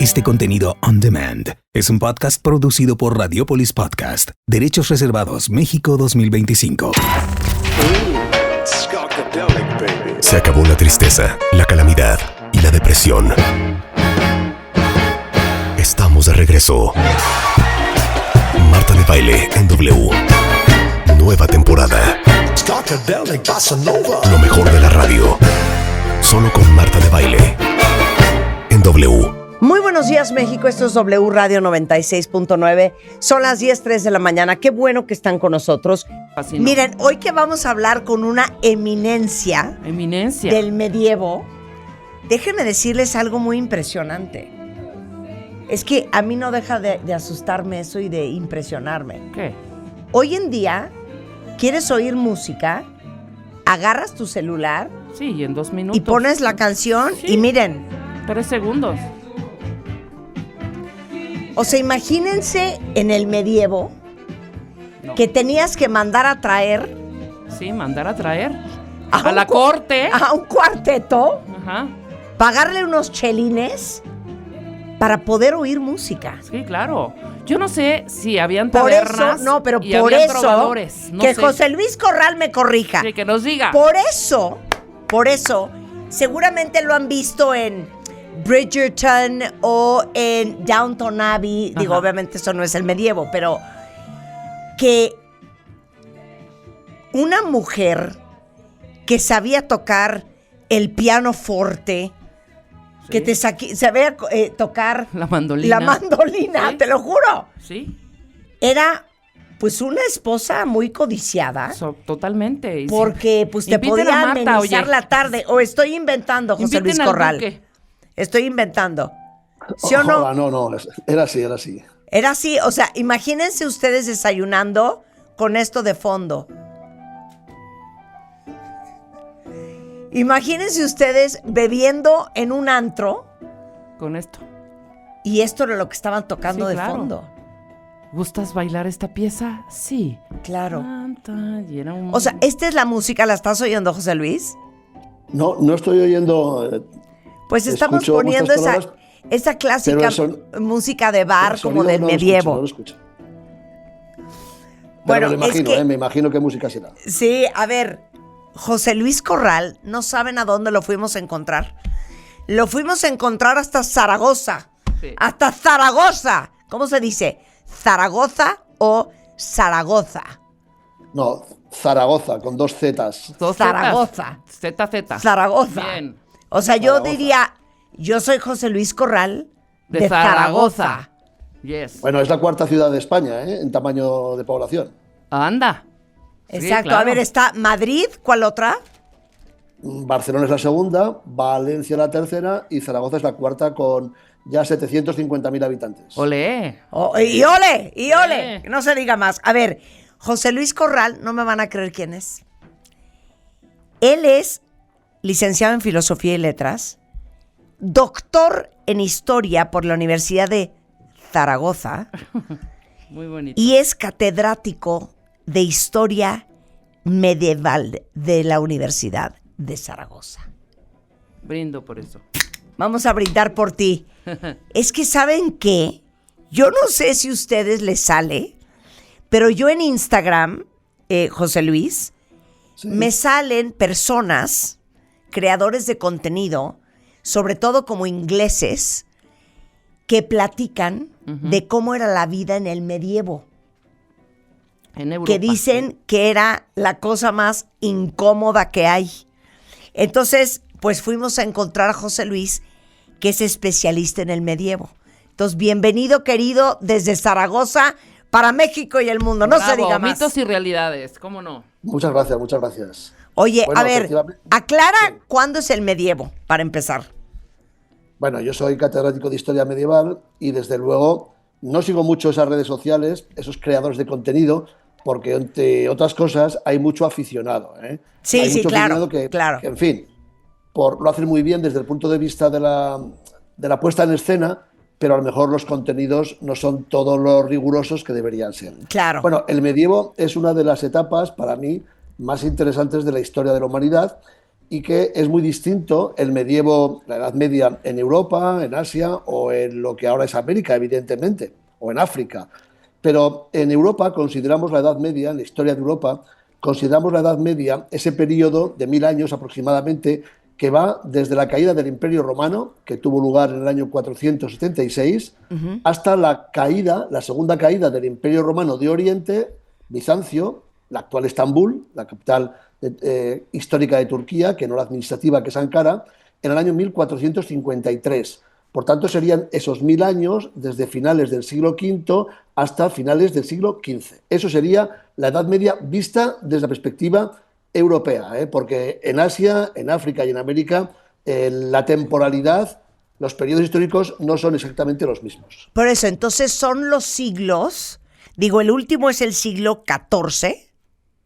Este contenido on demand es un podcast producido por Radiopolis Podcast. Derechos reservados México 2025. Se acabó la tristeza, la calamidad y la depresión. Estamos de regreso. Marta de Baile en W. Nueva temporada. Lo mejor de la radio. Solo con Marta de Baile en W. Muy buenos días, México. Esto es W Radio 96.9. Son las 10:03 de la mañana. Qué bueno que están con nosotros. Fascinó. Miren, hoy que vamos a hablar con una eminencia del medievo, déjenme decirles algo muy impresionante. Es que a mí no deja de asustarme eso y de impresionarme. ¿Qué? Hoy en día, ¿quieres oír música? Agarras tu celular Sí, y en 2 minutos. y pones la canción Sí. y miren. 3 segundos. O sea, imagínense en el medievo No. que tenías que mandar a traer Sí, mandar a traer. a A un la corte. a un cuarteto, Ajá. pagarle unos chelines para poder oír música. Sí, claro. Yo no sé si habían Por tabernas. eso, no, pero y por habían eso, trovadores. No que sé. José Luis Corral me corrija. Sí, que nos diga. Por eso, seguramente lo han visto en Bridgerton o en Downton Abbey. Digo, Ajá. obviamente eso no es el medievo, pero que una mujer que sabía tocar el piano forte, Sí. que sabía tocar La mandolina. la mandolina, Sí. te lo juro, Sí. era pues una esposa muy codiciada. Totalmente. Y Porque pues te Inviten a podía Marta, amenizar oye. la tarde. O estoy inventando, José Inviten Luis al Corral. duque. Estoy inventando. ¿Sí o no? Ojalá, no, era así. Era así. O sea, imagínense ustedes desayunando con esto de fondo. Imagínense ustedes bebiendo en un antro Con esto. y esto era lo que estaban tocando Sí, de claro. fondo. ¿Gustas bailar esta pieza? Sí. Claro. Y era un... O sea, esta es la música, ¿la estás oyendo, José Luis? No estoy oyendo. Pues estamos Escucho poniendo vuestras esa palabras, clásica música de bar el como sonido del no lo escucho, medievo. no lo escucho. Bueno, Pero es me imagino qué música será. Sí, a ver, José Luis Corral, no saben a dónde lo fuimos a encontrar. Lo fuimos a encontrar hasta Zaragoza. Sí. Hasta Zaragoza. ¿Cómo se dice? ¿Zaragoza o Zaragoza? No, Zaragoza, con 2 Zetas. 2 Zaragoza. Z. Zaragoza. Bien. O sea, yo Zaragoza. diría, yo soy José Luis Corral De Zaragoza. Yes. Bueno, es la 4ª ciudad de España, en tamaño de población. Anda. Sí, Exacto. claro. A ver, está Madrid, ¿cuál otra? Barcelona es la 2ª, Valencia la 3ª y Zaragoza es la 4ª con ya 750.000 habitantes. Olé. Oh, y ole, Eh. que no se diga más. A ver, José Luis Corral, no me van a creer quién es. Él es licenciado en Filosofía y Letras, doctor en Historia por la Universidad de Zaragoza Muy bonito. y es catedrático de Historia Medieval de la Universidad de Zaragoza. Brindo por eso. Vamos a brindar por ti. Es que, ¿saben qué? Yo no sé si a ustedes les sale, pero yo en Instagram, José Luis, Sí. me salen personas, creadores de contenido, sobre todo como ingleses, que platican de cómo era la vida en el medievo. En Europa. Que dicen que era la cosa más incómoda que hay. Entonces, pues fuimos a encontrar a José Luis, que es especialista en el medievo. Entonces, bienvenido, querido, desde Zaragoza para México y el mundo. No se Bravo, diga más. mitos y realidades, ¿cómo no? Muchas gracias. Oye, Bueno, a ver, efectivamente. aclara cuándo es el medievo, para empezar. Bueno, yo soy catedrático de Historia Medieval y desde luego no sigo mucho esas redes sociales, esos creadores de contenido, porque entre otras cosas hay mucho aficionado. Sí, Hay sí, mucho claro, aficionado claro. que, en fin, lo hacen muy bien desde el punto de vista de la puesta en escena, pero a lo mejor los contenidos no son todos los rigurosos que deberían ser. Claro. Bueno, el medievo es una de las etapas, para mí, más interesantes de la historia de la humanidad y que es muy distinto el medievo, la Edad Media en Europa, en Asia o en lo que ahora es América, evidentemente, o en África. Pero en Europa consideramos la Edad Media, en la historia de Europa, consideramos la Edad Media ese periodo de 1000 años aproximadamente que va desde la caída del Imperio Romano, que tuvo lugar en el año 476, hasta la caída, la segunda caída del Imperio Romano de Oriente, Bizancio, la actual Estambul, la capital histórica de Turquía, que no la administrativa, que es Ankara, en el año 1453. Por tanto, serían esos 1000 años desde finales del siglo V hasta finales del siglo XV. Eso sería la Edad Media vista desde la perspectiva europea, porque en Asia, en África y en América la temporalidad, los periodos históricos no son exactamente los mismos. Por eso, entonces son los siglos, digo, el último es el siglo XIV,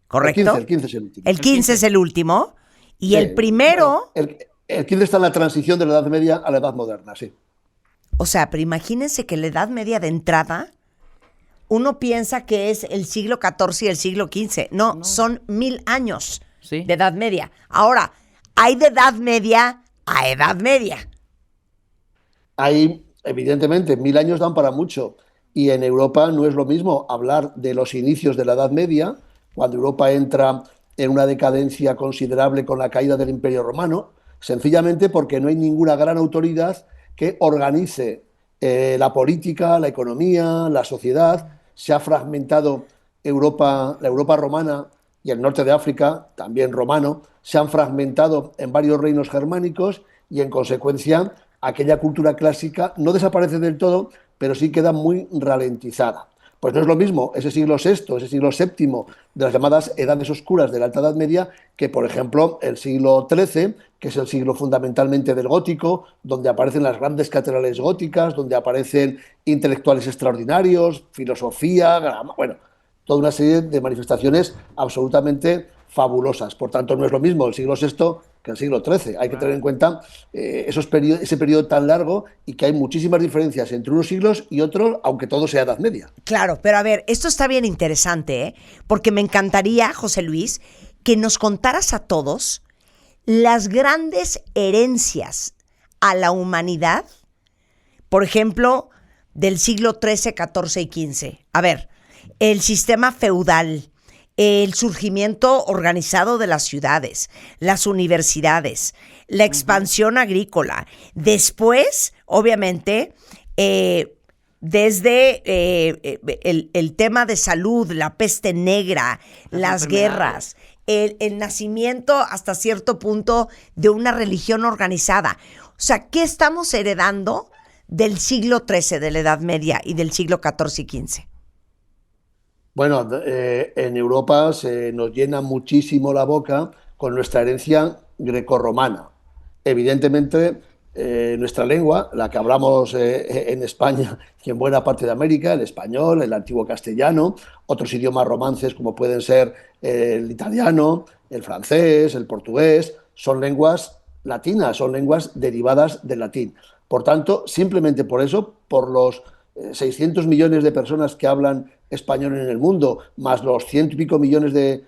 ¿correcto? El 15 es el último. El 15 es el último, y Sí, el primero... bueno, el 15 está en la transición de la Edad Media a la Edad Moderna, sí. O sea, pero imagínense que la Edad Media de entrada, uno piensa que es el siglo XIV y el siglo XV. No, son 1000 años Sí. de Edad Media. Ahora, hay de Edad Media a Edad Media. Hay, evidentemente, 1000 años dan para mucho. Y en Europa no es lo mismo hablar de los inicios de la Edad Media, cuando Europa entra en una decadencia considerable con la caída del Imperio Romano, sencillamente porque no hay ninguna gran autoridad que organice la política, la economía, la sociedad. Se ha fragmentado Europa, la Europa romana y el norte de África, también romano, se han fragmentado en varios reinos germánicos y, en consecuencia, aquella cultura clásica no desaparece del todo, pero sí queda muy ralentizada. Pues no es lo mismo ese siglo VI, ese siglo VII de las llamadas edades oscuras de la Alta Edad Media que, por ejemplo, el siglo XIII, que es el siglo fundamentalmente del gótico, donde aparecen las grandes catedrales góticas, donde aparecen intelectuales extraordinarios, filosofía, bueno, toda una serie de manifestaciones absolutamente fabulosas. Por tanto, no es lo mismo el siglo VI que el siglo XIII. Hay que tener en cuenta ese periodo tan largo y que hay muchísimas diferencias entre unos siglos y otros, aunque todo sea Edad Media. Claro, pero a ver, esto está bien interesante, ¿eh? Porque me encantaría, José Luis, que nos contaras a todos las grandes herencias a la humanidad, por ejemplo, del siglo XIII, XIV y XV. A ver, el sistema feudal, el surgimiento organizado de las ciudades, las universidades, la expansión agrícola. Después, obviamente, desde el tema de salud, la peste negra, las guerras, el nacimiento hasta cierto punto de una religión organizada. O sea, ¿qué estamos heredando del siglo XIII, de la Edad Media y del siglo XIV y XV? Bueno, en Europa se nos llena muchísimo la boca con nuestra herencia grecorromana. Evidentemente, nuestra lengua, la que hablamos en España y en buena parte de América, el español, el antiguo castellano, otros idiomas romances como pueden ser el italiano, el francés, el portugués, son lenguas latinas, son lenguas derivadas del latín. Por tanto, simplemente por eso, por los 600 millones de personas que hablan español en el mundo, más los 100 y pico millones de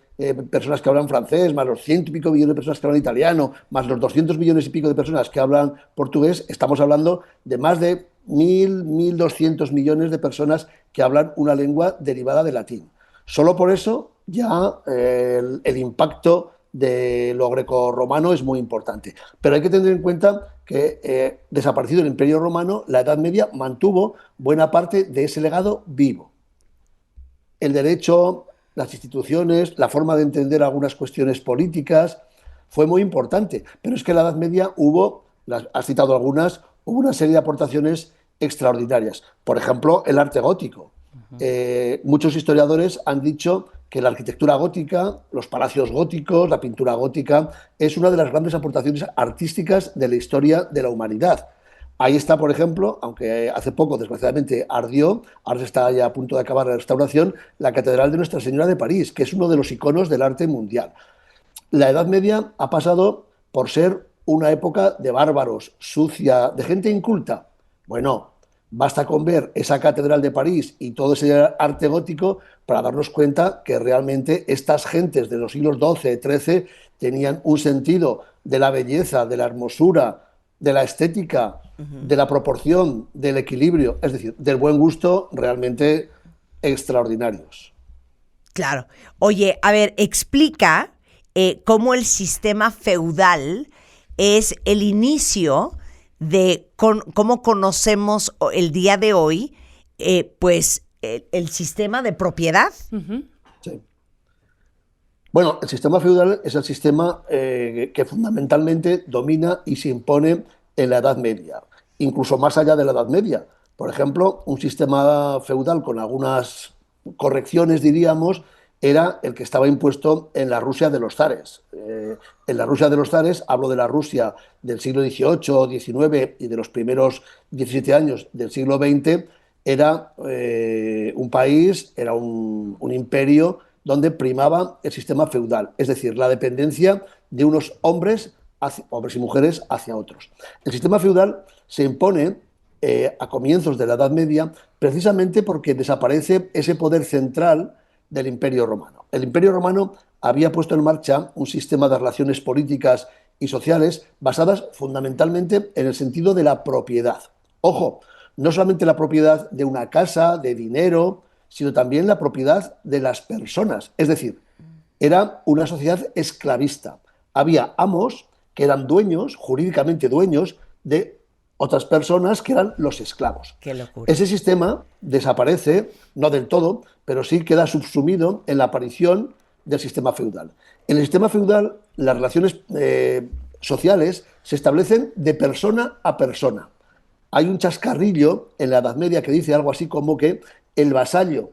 personas que hablan francés, más los 100 y pico millones de personas que hablan italiano, más los 200 millones y pico de personas que hablan portugués, estamos hablando de más de 1.200 millones de personas que hablan una lengua derivada del latín. Solo por eso ya el impacto de lo grecorromano es muy importante. Pero hay que tener en cuenta que desaparecido el Imperio Romano, la Edad Media mantuvo buena parte de ese legado vivo. El derecho, las instituciones, la forma de entender algunas cuestiones políticas fue muy importante. Pero es que en la Edad Media hubo, has citado algunas, hubo una serie de aportaciones extraordinarias. Por ejemplo, el arte gótico. Muchos historiadores han dicho que la arquitectura gótica, los palacios góticos, la pintura gótica, es una de las grandes aportaciones artísticas de la historia de la humanidad. Ahí está, por ejemplo, aunque hace poco, desgraciadamente, ardió, ahora se está ya a punto de acabar la restauración, la Catedral de Nuestra Señora de París, que es uno de los iconos del arte mundial. La Edad Media ha pasado por ser una época de bárbaros, sucia, de gente inculta. Bueno, basta con ver esa Catedral de París y todo ese arte gótico para darnos cuenta que realmente estas gentes de los siglos XII, XIII tenían un sentido de la belleza, de la hermosura, de la estética, de la proporción, del equilibrio, es decir, del buen gusto realmente extraordinarios. Claro. Oye, a ver, explica cómo el sistema feudal es el inicio de cómo conocemos el día de hoy, pues, el sistema de propiedad. Sí. Bueno, el sistema feudal es el sistema que fundamentalmente domina y se impone en la Edad Media, incluso más allá de la Edad Media. Por ejemplo, un sistema feudal con algunas correcciones, diríamos, era el que estaba impuesto en la Rusia de los zares. En la Rusia de los zares, hablo de la Rusia del siglo XVIII, XIX y de los primeros 17 años del siglo XX, era un país, era un imperio donde primaba el sistema feudal, es decir, la dependencia de unos hombres y mujeres hacia otros. El sistema feudal se impone a comienzos de la Edad Media precisamente porque desaparece ese poder central del Imperio Romano. El Imperio Romano había puesto en marcha un sistema de relaciones políticas y sociales basadas fundamentalmente en el sentido de la propiedad. Ojo, no solamente la propiedad de una casa, de dinero, sino también la propiedad de las personas. Es decir, era una sociedad esclavista. Había amos que eran dueños, jurídicamente dueños, de otras personas que eran los esclavos. Qué locura. Ese sistema desaparece, no del todo, pero sí queda subsumido en la aparición del sistema feudal. En el sistema feudal, las relaciones sociales se establecen de persona a persona. Hay un chascarrillo en la Edad Media que dice algo así como que el vasallo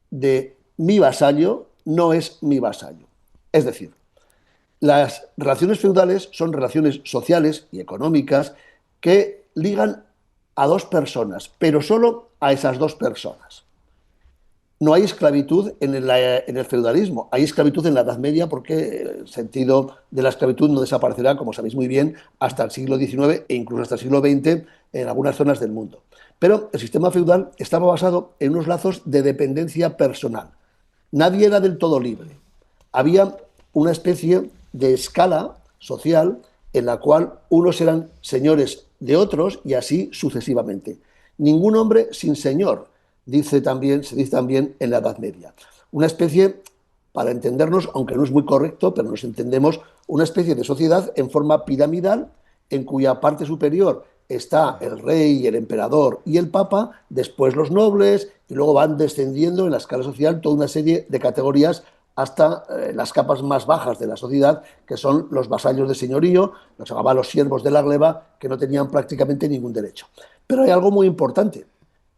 de mi vasallo no es mi vasallo. Es decir, las relaciones feudales son relaciones sociales y económicas que ligan a dos personas, pero solo a esas dos personas. No hay esclavitud en el feudalismo, hay esclavitud en la Edad Media porque el sentido de la esclavitud no desaparecerá, como sabéis muy bien, hasta el siglo XIX e incluso hasta el siglo XX en algunas zonas del mundo. Pero el sistema feudal estaba basado en unos lazos de dependencia personal. Nadie era del todo libre. Había una especie de escala social en la cual unos eran señores de otros y así sucesivamente. Ningún hombre sin señor, se dice también en la Edad Media. Una especie, para entendernos, aunque no es muy correcto, pero nos entendemos, una especie de sociedad en forma piramidal en cuya parte superior está el rey, el emperador y el papa, después los nobles, y luego van descendiendo en la escala social toda una serie de categorías hasta las capas más bajas de la sociedad, que son los vasallos de señorío, los llamaban los siervos de la gleba, que no tenían prácticamente ningún derecho. Pero hay algo muy importante.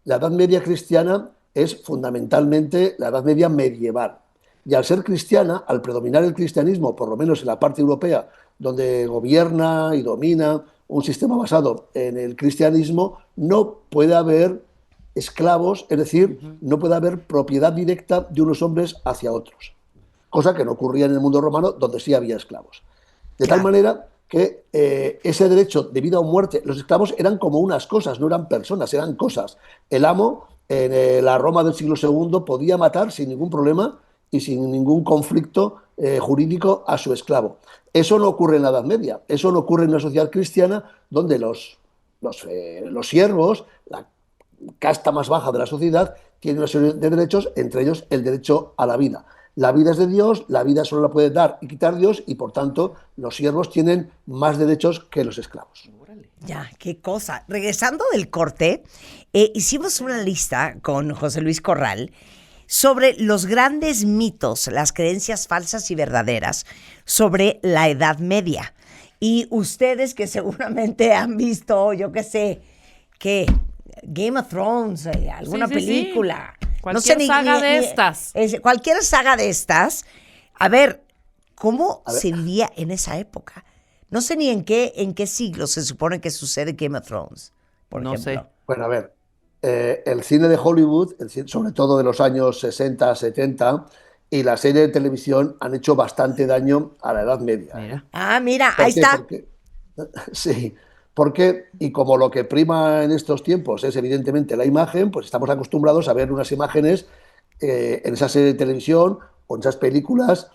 La Edad Media cristiana es fundamentalmente la Edad Media medieval. Y al ser cristiana, al predominar el cristianismo, por lo menos en la parte europea, donde gobierna y domina un sistema basado en el cristianismo, no puede haber esclavos, es decir, no puede haber propiedad directa de unos hombres hacia otros. Cosa que no ocurría en el mundo romano, donde sí había esclavos. De tal manera que ese derecho de vida o muerte, los esclavos eran como unas cosas, no eran personas, eran cosas. El amo, en la Roma del siglo II, podía matar sin ningún problema y sin ningún conflicto jurídico a su esclavo. Eso no ocurre en la Edad Media, eso no ocurre en una sociedad cristiana donde los siervos, la casta más baja de la sociedad, tienen una serie de derechos, entre ellos el derecho a la vida. La vida es de Dios, la vida solo la puede dar y quitar Dios y, por tanto, los siervos tienen más derechos que los esclavos. Ya, qué cosa. Regresando del corte, hicimos una lista con José Luis Corral sobre los grandes mitos, las creencias falsas y verdaderas sobre la Edad Media. Y ustedes que seguramente han visto, yo qué sé, ¿qué? Game of Thrones, alguna película. Sí. Cualquier saga de estas. Cualquier saga de estas. A ver, ¿cómo se vivía en esa época? No sé ni en qué siglo se supone que sucede Game of Thrones, por ejemplo. sé. Bueno, a ver, el cine de Hollywood, sobre todo de los años 60, 70, y la serie de televisión han hecho bastante daño a la Edad Media. Mira. Ah, mira, ahí está. Sí, porque, y como lo que prima en estos tiempos es evidentemente la imagen, pues estamos acostumbrados a ver unas imágenes en esa serie de televisión o en esas películas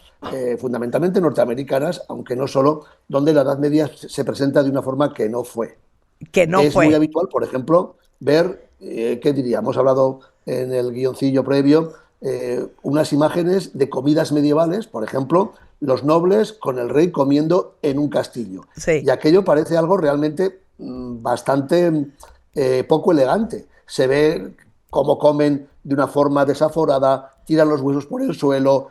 fundamentalmente norteamericanas, aunque no solo, donde la Edad Media se presenta de una forma que no fue. Es muy habitual, por ejemplo, ver, ¿qué diría? Hemos hablado en el guioncillo previo, unas imágenes de comidas medievales, por ejemplo, los nobles con el rey comiendo en un castillo. Sí. Y aquello parece algo realmente bastante poco elegante. Se ve cómo comen de una forma desaforada, tiran los huesos por el suelo,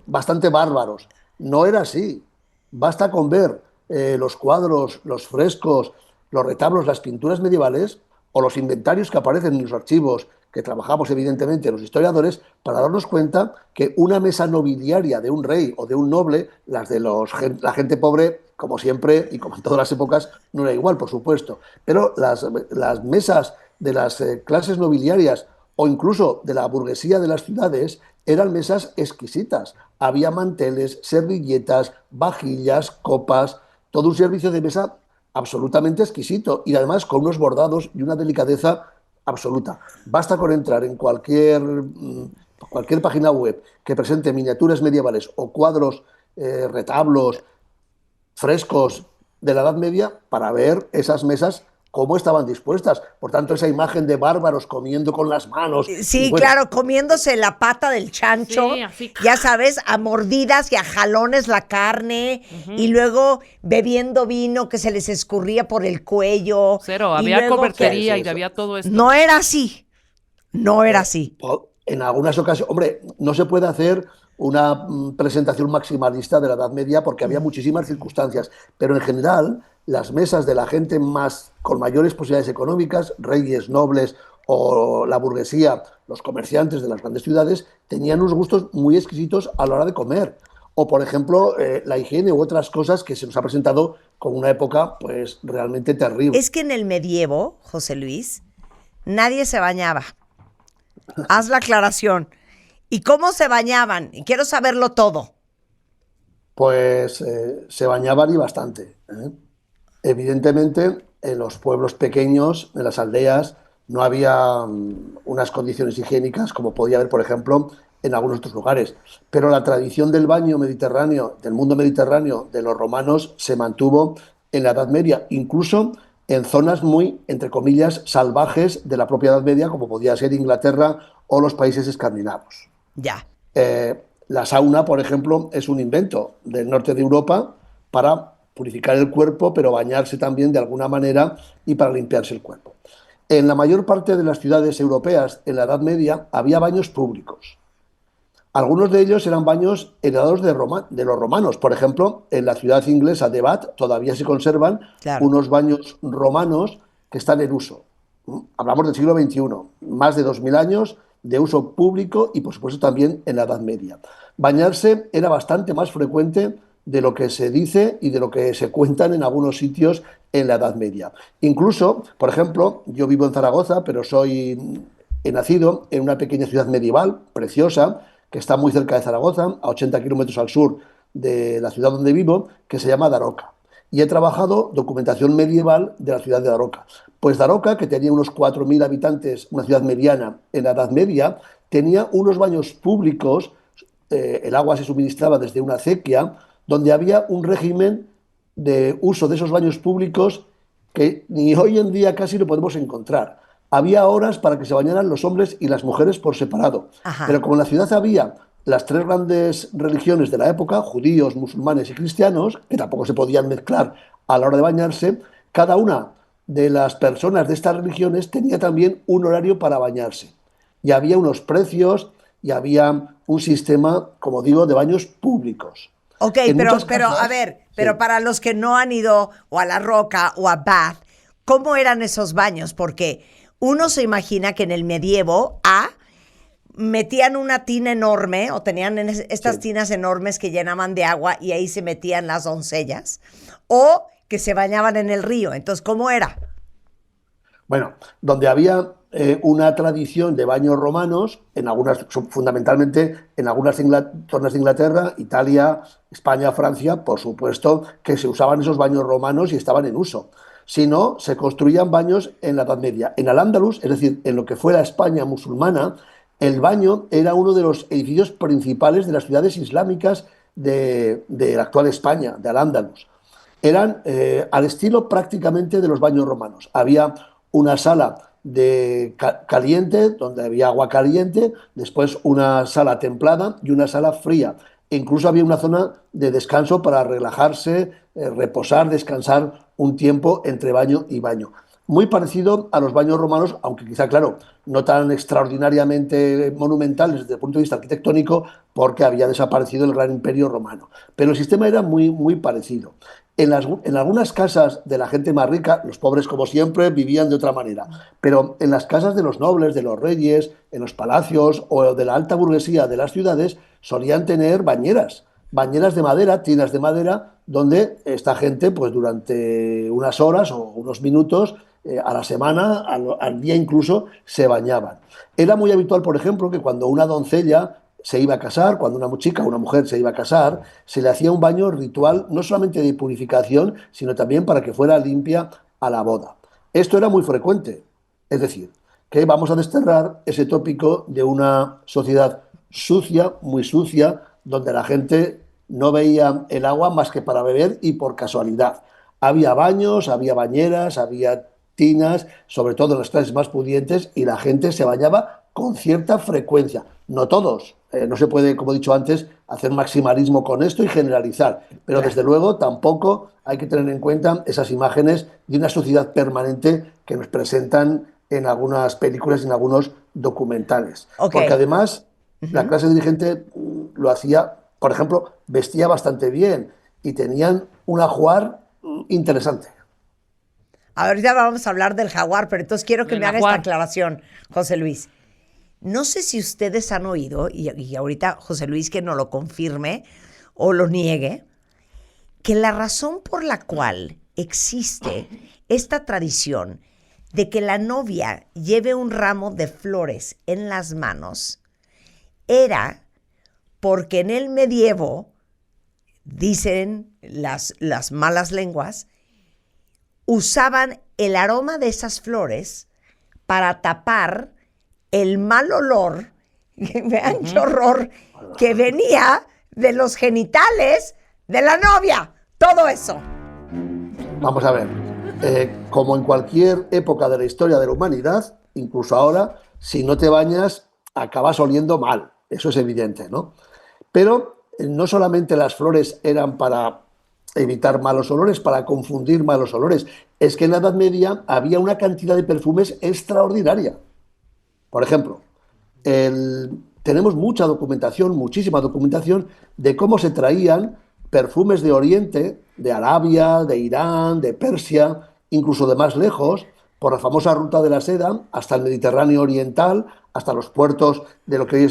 bastante bárbaros. No era así. Basta con ver los cuadros, los frescos, los retablos, las pinturas medievales o los inventarios que aparecen en los archivos que trabajamos evidentemente los historiadores, para darnos cuenta que una mesa nobiliaria de un rey o de un noble, las de la gente pobre, como siempre y como en todas las épocas, no era igual, por supuesto, pero las mesas de las clases nobiliarias o incluso de la burguesía de las ciudades eran mesas exquisitas. Había manteles, servilletas, vajillas, copas, todo un servicio de mesa absolutamente exquisito y además con unos bordados y una delicadeza absoluta. Basta con entrar en cualquier página web que presente miniaturas medievales o cuadros, retablos, frescos de la Edad Media para ver esas mesas cómo estaban dispuestas. Por tanto, esa imagen de bárbaros comiendo con las manos. Sí, bueno, claro, comiéndose la pata del chancho, sí, así, ya sabes, a mordidas y a jalones la carne, y luego bebiendo vino que se les escurría por el cuello. Cero, había cobertería y había todo esto. No era así, no era así. En algunas ocasiones, hombre, no se puede hacer una presentación maximalista de la Edad Media porque había muchísimas circunstancias, pero en general las mesas de la gente con mayores posibilidades económicas, reyes, nobles o la burguesía, los comerciantes de las grandes ciudades, tenían unos gustos muy exquisitos a la hora de comer. O, por ejemplo, la higiene u otras cosas que se nos ha presentado como una época pues realmente terrible. Es que en el medievo, José Luis, nadie se bañaba. Haz la aclaración. ¿Y cómo se bañaban? Quiero saberlo todo. Pues se bañaban y bastante. Evidentemente, en los pueblos pequeños, en las aldeas, no había unas condiciones higiénicas como podía haber, por ejemplo, en algunos otros lugares. Pero la tradición del baño mediterráneo, del mundo mediterráneo, de los romanos, se mantuvo en la Edad Media, incluso en zonas muy, entre comillas, salvajes de la propia Edad Media, como podía ser Inglaterra o los países escandinavos. Ya. La sauna, por ejemplo, es un invento del norte de Europa para purificar el cuerpo, pero bañarse también de alguna manera y para limpiarse el cuerpo. En la mayor parte de las ciudades europeas en la Edad Media había baños públicos. Algunos de ellos eran baños heredados de los romanos. Por ejemplo, en la ciudad inglesa de Bath todavía se conservan unos baños romanos que están en uso. Hablamos del siglo XXI, más de 2000 años de uso público y, por supuesto, también en la Edad Media. Bañarse era bastante más frecuente de lo que se dice y de lo que se cuentan en algunos sitios en la Edad Media. Incluso, por ejemplo, yo vivo en Zaragoza, pero he nacido en una pequeña ciudad medieval, preciosa, que está muy cerca de Zaragoza, a 80 kilómetros al sur de la ciudad donde vivo, que se llama Daroca. Y he trabajado documentación medieval de la ciudad de Daroca. Pues Daroca, que tenía unos 4.000 habitantes, una ciudad mediana en la Edad Media, tenía unos baños públicos, el agua se suministraba desde una acequia, donde había un régimen de uso de esos baños públicos que ni hoy en día casi lo podemos encontrar. Había horas para que se bañaran los hombres y las mujeres por separado. Ajá. Pero como en la ciudad había las tres grandes religiones de la época, judíos, musulmanes y cristianos, que tampoco se podían mezclar a la hora de bañarse, cada una de las personas de estas religiones tenía también un horario para bañarse. Y había unos precios y había un sistema, como digo, de baños públicos. Ok, pero a ver, pero para los que no han ido o a La Roca o a Bath, ¿cómo eran esos baños? Porque uno se imagina que en el medievo, metían una tina enorme, o tenían estas tinas enormes que llenaban de agua y ahí se metían las doncellas, o que se bañaban en el río. Entonces, ¿cómo era? Bueno, donde había una tradición de baños romanos, fundamentalmente en algunas zonas de Inglaterra, Italia, España, Francia, por supuesto que se usaban esos baños romanos y estaban en uso. Si no, se construían baños en la Edad Media. En Al-Ándalus, es decir, en lo que fue la España musulmana, El baño era uno de los edificios principales de las ciudades islámicas de la actual España, de Al-Ándalus. Eran al estilo prácticamente de los baños romanos. Había una sala caliente, donde había agua caliente, después una sala templada y una sala fría. E incluso había una zona de descanso para relajarse, reposar, descansar un tiempo entre baño y baño. Muy parecido a los baños romanos, aunque quizá, claro, no tan extraordinariamente monumentales desde el punto de vista arquitectónico, porque había desaparecido el gran imperio romano. Pero el sistema era muy parecido. En algunas casas de la gente más rica, los pobres, como siempre, vivían de otra manera. Pero en las casas de los nobles, de los reyes, en los palacios o de la alta burguesía de las ciudades, solían tener bañeras de madera, tinas de madera, donde esta gente, pues durante unas horas o unos minutos a la semana, al día incluso, se bañaban. Era muy habitual, por ejemplo, que cuando una doncella se iba a casar, cuando una chica o una mujer se iba a casar, se le hacía un baño ritual, no solamente de purificación, sino también para que fuera limpia a la boda. Esto era muy frecuente, es decir, que vamos a desterrar ese tópico de una sociedad sucia, muy sucia, donde la gente no veía el agua más que para beber y por casualidad. Había baños, había bañeras, había tinas, sobre todo en las clases más pudientes, y la gente se bañaba con cierta frecuencia. No todos, no se puede, como he dicho antes, hacer maximalismo con esto y generalizar, pero desde luego tampoco hay que tener en cuenta esas imágenes de una sociedad permanente que nos presentan en algunas películas y en algunos documentales. Okay. Porque además la clase dirigente lo hacía, por ejemplo, vestía bastante bien y tenían un ajuar interesante. Ahorita vamos a hablar del jaguar, pero entonces quiero que me haga esta aclaración, José Luis. No sé si ustedes han oído, y ahorita José Luis que nos lo confirme o lo niegue, que la razón por la cual existe esta tradición de que la novia lleve un ramo de flores en las manos era porque en el medievo, dicen las malas lenguas, usaban el aroma de esas flores para tapar el mal olor, vean qué horror, que venía de los genitales de la novia. Todo eso. Vamos a ver, como en cualquier época de la historia de la humanidad, incluso ahora, si no te bañas, acabas oliendo mal. Eso es evidente, ¿no? Pero no solamente las flores eran para evitar malos olores, para confundir malos olores. Es que en la Edad Media había una cantidad de perfumes extraordinaria. Por ejemplo, tenemos mucha documentación, muchísima documentación de cómo se traían perfumes de Oriente, de Arabia, de Irán, de Persia, incluso de más lejos, por la famosa ruta de la seda, hasta el Mediterráneo oriental, hasta los puertos de lo que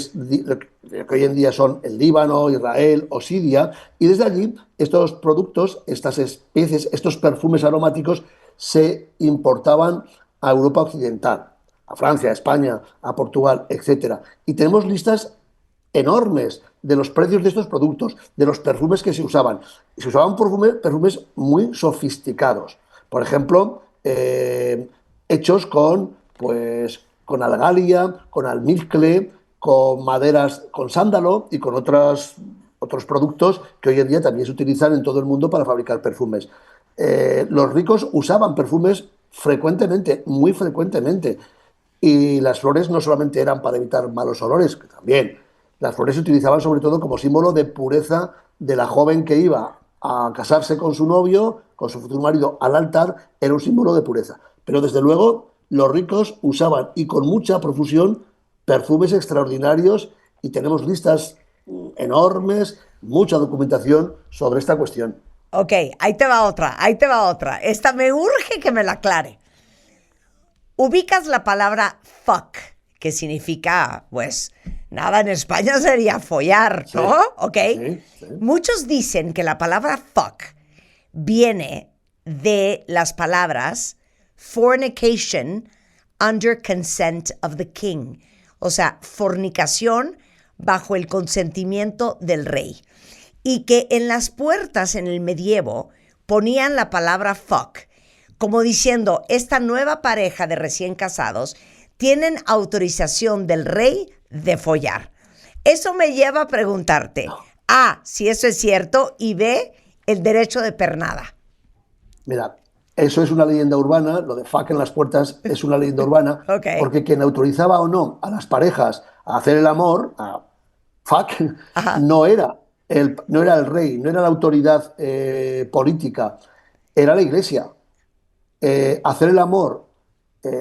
hoy en día son el Líbano, Israel o Siria, y desde allí estos productos, estas especies, estos perfumes aromáticos se importaban a Europa occidental, a Francia, a España, a Portugal, etc. Y tenemos listas enormes de los precios de estos productos, de los perfumes que se usaban. Se usaban perfumes muy sofisticados. Por ejemplo, hechos con algalia, con almizcle, con maderas, con sándalo y con otros productos que hoy en día también se utilizan en todo el mundo para fabricar perfumes. Los ricos usaban perfumes frecuentemente, muy frecuentemente, y las flores no solamente eran para evitar malos olores, que también. Las flores se utilizaban sobre todo como símbolo de pureza de la joven que iba a casarse con su novio, con su futuro marido al altar, era un símbolo de pureza. Pero desde luego los ricos usaban, y con mucha profusión, perfumes extraordinarios, y tenemos listas enormes, mucha documentación sobre esta cuestión. Ok, ahí te va otra. Esta me urge que me la aclare. Ubicas la palabra fuck, que significa, pues, nada en España sería follar, ¿no? Sí, ok. Sí. Muchos dicen que la palabra fuck viene de las palabras fornication under consent of the king. O sea, fornicación bajo el consentimiento del rey. Y que en las puertas en el medievo ponían la palabra fuck, como diciendo, esta nueva pareja de recién casados tienen autorización del rey de follar. Eso me lleva a preguntarte, A, si eso es cierto, y B, el derecho de pernada. Mira, eso es una leyenda urbana, lo de fuck en las puertas es una leyenda urbana, Okay. porque quien autorizaba o no a las parejas a hacer el amor, a fuck, no era el rey, no era la autoridad política, era la iglesia. Hacer el amor,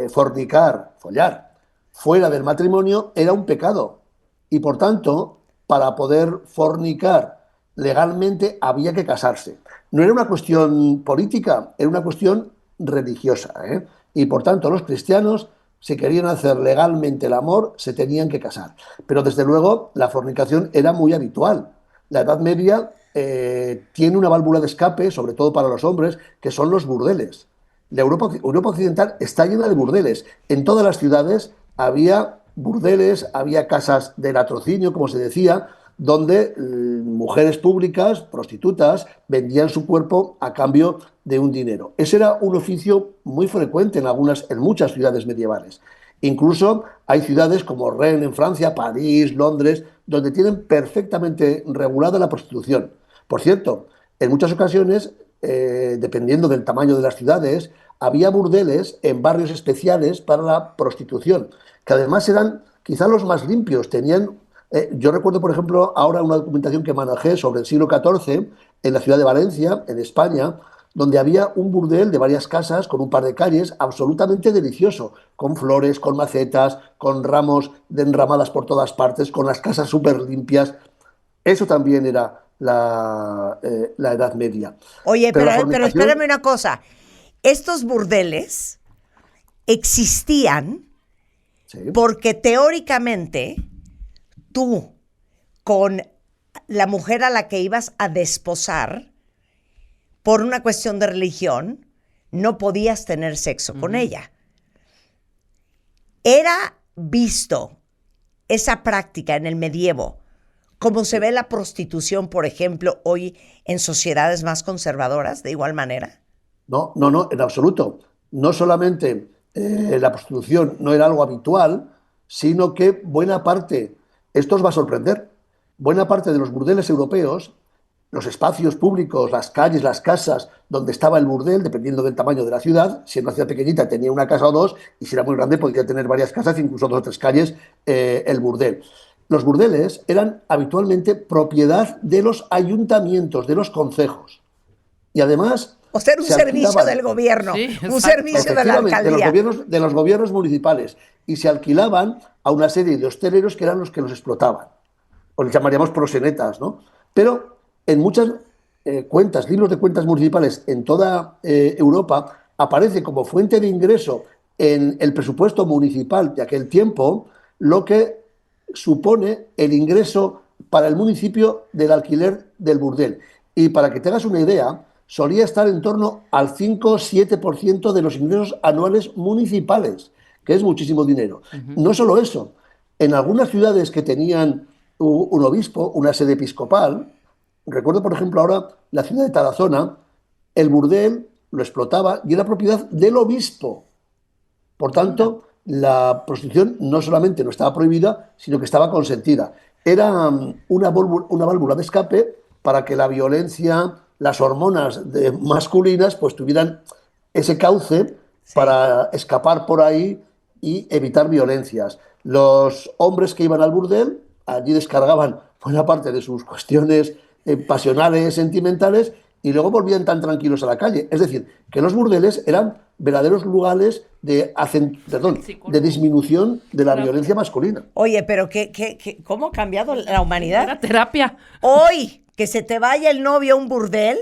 fornicar, follar, fuera del matrimonio era un pecado. Y por tanto, para poder fornicar legalmente había que casarse. No era una cuestión política, era una cuestión religiosa, ¿eh? Y por tanto los cristianos, si querían hacer legalmente el amor, se tenían que casar. Pero desde luego la fornicación era muy habitual. La Edad Media tiene una válvula de escape, sobre todo para los hombres, que son los burdeles. La Europa occidental está llena de burdeles. En todas las ciudades había burdeles, había casas de latrocinio, como se decía, donde mujeres públicas, prostitutas, vendían su cuerpo a cambio de un dinero. Ese era un oficio muy frecuente en muchas ciudades medievales. Incluso hay ciudades como Rennes en Francia, París, Londres, donde tienen perfectamente regulada la prostitución. Por cierto, en muchas ocasiones, dependiendo del tamaño de las ciudades, había burdeles en barrios especiales para la prostitución, que además eran quizá los más limpios. Yo recuerdo, por ejemplo, ahora una documentación que manejé sobre el siglo XIV en la ciudad de Valencia, en España, donde había un burdel de varias casas con un par de calles absolutamente delicioso, con flores, con macetas, con ramos de enramadas por todas partes, con las casas súper limpias. Eso también era la Edad Media. Oye, pero espérame una cosa. Estos burdeles existían porque teóricamente tú, con la mujer a la que ibas a desposar, por una cuestión de religión, no podías tener sexo con ella. ¿Era visto esa práctica en el medievo como se ve la prostitución, por ejemplo, hoy en sociedades más conservadoras, de igual manera? No, en absoluto. No solamente la prostitución no era algo habitual, sino que buena parte, esto os va a sorprender, buena parte de los burdeles europeos, los espacios públicos, las calles, las casas donde estaba el burdel, dependiendo del tamaño de la ciudad, si era una ciudad pequeñita tenía una casa o dos, y si era muy grande podía tener varias casas, incluso 2 o 3 calles, el burdel. Los burdeles eran habitualmente propiedad de los ayuntamientos, de los concejos. Y además... O sea, era un servicio del gobierno, un servicio de la alcaldía. De los gobiernos municipales. Y se alquilaban a una serie de hosteleros que eran los que los explotaban. O les llamaríamos proxenetas, ¿no? Pero en muchas libros de cuentas municipales en toda Europa, aparece como fuente de ingreso en el presupuesto municipal de aquel tiempo lo que supone el ingreso para el municipio del alquiler del burdel. Y para que te hagas una idea, solía estar en torno al 5 o 7% de los ingresos anuales municipales, que es muchísimo dinero. No solo eso, en algunas ciudades que tenían un obispo, una sede episcopal, recuerdo por ejemplo ahora la ciudad de Tarazona, el burdel lo explotaba y era propiedad del obispo. Por tanto, la prostitución no solamente no estaba prohibida, sino que estaba consentida. Era una válvula de escape para que la violencia, las hormonas masculinas, pues tuvieran ese cauce para escapar por ahí y evitar violencias. Los hombres que iban al burdel, allí descargaban buena parte de sus cuestiones pasionales, sentimentales, y luego volvían tan tranquilos a la calle. Es decir, que los burdeles eran verdaderos lugares de disminución de la violencia masculina. Oye, pero ¿cómo ha cambiado la humanidad? Era terapia. Hoy, que se te vaya el novio a un burdel,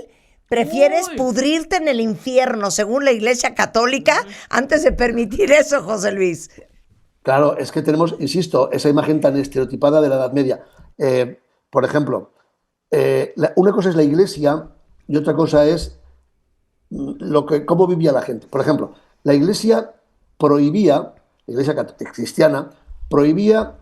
prefieres pudrirte en el infierno, según la Iglesia Católica, antes de permitir eso, José Luis. Claro, es que tenemos, insisto, esa imagen tan estereotipada de la Edad Media. Por ejemplo, una cosa es la Iglesia y otra cosa es cómo vivía la gente. Por ejemplo, la Iglesia cristiana, prohibía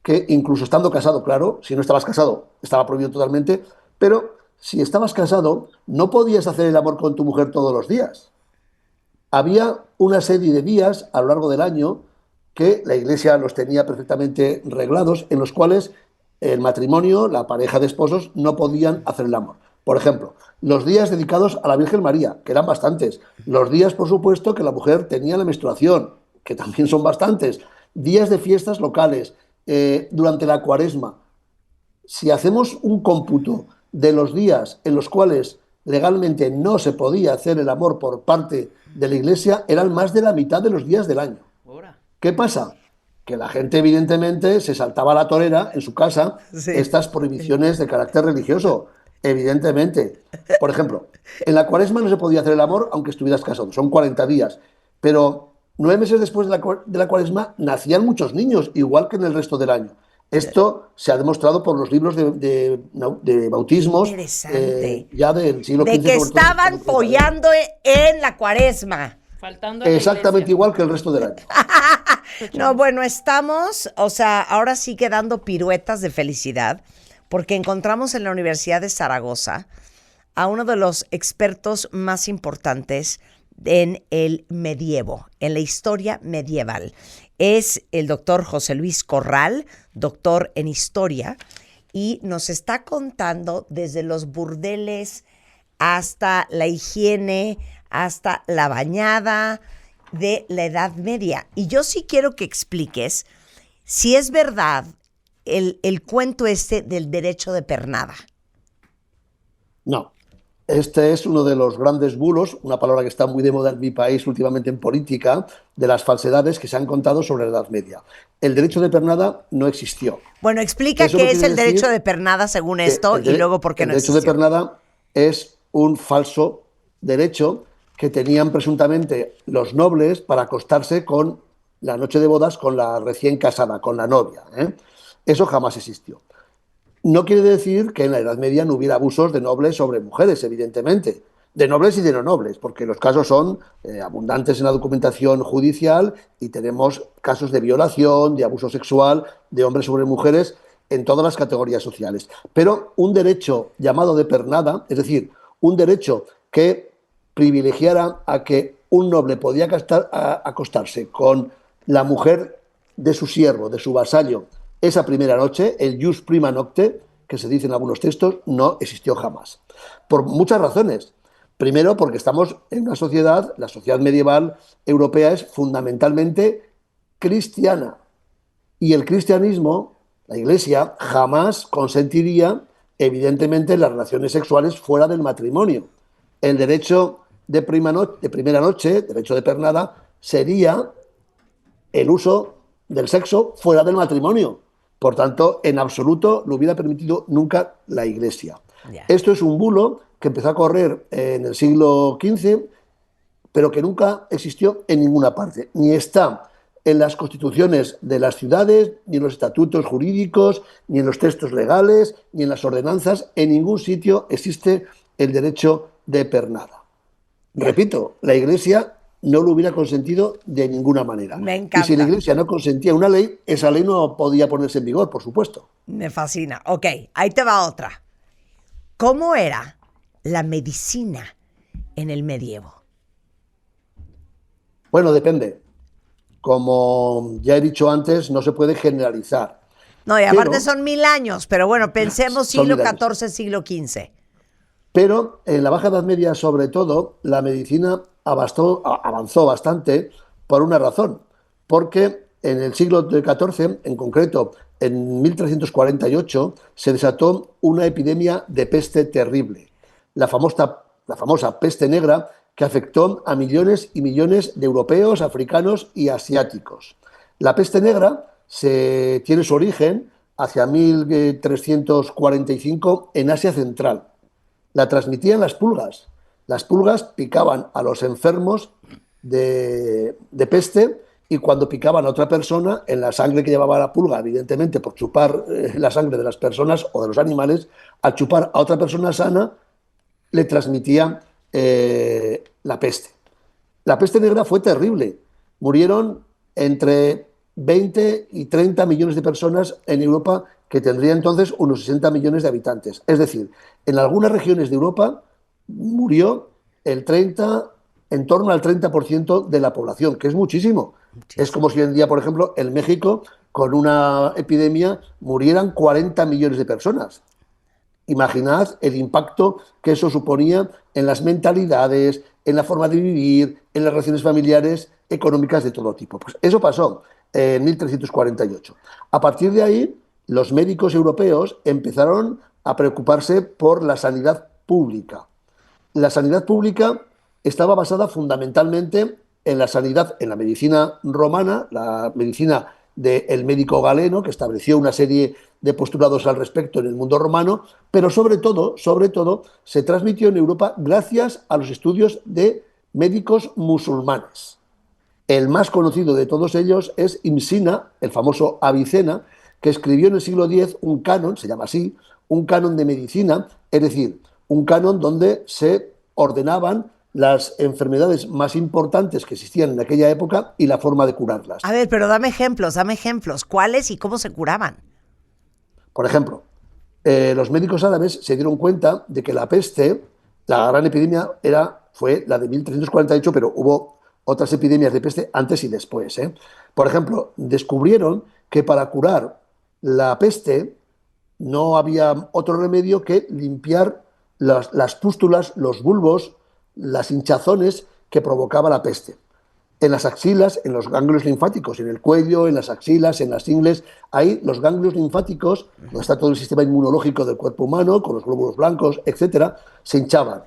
que incluso estando casado, claro, si no estabas casado, estaba prohibido totalmente, pero si estabas casado, no podías hacer el amor con tu mujer todos los días. Había una serie de días a lo largo del año que la Iglesia los tenía perfectamente reglados, en los cuales el matrimonio, la pareja de esposos, no podían hacer el amor. Por ejemplo, los días dedicados a la Virgen María, que eran bastantes. Los días, por supuesto, que la mujer tenía la menstruación, que también son bastantes. Días de fiestas locales, durante la Cuaresma. Si hacemos un cómputo de los días en los cuales legalmente no se podía hacer el amor por parte de la Iglesia, eran más de la mitad de los días del año. ¿Qué pasa? Que la gente evidentemente se saltaba a la torera en su casa estas prohibiciones de carácter religioso, evidentemente. Por ejemplo, en la Cuaresma no se podía hacer el amor aunque estuvieras casado, son 40 días, pero 9 meses después de la Cuaresma nacían muchos niños, igual que en el resto del año. Esto se ha demostrado por los libros de bautismos ya del siglo XV. De que estaban follando en la Cuaresma. Faltando a exactamente igual que el resto del año. No, bueno, estamos, o sea, ahora sí que dando piruetas de felicidad, porque encontramos en la Universidad de Zaragoza a uno de los expertos más importantes en el medievo, en la historia medieval. Es el doctor José Luis Corral, doctor en historia, y nos está contando desde los burdeles hasta la higiene, hasta la bañada de la Edad Media. Y yo sí quiero que expliques si es verdad el cuento este del derecho de pernada. No. Este es uno de los grandes bulos, una palabra que está muy de moda en mi país últimamente en política, de las falsedades que se han contado sobre la Edad Media. El derecho de pernada no existió. Bueno, explica qué es el derecho de pernada según esto y luego por qué no existió. El derecho de pernada es un falso derecho que tenían presuntamente los nobles para acostarse con la noche de bodas con la recién casada, con la novia. Eso jamás existió. No quiere decir que en la Edad Media no hubiera abusos de nobles sobre mujeres, evidentemente, de nobles y de no nobles, porque los casos son abundantes en la documentación judicial y tenemos casos de violación, de abuso sexual de hombres sobre mujeres en todas las categorías sociales. Pero un derecho llamado de pernada, es decir, un derecho que privilegiara a que un noble podía acostarse con la mujer de su siervo, de su vasallo, esa primera noche, el jus prima nocte, que se dice en algunos textos, no existió jamás. Por muchas razones. Primero, porque estamos en una sociedad, la sociedad medieval europea es fundamentalmente cristiana. Y el cristianismo, la Iglesia, jamás consentiría, evidentemente, las relaciones sexuales fuera del matrimonio. El derecho de primera noche, derecho de pernada, sería el uso del sexo fuera del matrimonio. Por tanto, en absoluto lo hubiera permitido nunca la Iglesia. Esto es un bulo que empezó a correr en el siglo XV, pero que nunca existió en ninguna parte. Ni está en las constituciones de las ciudades, ni en los estatutos jurídicos, ni en los textos legales, ni en las ordenanzas. En ningún sitio existe el derecho de pernada. Repito, la Iglesia no lo hubiera consentido de ninguna manera. Me encanta. Y si la Iglesia no consentía una ley, esa ley no podía ponerse en vigor, por supuesto. Me fascina. Ok, ahí te va otra. ¿Cómo era la medicina en el medievo? Bueno, depende. Como ya he dicho antes, no se puede generalizar. No, y aparte son 1000 años, pero bueno, pensemos siglo XIV, siglo XV. Pero en la Baja Edad Media, sobre todo, la medicina avanzó bastante por una razón. Porque en el siglo XIV, en concreto en 1348, se desató una epidemia de peste terrible. La famosa peste negra, que afectó a millones y millones de europeos, africanos y asiáticos. La peste negra tiene su origen hacia 1345 en Asia Central. La transmitían las pulgas. Las pulgas picaban a los enfermos de peste y cuando picaban a otra persona, en la sangre que llevaba la pulga, evidentemente por chupar la sangre de las personas o de los animales, al chupar a otra persona sana, le transmitía la peste. La peste negra fue terrible. Murieron entre 20 y 30 millones de personas en Europa, que tendría entonces unos 60 millones de habitantes. Es decir, en algunas regiones de Europa murió en torno al 30% de la población, que es muchísimo. Es como si hoy en día, por ejemplo, en México, con una epidemia, murieran 40 millones de personas. Imaginad el impacto que eso suponía en las mentalidades, en la forma de vivir, en las relaciones familiares, económicas de todo tipo. Pues eso pasó en 1348. A partir de ahí, los médicos europeos empezaron a preocuparse por la sanidad pública. La sanidad pública estaba basada fundamentalmente en la sanidad, en la medicina romana, la medicina del médico Galeno, que estableció una serie de postulados al respecto en el mundo romano, pero sobre todo, se transmitió en Europa gracias a los estudios de médicos musulmanes. El más conocido de todos ellos es Ibn Sina, el famoso Avicena, que escribió en el siglo X un canon, se llama así, un canon de medicina, es decir, un canon donde se ordenaban las enfermedades más importantes que existían en aquella época y la forma de curarlas. A ver, pero dame ejemplos. ¿Cuáles y cómo se curaban? Por ejemplo, los médicos árabes se dieron cuenta de que la peste, la gran epidemia, fue la de 1348, pero hubo otras epidemias de peste antes y después. Por ejemplo, descubrieron que para curar la peste no había otro remedio que limpiar las pústulas, los bulbos, las hinchazones que provocaba la peste. En las axilas, en los ganglios linfáticos, en el cuello, en las axilas, en las ingles, ahí los ganglios linfáticos, donde está todo el sistema inmunológico del cuerpo humano, con los glóbulos blancos, etcétera, se hinchaban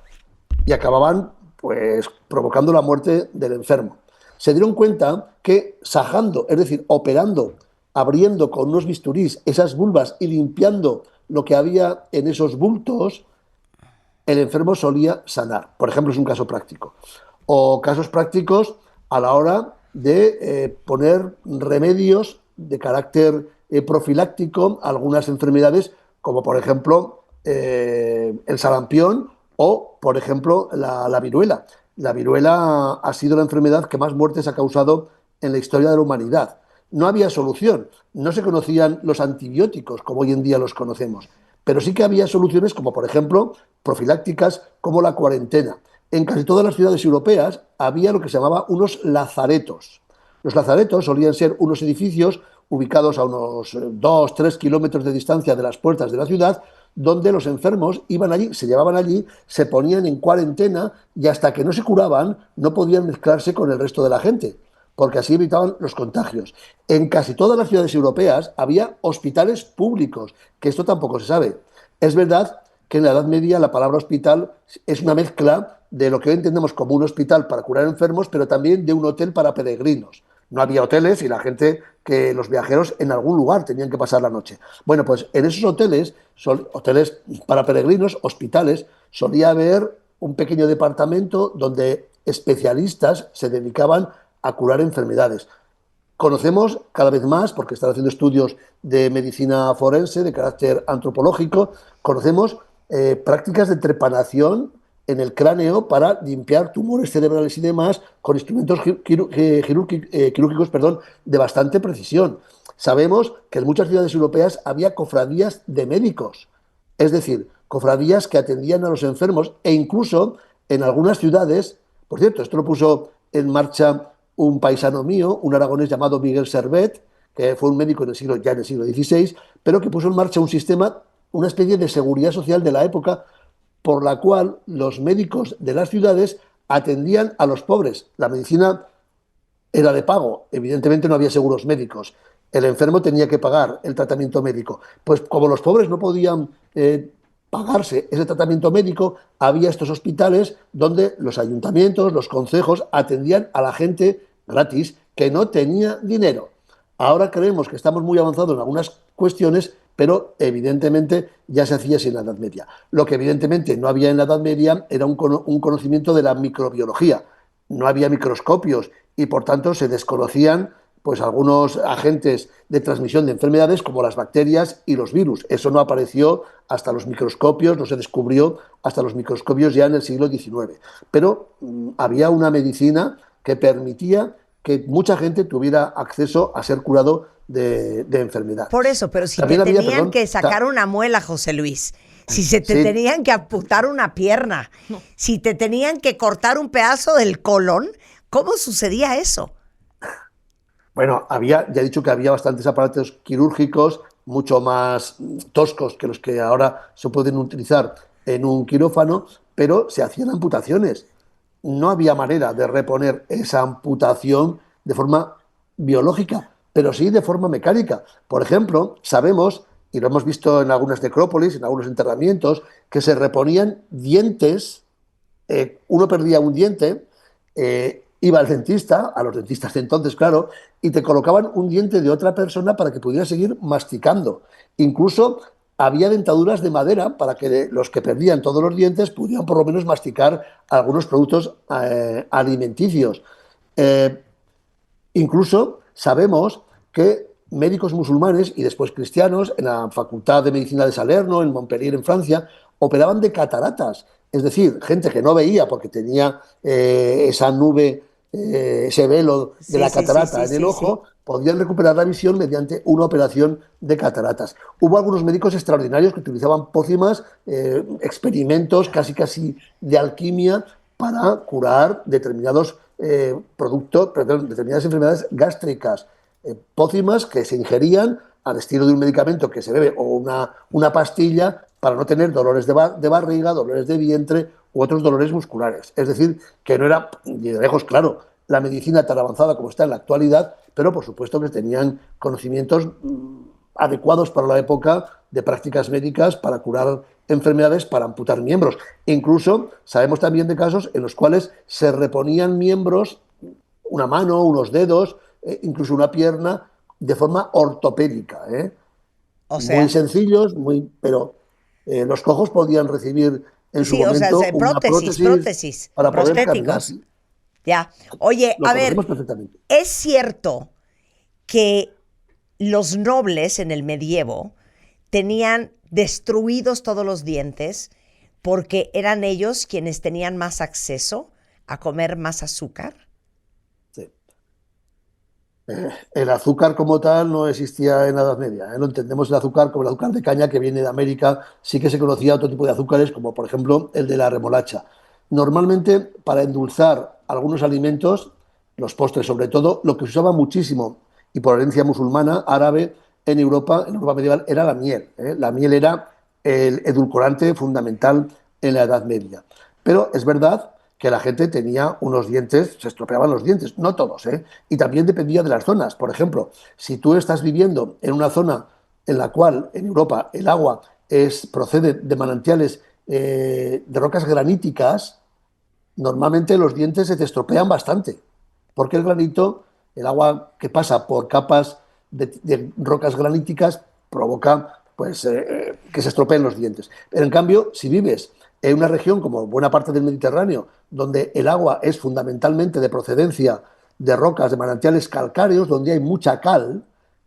y acababan pues provocando la muerte del enfermo. Se dieron cuenta que sajando, es decir, operando, abriendo con unos bisturís esas vulvas y limpiando lo que había en esos bultos, el enfermo solía sanar. Por ejemplo, es un caso práctico. O casos prácticos a la hora de poner remedios de carácter profiláctico a algunas enfermedades, como por ejemplo el sarampión o, por ejemplo, la viruela. La viruela ha sido la enfermedad que más muertes ha causado en la historia de la humanidad. No había solución, no se conocían los antibióticos como hoy en día los conocemos, pero sí que había soluciones como, por ejemplo, profilácticas como la cuarentena. En casi todas las ciudades europeas había lo que se llamaba unos lazaretos. Los lazaretos solían ser unos edificios ubicados a unos 2-3 kilómetros de distancia de las puertas de la ciudad, donde los enfermos iban allí, se llevaban allí, se ponían en cuarentena y hasta que no se curaban no podían mezclarse con el resto de la gente, porque así evitaban los contagios. En casi todas las ciudades europeas había hospitales públicos, que esto tampoco se sabe. Es verdad que en la Edad Media la palabra hospital es una mezcla de lo que hoy entendemos como un hospital para curar enfermos, pero también de un hotel para peregrinos. No había hoteles y la gente, los viajeros en algún lugar tenían que pasar la noche. Bueno, pues en esos hoteles para peregrinos, hospitales, solía haber un pequeño departamento donde especialistas se dedicaban a curar enfermedades. Conocemos cada vez más, porque están haciendo estudios de medicina forense, de carácter antropológico, conocemos prácticas de trepanación en el cráneo para limpiar tumores cerebrales y demás con instrumentos quirúrgicos de bastante precisión. Sabemos que en muchas ciudades europeas había cofradías de médicos, es decir, cofradías que atendían a los enfermos, e incluso en algunas ciudades, por cierto, esto lo puso en marcha un paisano mío, un aragonés llamado Miguel Servet, que fue un médico en el siglo XVI, pero que puso en marcha un sistema, una especie de seguridad social de la época, por la cual los médicos de las ciudades atendían a los pobres. La medicina era de pago, evidentemente no había seguros médicos. El enfermo tenía que pagar el tratamiento médico. Pues como los pobres no podían pagarse ese tratamiento médico, había estos hospitales donde los ayuntamientos, los concejos atendían a la gente gratis que no tenía dinero. Ahora creemos que estamos muy avanzados en algunas cuestiones, pero evidentemente ya se hacía así en la Edad Media. Lo que evidentemente no había en la Edad Media era un conocimiento de la microbiología. No había microscopios y por tanto se desconocían pues algunos agentes de transmisión de enfermedades como las bacterias y los virus. Eso no apareció hasta los microscopios, no se descubrió hasta los microscopios ya en el siglo XIX. Pero había una medicina que permitía que mucha gente tuviera acceso a ser curado de enfermedad. Por eso, pero si también te tenían que sacar una muela, José Luis, si se te tenían que amputar una pierna, si te tenían que cortar un pedazo del colon, ¿cómo sucedía eso? Bueno, ya he dicho que había bastantes aparatos quirúrgicos, mucho más toscos que los que ahora se pueden utilizar en un quirófano, pero se hacían amputaciones. No había manera de reponer esa amputación de forma biológica, pero sí de forma mecánica. Por ejemplo, sabemos, y lo hemos visto en algunas necrópolis, en algunos enterramientos, que se reponían dientes, uno perdía un diente, iba al dentista, a los dentistas de entonces, claro, y te colocaban un diente de otra persona para que pudiera seguir masticando. Incluso había dentaduras de madera para que los que perdían todos los dientes pudieran por lo menos masticar algunos productos alimenticios. Incluso sabemos que médicos musulmanes y después cristianos en la Facultad de Medicina de Salerno, en Montpellier, en Francia, operaban de cataratas. Es decir, gente que no veía porque tenía esa nube, ese velo de la catarata en el ojo, podían recuperar la visión mediante una operación de cataratas. Hubo algunos médicos extraordinarios que utilizaban pócimas, experimentos casi de alquimia para curar determinados determinadas enfermedades gástricas, pócimas que se ingerían al estilo de un medicamento que se bebe o una pastilla para no tener dolores de barriga, dolores de vientre u otros dolores musculares. Es decir, que no era, ni de lejos, claro, la medicina tan avanzada como está en la actualidad, pero por supuesto que tenían conocimientos adecuados para la época de prácticas médicas para curar enfermedades, para amputar miembros. Incluso sabemos también de casos en los cuales se reponían miembros, una mano, unos dedos, incluso una pierna, de forma ortopédica. O sea, muy sencillos, pero los cojos podían recibir en su momento una prótesis para poder caminar. Ya. Oye, a ver, ¿es cierto que los nobles en el medievo tenían destruidos todos los dientes porque eran ellos quienes tenían más acceso a comer más azúcar? Sí. El azúcar como tal no existía en la Edad Media. No entendemos el azúcar como el azúcar de caña que viene de América. Sí que se conocía otro tipo de azúcares, como por ejemplo el de la remolacha. Normalmente, para endulzar algunos alimentos, los postres sobre todo, lo que se usaba muchísimo, y por herencia musulmana, árabe, en Europa medieval, era la miel. La miel era el edulcorante fundamental en la Edad Media. Pero es verdad que la gente tenía unos dientes, se estropeaban los dientes, no todos, y también dependía de las zonas. Por ejemplo, si tú estás viviendo en una zona en la cual en Europa el agua procede de manantiales de rocas graníticas, normalmente los dientes se te estropean bastante, porque el granito, el agua que pasa por capas de rocas graníticas, provoca pues, que se estropeen los dientes. Pero en cambio, si vives en una región como buena parte del Mediterráneo, donde el agua es fundamentalmente de procedencia de rocas, de manantiales calcáreos, donde hay mucha cal,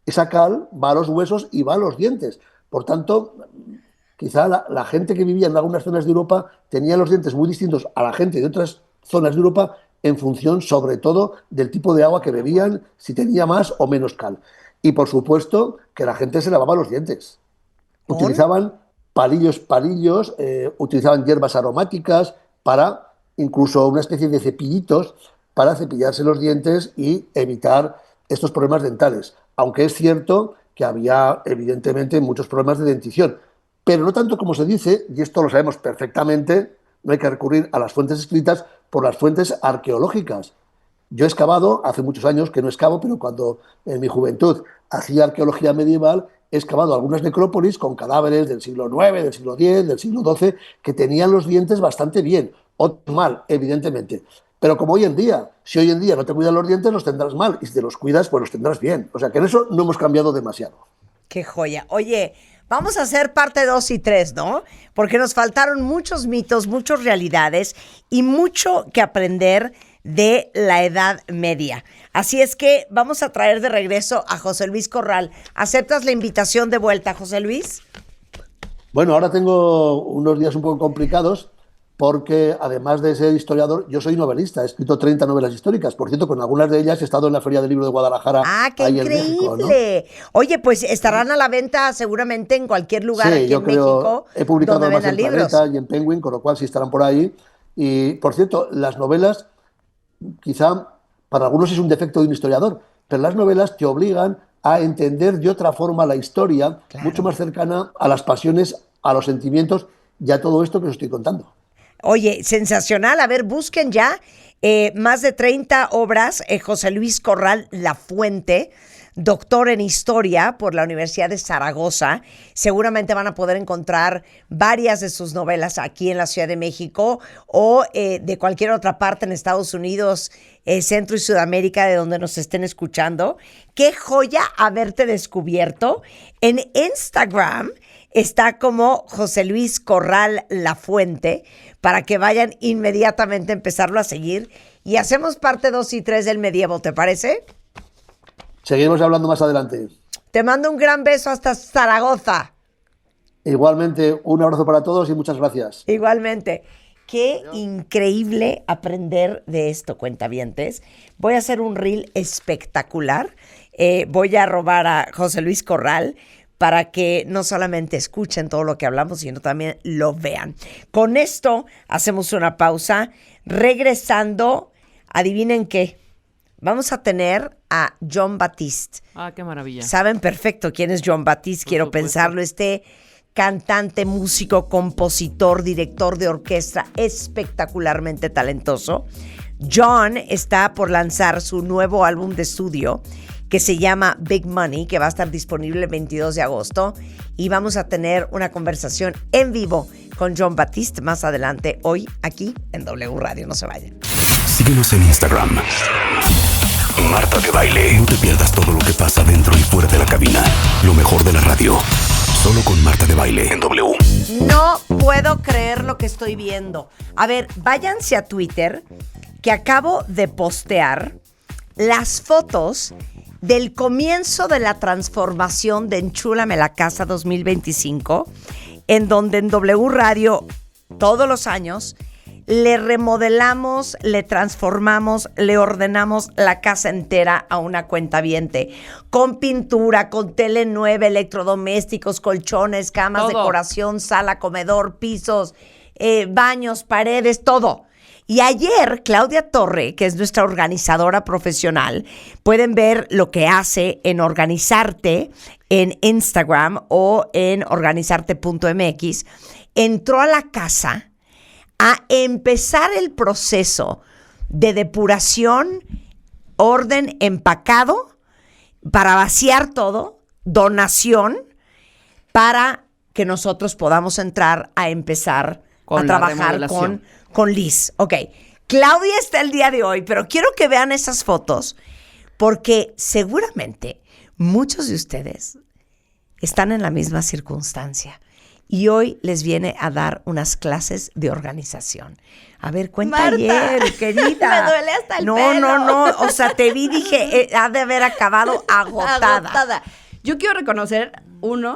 esa cal va a los huesos y va a los dientes. Por tanto, quizá la gente que vivía en algunas zonas de Europa tenía los dientes muy distintos a la gente de otras zonas de Europa en función, sobre todo, del tipo de agua que bebían, si tenía más o menos cal. Y, por supuesto, que la gente se lavaba los dientes. Utilizaban palillos, utilizaban hierbas aromáticas para, incluso una especie de cepillitos, para cepillarse los dientes y evitar estos problemas dentales. Aunque es cierto que había, evidentemente, muchos problemas de dentición. Pero no tanto como se dice, y esto lo sabemos perfectamente, no hay que recurrir a las fuentes escritas por las fuentes arqueológicas. Yo he excavado, hace muchos años que no excavo, pero cuando en mi juventud hacía arqueología medieval, he excavado algunas necrópolis con cadáveres del siglo IX, del siglo X, del siglo XII, que tenían los dientes bastante bien, o mal, evidentemente. Pero como hoy en día, si hoy en día no te cuidas los dientes, los tendrás mal, y si te los cuidas, pues los tendrás bien. O sea que en eso no hemos cambiado demasiado. ¡Qué joya! Oye, vamos a hacer parte 2 y 3, ¿no? Porque nos faltaron muchos mitos, muchas realidades y mucho que aprender de la Edad Media. Así es que vamos a traer de regreso a José Luis Corral. ¿Aceptas la invitación de vuelta, José Luis? Bueno, ahora tengo unos días un poco complicados porque, además de ser historiador, yo soy novelista. He escrito 30 novelas históricas. Por cierto, con algunas de ellas he estado en la Feria del Libro de Guadalajara. ¡Ah, qué increíble! México, ¿no? Oye, pues estarán a la venta seguramente en cualquier lugar aquí en México. He publicado además en Planeta y en Penguin, con lo cual sí estarán por ahí. Y, por cierto, las novelas, quizá para algunos es un defecto de un historiador, pero las novelas te obligan a entender de otra forma la historia, mucho más cercana a las pasiones, a los sentimientos y a todo esto que os estoy contando. Oye, sensacional. A ver, busquen ya más de 30 obras. José Luis Corral Lafuente, doctor en Historia por la Universidad de Zaragoza. Seguramente van a poder encontrar varias de sus novelas aquí en la Ciudad de México o de cualquier otra parte en Estados Unidos, Centro y Sudamérica, de donde nos estén escuchando. ¡Qué joya haberte descubierto! En Instagram está como José Luis Corral Lafuente, para que vayan inmediatamente a empezarlo a seguir. Y hacemos parte 2 y 3 del medievo, ¿te parece? Seguiremos hablando más adelante. Te mando un gran beso hasta Zaragoza. Igualmente, un abrazo para todos y muchas gracias. Igualmente. Qué increíble aprender de esto, cuentavientes. Voy a hacer un reel espectacular. Voy a robar a José Luis Corral para que no solamente escuchen todo lo que hablamos, sino también lo vean. Con esto hacemos una pausa. Regresando, adivinen qué. Vamos a tener a Jon Batiste. Ah, qué maravilla. Saben perfecto quién es Jon Batiste, quiero pensarlo. Cantante, músico, compositor, director de orquesta, espectacularmente talentoso. Jon está por lanzar su nuevo álbum de estudio que se llama Big Money, que va a estar disponible el 22 de agosto. Y vamos a tener una conversación en vivo con Jon Batiste más adelante, hoy, aquí en W Radio. No se vayan. Síguenos en Instagram. Marta de Baile. No te pierdas todo lo que pasa dentro y fuera de la cabina. Lo mejor de la radio. Solo con Marta de Baile en W. No puedo creer lo que estoy viendo. A ver, váyanse a Twitter, que acabo de postear las fotos del comienzo de la transformación de Enchúlame la Casa 2025, en donde en W Radio todos los años le remodelamos, le transformamos, le ordenamos la casa entera a una cuentaviente, con pintura, con tele nueva, electrodomésticos, colchones, camas, todo, decoración, sala, comedor, pisos, baños, paredes, todo. Y ayer, Claudia Torre, que es nuestra organizadora profesional, pueden ver lo que hace en Organizarte en Instagram o en organizarte.mx, entró a la casa a empezar el proceso de depuración, orden, empacado, para vaciar todo, donación, para que nosotros podamos entrar a empezar a trabajar con Liz. Ok, Claudia está el día de hoy, pero quiero que vean esas fotos porque seguramente muchos de ustedes están en la misma circunstancia y hoy les viene a dar unas clases de organización. A ver, cuenta Marta, ayer, querida. Me duele hasta el pelo. No, o sea, te vi, dije, ha de haber acabado agotada. Yo quiero reconocer,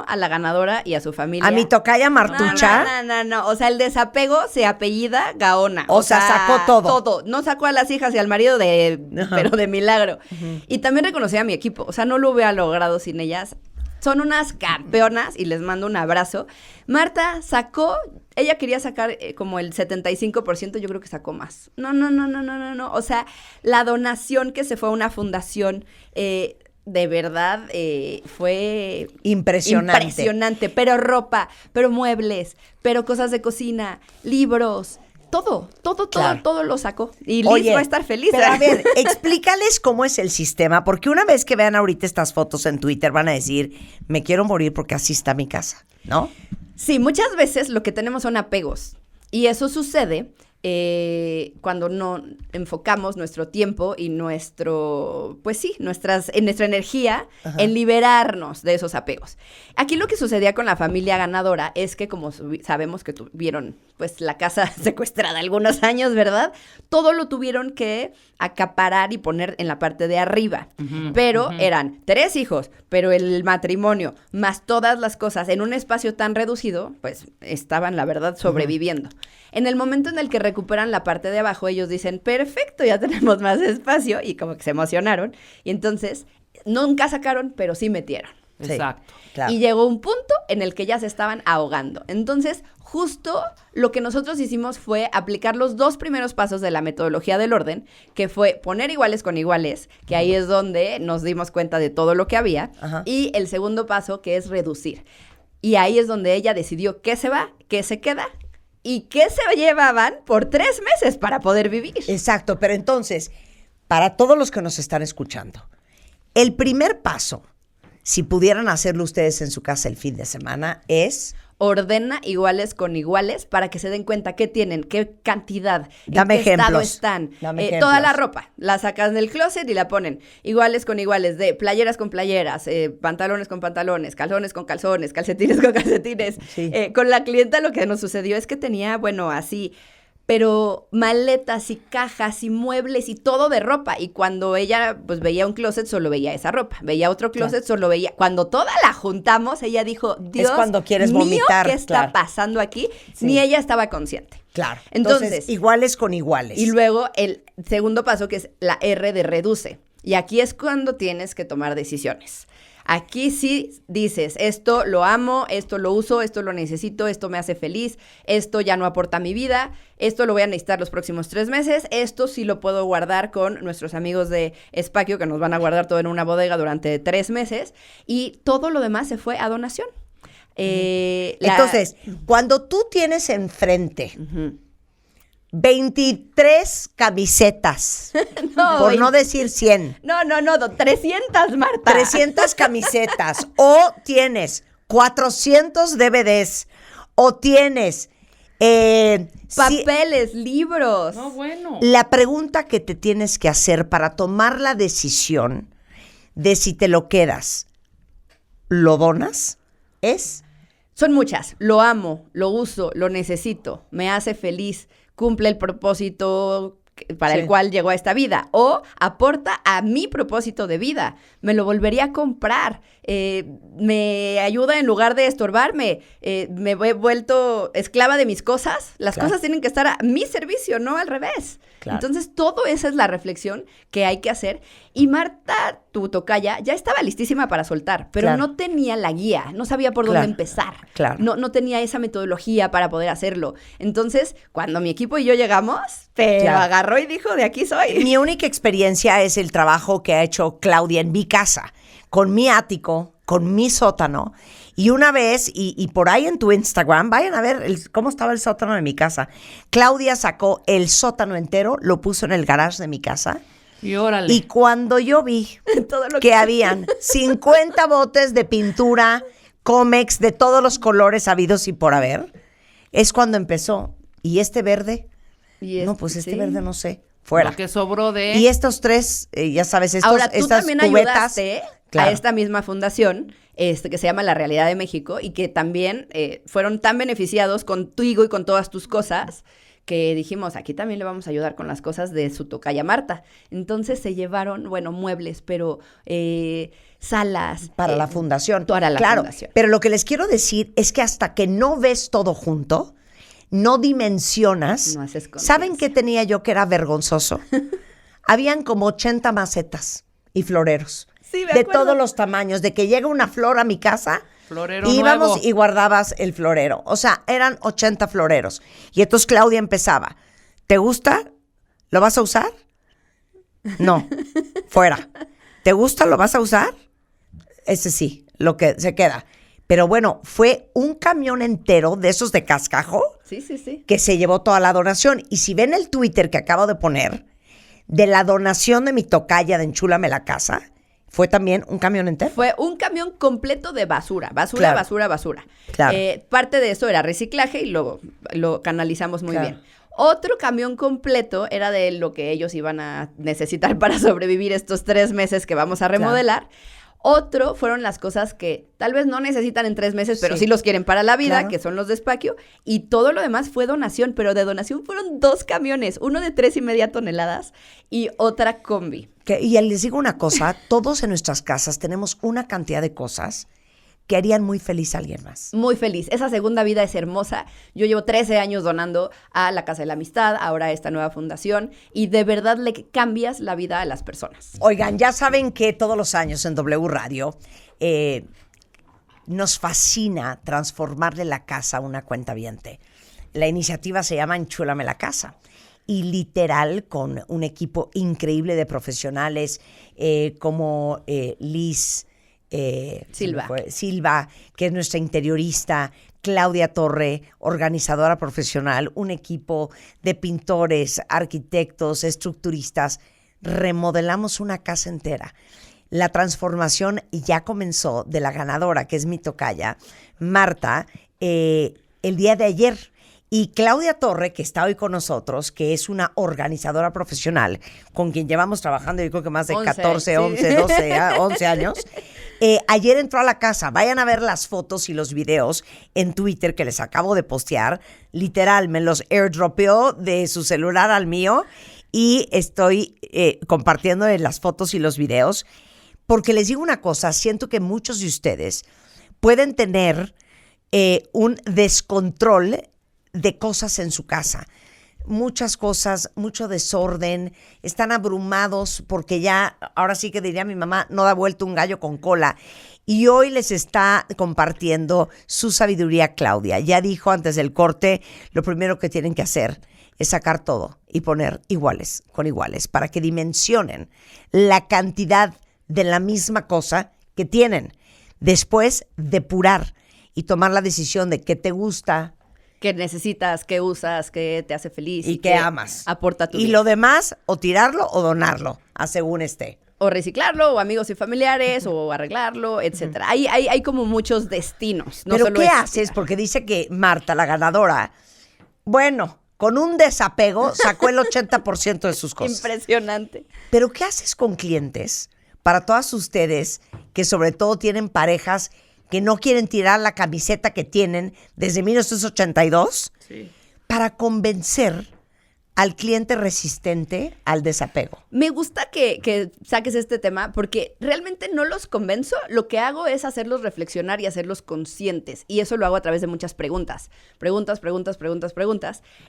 a la ganadora y a su familia. A mi tocaya Martucha. No. O sea, el desapego se apellida Gaona. O sea, sacó todo. Todo. No sacó a las hijas y al marido pero de milagro. Uh-huh. Y también reconocí a mi equipo. O sea, no lo hubiera logrado sin ellas. Son unas campeonas y les mando un abrazo. Marta ella quería sacar como el 75%, yo creo que sacó más. No. O sea, la donación que se fue a una fundación, de verdad, fue impresionante. Pero ropa, pero muebles, pero cosas de cocina, libros, todo lo sacó. Y Liz va a estar feliz. Pero a ver, explícales cómo es el sistema, porque una vez que vean ahorita estas fotos en Twitter van a decir, me quiero morir porque así está mi casa, ¿no? Sí, muchas veces lo que tenemos son apegos. Y eso sucede cuando no enfocamos nuestro tiempo y nuestra energía, ajá, en liberarnos de esos apegos. Aquí lo que sucedía con la familia ganadora es que, como sabemos que tuvieron pues la casa secuestrada algunos años, ¿verdad? Todo lo tuvieron que acaparar y poner en la parte de arriba. Uh-huh, pero eran 3 hijos, pero el matrimonio, más todas las cosas en un espacio tan reducido, pues estaban, la verdad, sobreviviendo. Uh-huh. En el momento en el que recuperan la parte de abajo, ellos dicen, perfecto, ya tenemos más espacio, y como que se emocionaron, y entonces nunca sacaron, pero sí metieron. Exacto. Claro. Y llegó un punto en el que ya se estaban ahogando. Entonces, justo lo que nosotros hicimos fue aplicar los 2 primeros pasos de la metodología del orden, que fue poner iguales con iguales, que ahí es donde nos dimos cuenta de todo lo que había, Ajá. y el segundo paso, que es reducir. Y ahí es donde ella decidió qué se va, qué se queda y qué se llevaban por 3 meses para poder vivir. Exacto, pero entonces, para todos los que nos están escuchando, el primer paso, si pudieran hacerlo ustedes en su casa el fin de semana, es... Ordena iguales con iguales para que se den cuenta qué tienen, qué cantidad, Dame en qué estado ejemplos. están. Dame Toda ejemplos. la ropa, la sacas del closet y la ponen iguales con iguales, de playeras con playeras, pantalones con pantalones, calzones con calzones, calcetines con calcetines. Sí. Con la clienta lo que nos sucedió es que tenía, bueno, así... pero maletas y cajas y muebles y todo de ropa. Y cuando ella pues veía un closet, solo veía esa ropa. Veía otro closet, solo veía... Cuando toda la juntamos, ella dijo, Dios cuando quieres mío, vomitar, ¿qué está claro. pasando aquí? Sí. Ni ella estaba consciente. Claro. Entonces, iguales con iguales. y luego el segundo paso, que es la R de reduce. Y aquí es cuando tienes que tomar decisiones. Aquí sí dices, esto lo amo, esto lo uso, esto lo necesito, esto me hace feliz, esto ya no aporta a mi vida, esto lo voy a necesitar los próximos 3 meses, esto sí lo puedo guardar con nuestros amigos de Espacio, que nos van a guardar todo en una bodega durante 3 meses, y todo lo demás se fue a donación. Entonces, cuando tú tienes enfrente Ujú. 23 camisetas, No, por no decir 100, No, 300, Marta. 300 camisetas, o tienes 400 DVDs, o tienes... Papeles, libros. No, bueno. La pregunta que te tienes que hacer para tomar la decisión de si te lo quedas, ¿lo donas? Es... Son muchas. Lo amo, lo uso, lo necesito, me hace feliz, cumple el propósito para Sí. el cual llegó a esta vida, o aporta a mi propósito de vida, me lo volvería a comprar, me ayuda en lugar de estorbarme, me he vuelto esclava de mis cosas, las Claro. cosas tienen que estar a mi servicio, no al revés. Claro. Entonces, todo esa es la reflexión que hay que hacer. Y Marta, tu tocaya, ya estaba listísima para soltar, pero Claro. no tenía la guía, no sabía por Claro. dónde empezar. Claro. No tenía esa metodología para poder hacerlo. Entonces, cuando mi equipo y yo llegamos, pero Claro. agarró y dijo, de aquí soy. Mi única experiencia es el trabajo que ha hecho Claudia en mi casa, con mi ático, con mi sótano. Y una vez, y por ahí en tu Instagram, vayan a ver cómo estaba el sótano de mi casa. Claudia sacó el sótano entero, lo puso en el garage de mi casa. Y órale. Y cuando yo vi Todo lo que habían 50 botes de pintura, Comex, de todos los colores habidos y por haber, es cuando empezó. ¿Y este verde? Y No, pues este sí. verde no sé. Fuera. Lo que sobró de... Y estos 3, ya sabes, Ahora, tú estas también cubetas. ayudaste Claro. a esta misma fundación, que se llama La Realidad de México, y que también fueron tan beneficiados contigo y con todas tus cosas, que dijimos, aquí también le vamos a ayudar con las cosas de su tocaya Marta. Entonces se llevaron, bueno, muebles, pero salas. Para la fundación. Para la claro, fundación. pero lo que les quiero decir es que hasta que no ves todo junto, no dimensionas. No haces conciencia. ¿Saben qué tenía yo que era vergonzoso? Habían como 80 macetas y floreros. Sí, me de acuerdo. todos los tamaños. De que llega una flor a mi casa, Florero íbamos nuevo. y guardabas el florero. O sea, eran 80 floreros. Y entonces Claudia empezaba. ¿Te gusta? ¿Lo vas a usar? No. Fuera. ¿Te gusta? ¿Lo vas a usar? Ese sí, lo que se queda. Pero bueno, fue un camión entero de esos de cascajo Sí, sí, sí. que se llevó toda la donación. Y si ven el Twitter que acabo de poner, de la donación de mi tocaya de Enchúlame la Casa, fue también un camión entero. Fue un camión completo de basura, Claro. basura. Claro. Parte de eso era reciclaje y luego lo canalizamos muy Claro. bien. Otro camión completo era de lo que ellos iban a necesitar para sobrevivir estos 3 meses que vamos a remodelar. Otro fueron las cosas que tal vez no necesitan en 3 meses, pero Sí. sí los quieren para la vida, Claro. que son los de Espacio. Y todo lo demás fue donación, pero de donación fueron 2 camiones, uno de 3.5 toneladas y otra combi. Y les digo una cosa, todos en nuestras casas tenemos una cantidad de cosas que harían muy feliz a alguien más. Muy feliz. Esa segunda vida es hermosa. Yo llevo 13 años donando a la Casa de la Amistad, ahora a esta nueva fundación, y de verdad le cambias la vida a las personas. Oigan, ya saben que todos los años en W Radio nos fascina transformarle la casa a una cuentaviente. La iniciativa se llama Enchúlame la casa. Y literal, con un equipo increíble de profesionales como Liz Silva, que es nuestra interiorista, Claudia Torre, organizadora profesional, un equipo de pintores, arquitectos, estructuristas. Remodelamos una casa entera. La transformación ya comenzó de la ganadora, que es mi tocaya, Marta, el día de ayer. Y Claudia Torre, que está hoy con nosotros, que es una organizadora profesional, con quien llevamos trabajando yo creo que más de 14, 11, 12, 11 años, ayer entró a la casa. Vayan a ver las fotos y los videos en Twitter que les acabo de postear. Literal, me los airdropeó de su celular al mío y estoy compartiendo las fotos y los videos. Porque les digo una cosa, siento que muchos de ustedes pueden tener un descontrol de cosas en su casa. Muchas cosas, mucho desorden, están abrumados porque ya, ahora sí que diría mi mamá, no da vuelta un gallo con cola. Y hoy les está compartiendo su sabiduría Claudia. Ya dijo antes del corte, lo primero que tienen que hacer es sacar todo y poner iguales con iguales para que dimensionen la cantidad de la misma cosa que tienen. Después, depurar y tomar la decisión de qué te gusta, qué necesitas, qué usas, qué te hace feliz. Y qué amas. Aporta tu vida. Y lo demás, o tirarlo o donarlo, a según esté. O reciclarlo, o amigos y familiares, o arreglarlo, etcétera. Hay como muchos destinos. No. ¿Pero qué haces? Porque dice que Marta, la ganadora, bueno, con un desapego sacó el 80% de sus cosas. Impresionante. ¿Pero qué haces con clientes? Para todas ustedes que sobre todo tienen parejas que no quieren tirar la camiseta que tienen desde 1982, sí, para convencer al cliente resistente al desapego. Me gusta que saques este tema porque realmente no los convenzo. Lo que hago es hacerlos reflexionar y hacerlos conscientes. Y eso lo hago a través de muchas preguntas. Preguntas.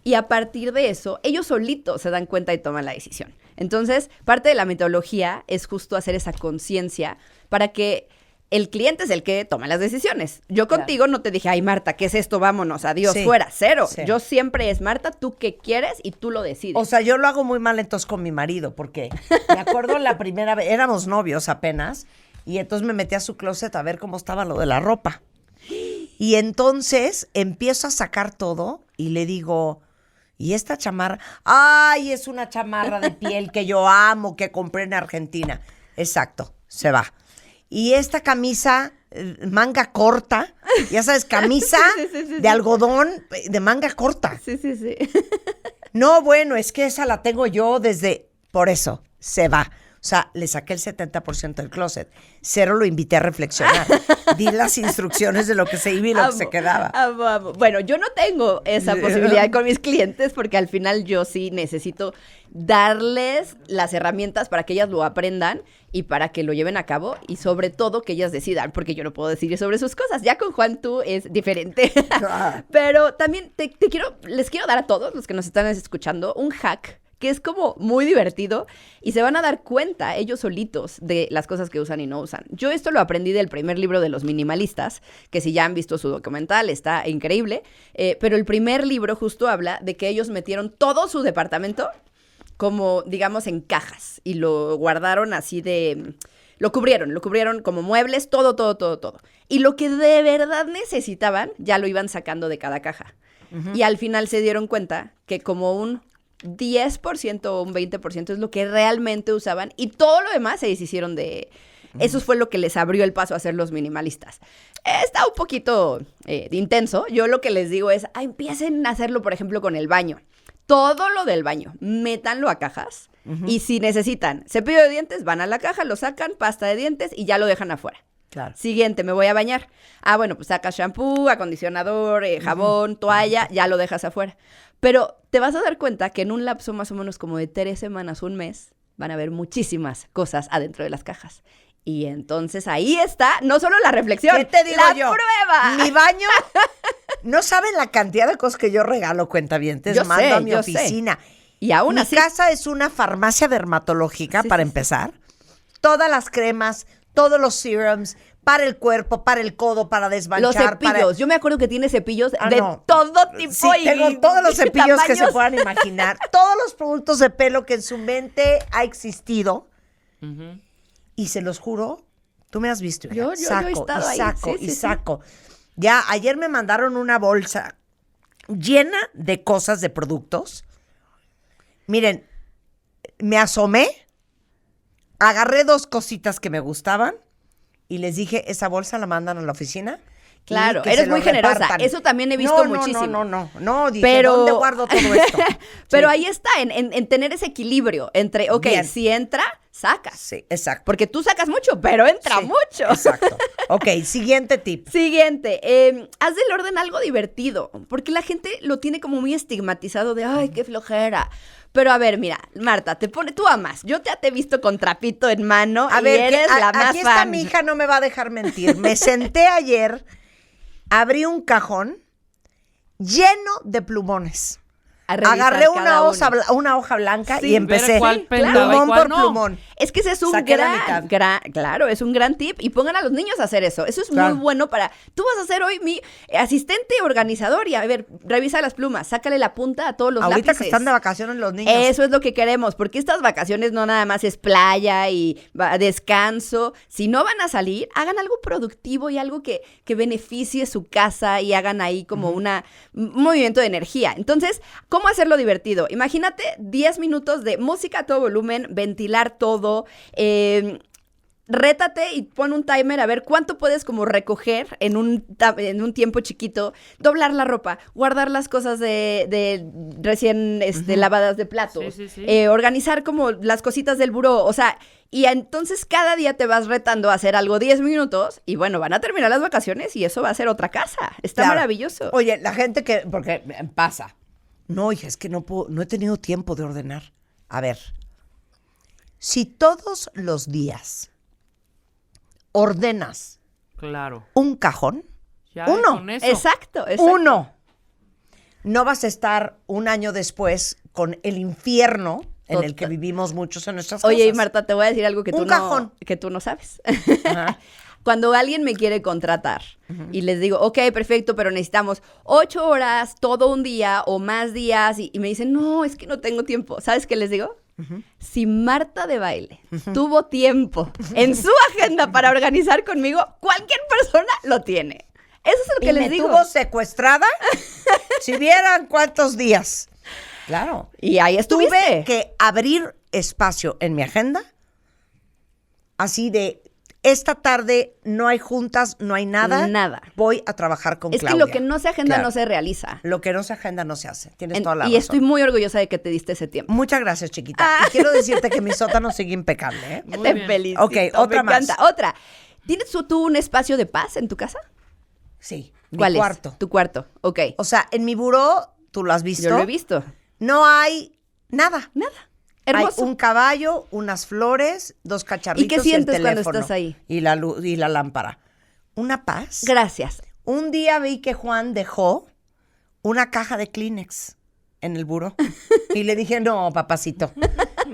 Y a partir de eso, ellos solitos se dan cuenta y toman la decisión. Entonces, parte de la metodología es justo hacer esa conciencia para que el cliente es el que toma las decisiones. Yo contigo no te dije, ay, Marta, ¿qué es esto? Vámonos, adiós, fuera, cero. Sí. Yo siempre es, Marta, ¿tú qué quieres? Y tú lo decides. O sea, yo lo hago muy mal entonces con mi marido, porque me acuerdo la primera vez, éramos novios apenas, y entonces me metí a su closet a ver cómo estaba lo de la ropa. Y entonces empiezo a sacar todo y le digo, ¿y esta chamarra? ¡Ay, es una chamarra de piel que yo amo, que compré en Argentina! Exacto, se va. Y esta camisa manga corta, ya sabes, camisa sí. De algodón de manga corta. Sí. No, bueno, es que esa la tengo yo desde... Por eso, se va. O sea, le saqué el 70% del closet. Cero lo invité a reflexionar. Di las instrucciones de lo que se iba y lo que se quedaba. Amo. Bueno, yo no tengo esa posibilidad con mis clientes porque al final yo sí necesito darles las herramientas para que ellas lo aprendan y para que lo lleven a cabo y sobre todo que ellas decidan, porque yo no puedo decidir sobre sus cosas. Ya con Juan tú es diferente. Pero también les quiero dar a todos los que nos están escuchando un hack que es como muy divertido y se van a dar cuenta ellos solitos de las cosas que usan y no usan. Yo esto lo aprendí del primer libro de los minimalistas, que si ya han visto su documental está increíble, pero el primer libro justo habla de que ellos metieron todo su departamento como, digamos, en cajas y lo guardaron así de... Lo cubrieron como muebles, todo. Y lo que de verdad necesitaban ya lo iban sacando de cada caja. Uh-huh. Y al final se dieron cuenta que como un 10% o un 20% es lo que realmente usaban y todo lo demás se deshicieron de... Eso fue lo que les abrió el paso a ser los minimalistas. Está un poquito intenso. Yo lo que les digo es, empiecen a hacerlo, por ejemplo, con el baño. Todo lo del baño, métanlo a cajas. Uh-huh. Y si necesitan cepillo de dientes, van a la caja, lo sacan, pasta de dientes y ya lo dejan afuera. Claro. Siguiente, me voy a bañar. Bueno, pues sacas shampoo, acondicionador, jabón, toalla, ya lo dejas afuera. Pero te vas a dar cuenta que en un lapso más o menos como de 3 semanas, un mes, van a haber muchísimas cosas adentro de las cajas. Y entonces ahí está, no solo la reflexión, ¿qué te digo la yo? Prueba. Mi baño, no saben la cantidad de cosas que yo regalo, cuentavientes, mando a mi oficina. Y aún así. Mi casa es una farmacia dermatológica, para empezar. Todas las cremas, todos los serums, para el cuerpo, para el codo, para desmanchar. Los cepillos. Yo me acuerdo que tiene cepillos de todo tipo. Sí, tengo todos los cepillos tamaños que se puedan imaginar. Todos los productos de pelo que en su mente ha existido. Y se los juro, tú me has visto. Yo he estado ahí. Saco. Ya, ayer me mandaron una bolsa llena de cosas, de productos. Miren, me asomé, agarré 2 cositas que me gustaban y les dije, esa bolsa la mandan a la oficina. Claro, que eres se muy lo generosa. repartan. Eso también he visto muchísimo. No, dije, ¿dónde guardo todo esto? Pero Sí. ahí está, en tener ese equilibrio entre, ok, Bien. si entra, sacas. Sí, exacto. Porque tú sacas mucho, pero entra Sí, mucho. Exacto. Ok, siguiente tip. Siguiente, haz del orden algo divertido, porque la gente lo tiene como muy estigmatizado de, ay, qué flojera. Pero a ver, mira, Marta, tú amas. Yo te he visto con trapito en mano A y ver, eres la más aquí está fan. mi hija, no me va a dejar mentir. Me senté ayer, abrí un cajón lleno de plumones. A revisar Agarré cada una hoja blanca Sí, y empecé ver cuál pendaba y plumón cuál por no. plumón. Es que ese es un Saqué la mitad. claro, es un gran tip. Y pongan a los niños a hacer eso. Eso es Claro. muy bueno para... Tú vas a ser hoy mi asistente organizador y a ver, revisa las plumas, sácale la punta a todos los Ahorita lápices. que están de vacaciones los niños. Eso es lo que queremos, porque estas vacaciones no nada más es playa y descanso. Si no van a salir, hagan algo productivo y algo que beneficie su casa y hagan ahí como un movimiento de energía. Entonces, ¿cómo hacerlo divertido? Imagínate 10 minutos de música a todo volumen, ventilar todo, rétate y pon un timer a ver cuánto puedes como recoger en un tiempo chiquito, doblar la ropa, guardar las cosas de recién lavadas de platos, Sí. organizar como las cositas del buró, o sea, y entonces cada día te vas retando a hacer algo 10 minutos y bueno, van a terminar las vacaciones y eso va a ser otra casa. Está Claro. maravilloso. Oye, la gente porque pasa. No, hija, es que no he tenido tiempo de ordenar. A ver, si todos los días ordenas Claro. un cajón, Ya uno, con eso. Exacto. uno, no vas a estar un año después con el infierno en el que Total. vivimos muchos en nuestras casas. Oye, y Marta, te voy a decir algo que Un cajón. que tú no sabes. Ajá. Cuando alguien me quiere contratar y les digo, ok, perfecto, pero necesitamos 8 horas, todo un día o más días, y me dicen, no, es que no tengo tiempo. ¿Sabes qué les digo? Si Marta de Baile tuvo tiempo en su agenda para organizar conmigo, cualquier persona lo tiene. Eso es lo que ¿Y les me digo. tuvo secuestrada? Si vieran cuántos días. Claro. Y ahí Tuve estuviste. que abrir espacio en mi agenda, así de, esta tarde no hay juntas, no hay nada. Nada. Voy a trabajar con Es Claudia. que lo que no se agenda Claro. no se realiza. Lo que no se agenda no se hace. Tienes toda la Y razón. estoy muy orgullosa de que te diste ese tiempo. Muchas gracias, chiquita. Y quiero decirte que mi sótano sigue impecable, ¿eh? Muy Te bien. felicito. Ok, otra me encanta. más. Otra. ¿Tienes tú un espacio de paz en tu casa? Sí, mi ¿Cuál cuarto. es? Tu cuarto. Ok. O sea, en mi buró, tú lo has visto. Yo lo he visto. No hay nada. Nada. Hermoso. Hay un caballo, unas flores, 2 cacharritos ¿Y qué el sientes cuando teléfono. estás ahí? Y la luz y la lámpara. Una paz. Gracias. Un día vi que Juan dejó una caja de Kleenex en el buró. Y le dije, no, papacito.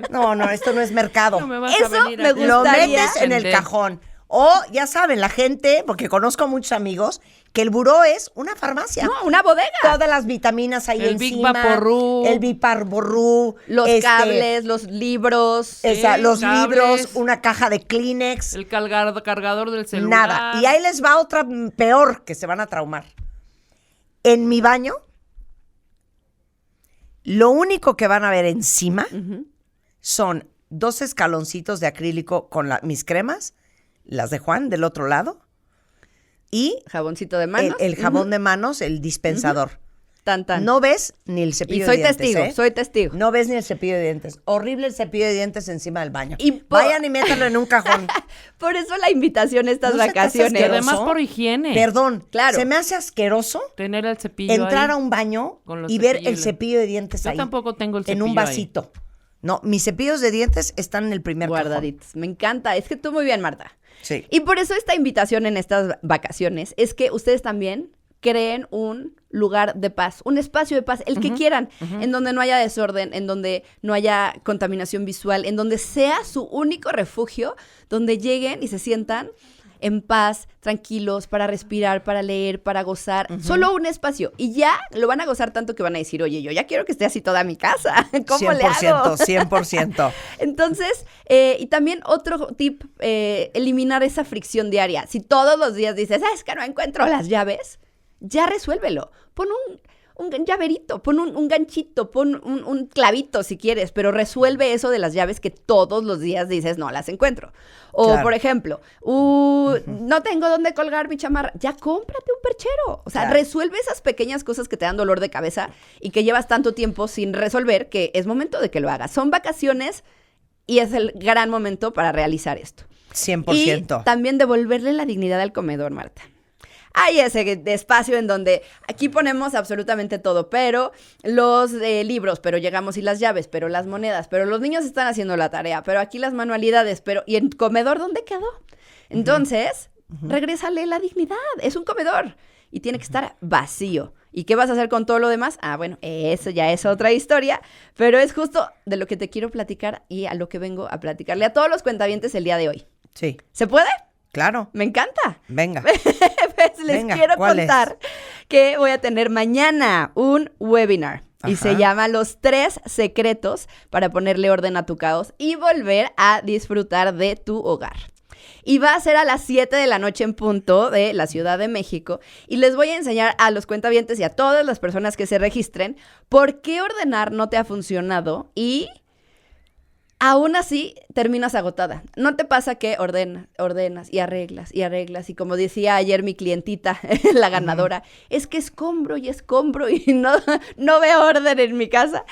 No, esto no es mercado. No me vas Eso a venir me aquí a Lo gustaría metes en el defender. cajón. O, ya saben, la gente, porque conozco muchos amigos, que el buró es una farmacia. No, una bodega. Todas las vitaminas ahí El Big encima. Vaporru. El Big Vaporru. Los cables, los libros. Los cables. libros, una caja de Kleenex. El cargador del celular. Nada. Y ahí les va otra peor, que se van a traumar. En mi baño, lo único que van a ver encima son 2 escaloncitos de acrílico con mis cremas, las de Juan del otro lado, y Jaboncito de manos. el jabón de manos, el dispensador. Tan, tan. No ves ni el y cepillo soy de dientes. testigo, ¿eh? soy testigo. No ves ni el cepillo de dientes. Horrible el cepillo de dientes encima del baño. Y Vayan y métanlo en un cajón. Por eso la invitación a estas ¿No se te hace vacaciones. Y además asqueroso? por higiene. Perdón, Claro. se me hace asqueroso Tener el cepillo entrar ahí. a un baño con los y ver cepillos. el cepillo de dientes Yo ahí. tampoco tengo el en un cepillo ahí. vasito. No, mis cepillos de dientes están en el primer Guardaditos. Me encanta. Es que tú muy bien, Marta. Sí. Y por eso esta invitación en estas vacaciones es que ustedes también creen un lugar de paz, un espacio de paz, el que quieran, en donde no haya desorden, en donde no haya contaminación visual, en donde sea su único refugio, donde lleguen y se sientan en paz, tranquilos, para respirar, para leer, para gozar. Solo un espacio. Y ya lo van a gozar tanto que van a decir, oye, yo ya quiero que esté así toda mi casa. ¿Cómo le hago? 100%. Entonces, y también otro tip, eliminar esa fricción diaria. Si todos los días dices, es que no encuentro las llaves, ya resuélvelo. Pon un llaverito, pon un ganchito, pon un clavito si quieres, pero resuelve eso de las llaves que todos los días dices, no las encuentro. O, claro. por ejemplo, no tengo dónde colgar mi chamarra. Ya cómprate un perchero. O sea, claro. resuelve esas pequeñas cosas que te dan dolor de cabeza y que llevas tanto tiempo sin resolver que es momento de que lo hagas. Son vacaciones y es el gran momento para realizar esto. 100%. Y también devolverle la dignidad al comedor, Marta. Hay ese espacio en donde aquí ponemos absolutamente todo, pero los libros, pero llegamos y las llaves, pero las monedas, pero los niños están haciendo la tarea, pero aquí las manualidades, pero ¿y el comedor dónde quedó? Entonces, regrésale la dignidad, es un comedor y tiene que estar vacío. ¿Y qué vas a hacer con todo lo demás? Ah, bueno, eso ya es otra historia, pero es justo de lo que te quiero platicar y a lo que vengo a platicarle a todos los cuentavientes el día de hoy. Sí, ¿Se puede? claro. Me encanta. Venga. Pues les Venga, quiero ¿cuál contar que voy a tener mañana un webinar. Y Ajá. se llama Los 3 secretos para ponerle orden a tu caos y volver a disfrutar de tu hogar. Y va a ser a las 7 de la noche en punto de la Ciudad de México. Y les voy a enseñar a los cuentavientes y a todas las personas que se registren por qué ordenar no te ha funcionado y aún así terminas agotada. ¿No te pasa que ordenas y arreglas y como decía ayer mi clientita, la ganadora, es que escombro y no veo orden en mi casa?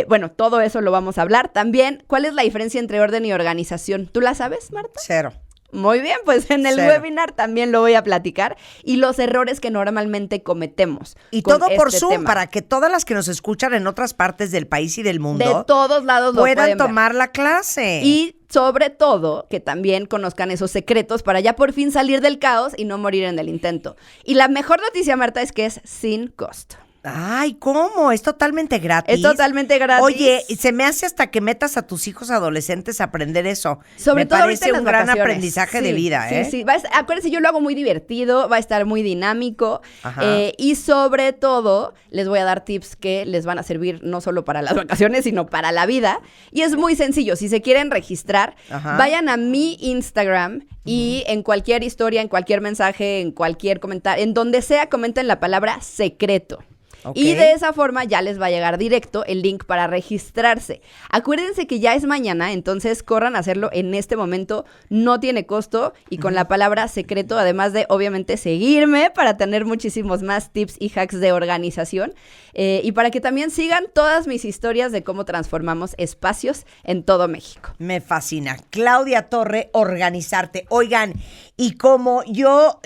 Bueno, todo eso lo vamos a hablar. También, ¿cuál es la diferencia entre orden y organización? ¿Tú la sabes, Marta? 0. Muy bien, pues en el webinar también lo voy a platicar y los errores que normalmente cometemos. Y con todo por este Zoom, tema. para que todas las que nos escuchan en otras partes del país y del mundo De todos lados lo puedan pueden ver. tomar la clase. Y sobre todo, que también conozcan esos secretos para ya por fin salir del caos y no morir en el intento. Y la mejor noticia, Marta, es que es sin costo. Ay, ¿cómo? ¿Es totalmente gratis? Es totalmente gratis. Oye, se me hace hasta que metas a tus hijos adolescentes a aprender eso. Sobre me todo ahorita parece en las un gran vacaciones. aprendizaje Sí, de vida, ¿eh? Sí. Acuérdense, yo lo hago muy divertido, va a estar muy dinámico. Ajá. Y sobre todo, les voy a dar tips que les van a servir no solo para las vacaciones, sino para la vida. Y es muy sencillo. Si se quieren registrar, Ajá. vayan a mi Instagram y en cualquier historia, en cualquier mensaje, en cualquier comentario, en donde sea, comenten la palabra secreto. Ok. Y de esa forma ya les va a llegar directo el link para registrarse. Acuérdense que ya es mañana, entonces corran a hacerlo en este momento. No tiene costo y con la palabra secreto, además de obviamente seguirme para tener muchísimos más tips y hacks de organización y para que también sigan todas mis historias de cómo transformamos espacios en todo México. Me fascina. Claudia Torre, organizarte. Oigan, y como yo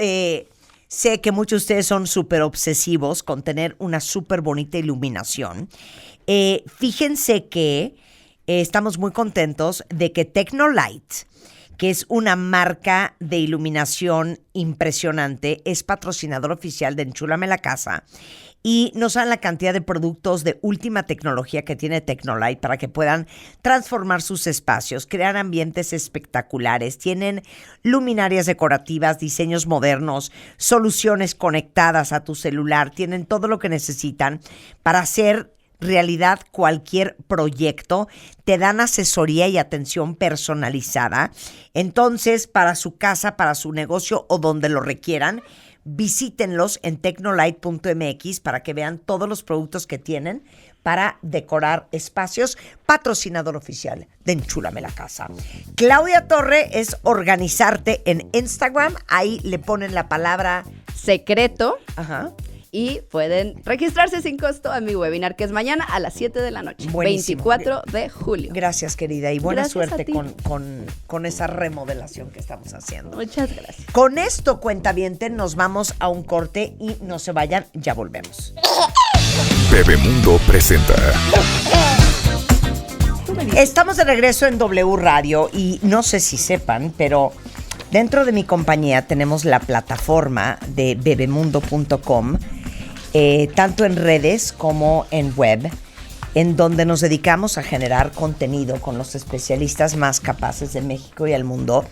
sé que muchos de ustedes son súper obsesivos con tener una súper bonita iluminación, fíjense que estamos muy contentos de que Tecnolight, que es una marca de iluminación impresionante, es patrocinador oficial de Enchúlame la Casa y nos dan la cantidad de productos de última tecnología que tiene Tecnolight para que puedan transformar sus espacios, crear ambientes espectaculares. Tienen luminarias decorativas, diseños modernos, soluciones conectadas a tu celular, tienen todo lo que necesitan para hacer realidad cualquier proyecto, te dan asesoría y atención personalizada. Entonces, para su casa, para su negocio o donde lo requieran, visítenlos en tecnolight.mx para que vean todos los productos que tienen para decorar espacios. Patrocinador oficial de Enchúlame la Casa. Claudia Torre es organizarte en Instagram. Ahí le ponen la palabra Secreto. Ajá. Y pueden registrarse sin costo a mi webinar, que es mañana a las 7 de la noche. Buenísimo. 24 de julio. Gracias, querida, y buena Gracias a suerte ti. con esa remodelación que estamos haciendo. Muchas gracias. Con esto, cuentaviente, nos vamos a un corte y no se vayan, ya volvemos. Bebemundo presenta. Estamos de regreso en W Radio y no sé si sepan, pero dentro de mi compañía tenemos la plataforma de bebemundo.com, tanto en redes como en web, en donde nos dedicamos a generar contenido con los especialistas más capaces de México y el mundo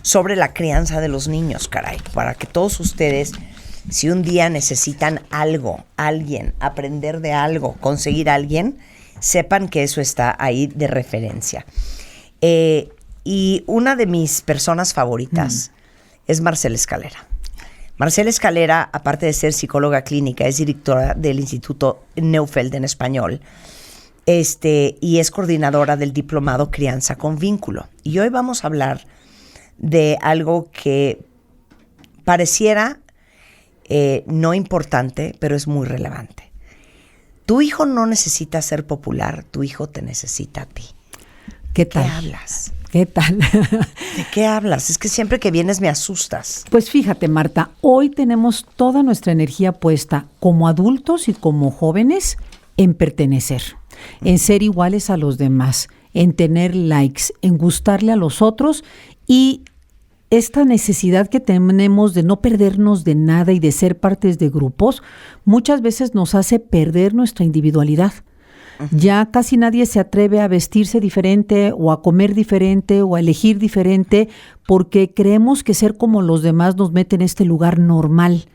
sobre la crianza de los niños, caray, para que todos ustedes, si un día necesitan algo, alguien, aprender de algo, conseguir a alguien, sepan que eso está ahí de referencia. Y una de mis personas favoritas es Marcela Escalera. Marcela Escalera, aparte de ser psicóloga clínica, es directora del Instituto Neufeld en español, y es coordinadora del diplomado Crianza con Vínculo. Y hoy vamos a hablar de algo que pareciera no importante, pero es muy relevante. Tu hijo no necesita ser popular, tu hijo te necesita a ti. ¿Qué tal? ¿Qué hablas? ¿Qué tal? ¿De qué hablas? Es que siempre que vienes me asustas. Pues fíjate, Marta, hoy tenemos toda nuestra energía puesta como adultos y como jóvenes en pertenecer, en ser iguales a los demás, en tener likes, en gustarle a los otros, y esta necesidad que tenemos de no perdernos de nada y de ser partes de grupos, muchas veces nos hace perder nuestra individualidad. Ya casi nadie se atreve a vestirse diferente o a comer diferente o a elegir diferente porque creemos que ser como los demás nos mete en este lugar normal.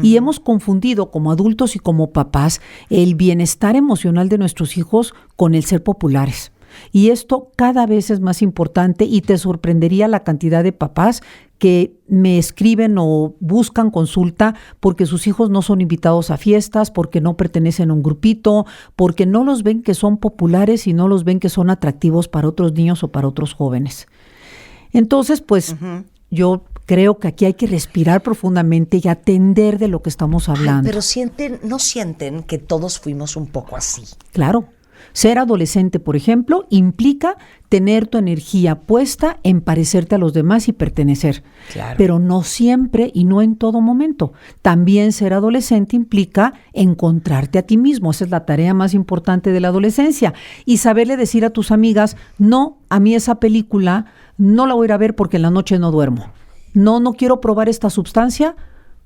Y hemos confundido como adultos y como papás el bienestar emocional de nuestros hijos con el ser populares. Y esto cada vez es más importante y te sorprendería la cantidad de papás que me escriben o buscan consulta porque sus hijos no son invitados a fiestas, porque no pertenecen a un grupito, porque no los ven que son populares y no los ven que son atractivos para otros niños o para otros jóvenes. Entonces, pues, yo creo que aquí hay que respirar profundamente y atender de lo que estamos hablando. Pero ¿no sienten que todos fuimos un poco así? Claro. Ser adolescente, por ejemplo, implica tener tu energía puesta en parecerte a los demás y pertenecer. Claro. Pero no siempre y no en todo momento. También ser adolescente implica encontrarte a ti mismo. Esa es la tarea más importante de la adolescencia. Y saberle decir a tus amigas, no, a mí esa película no la voy a ir a ver porque en la noche no duermo. No quiero probar esta sustancia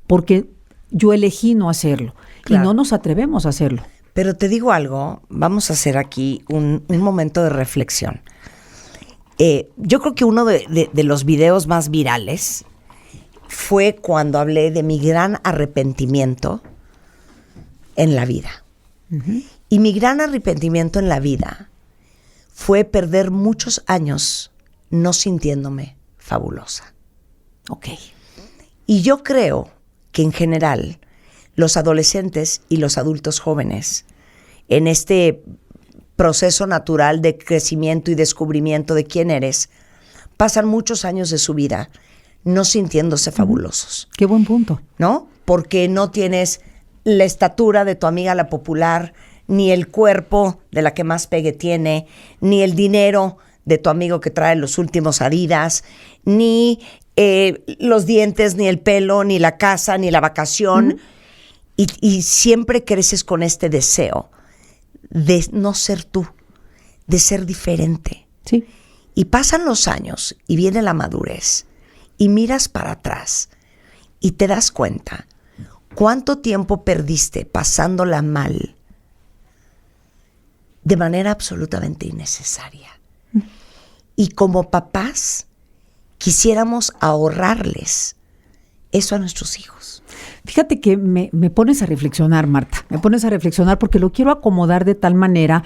porque yo elegí no hacerlo. Claro. Y no nos atrevemos a hacerlo. Pero te digo algo, vamos a hacer aquí un momento de reflexión. Yo creo que uno de los videos más virales fue cuando hablé de mi gran arrepentimiento en la vida. Uh-huh. Y mi gran arrepentimiento en la vida fue perder muchos años no sintiéndome fabulosa. Ok. Y yo creo que en general los adolescentes y los adultos jóvenes, en este proceso natural de crecimiento y descubrimiento de quién eres, pasan muchos años de su vida no sintiéndose fabulosos. Qué buen punto. ¿No? Porque no tienes la estatura de tu amiga la popular, ni el cuerpo de la que más pegue tiene, ni el dinero de tu amigo que trae los últimos Adidas, ni los dientes, ni el pelo, ni la casa, ni la vacación. Y siempre creces con este deseo de no ser tú, de ser diferente. Sí. Y pasan los años y viene la madurez y miras para atrás y te das cuenta cuánto tiempo perdiste pasándola mal de manera absolutamente innecesaria. Y como papás quisiéramos ahorrarles eso a nuestros hijos. Fíjate que me pones a reflexionar, Marta. Me pones a reflexionar porque lo quiero acomodar de tal manera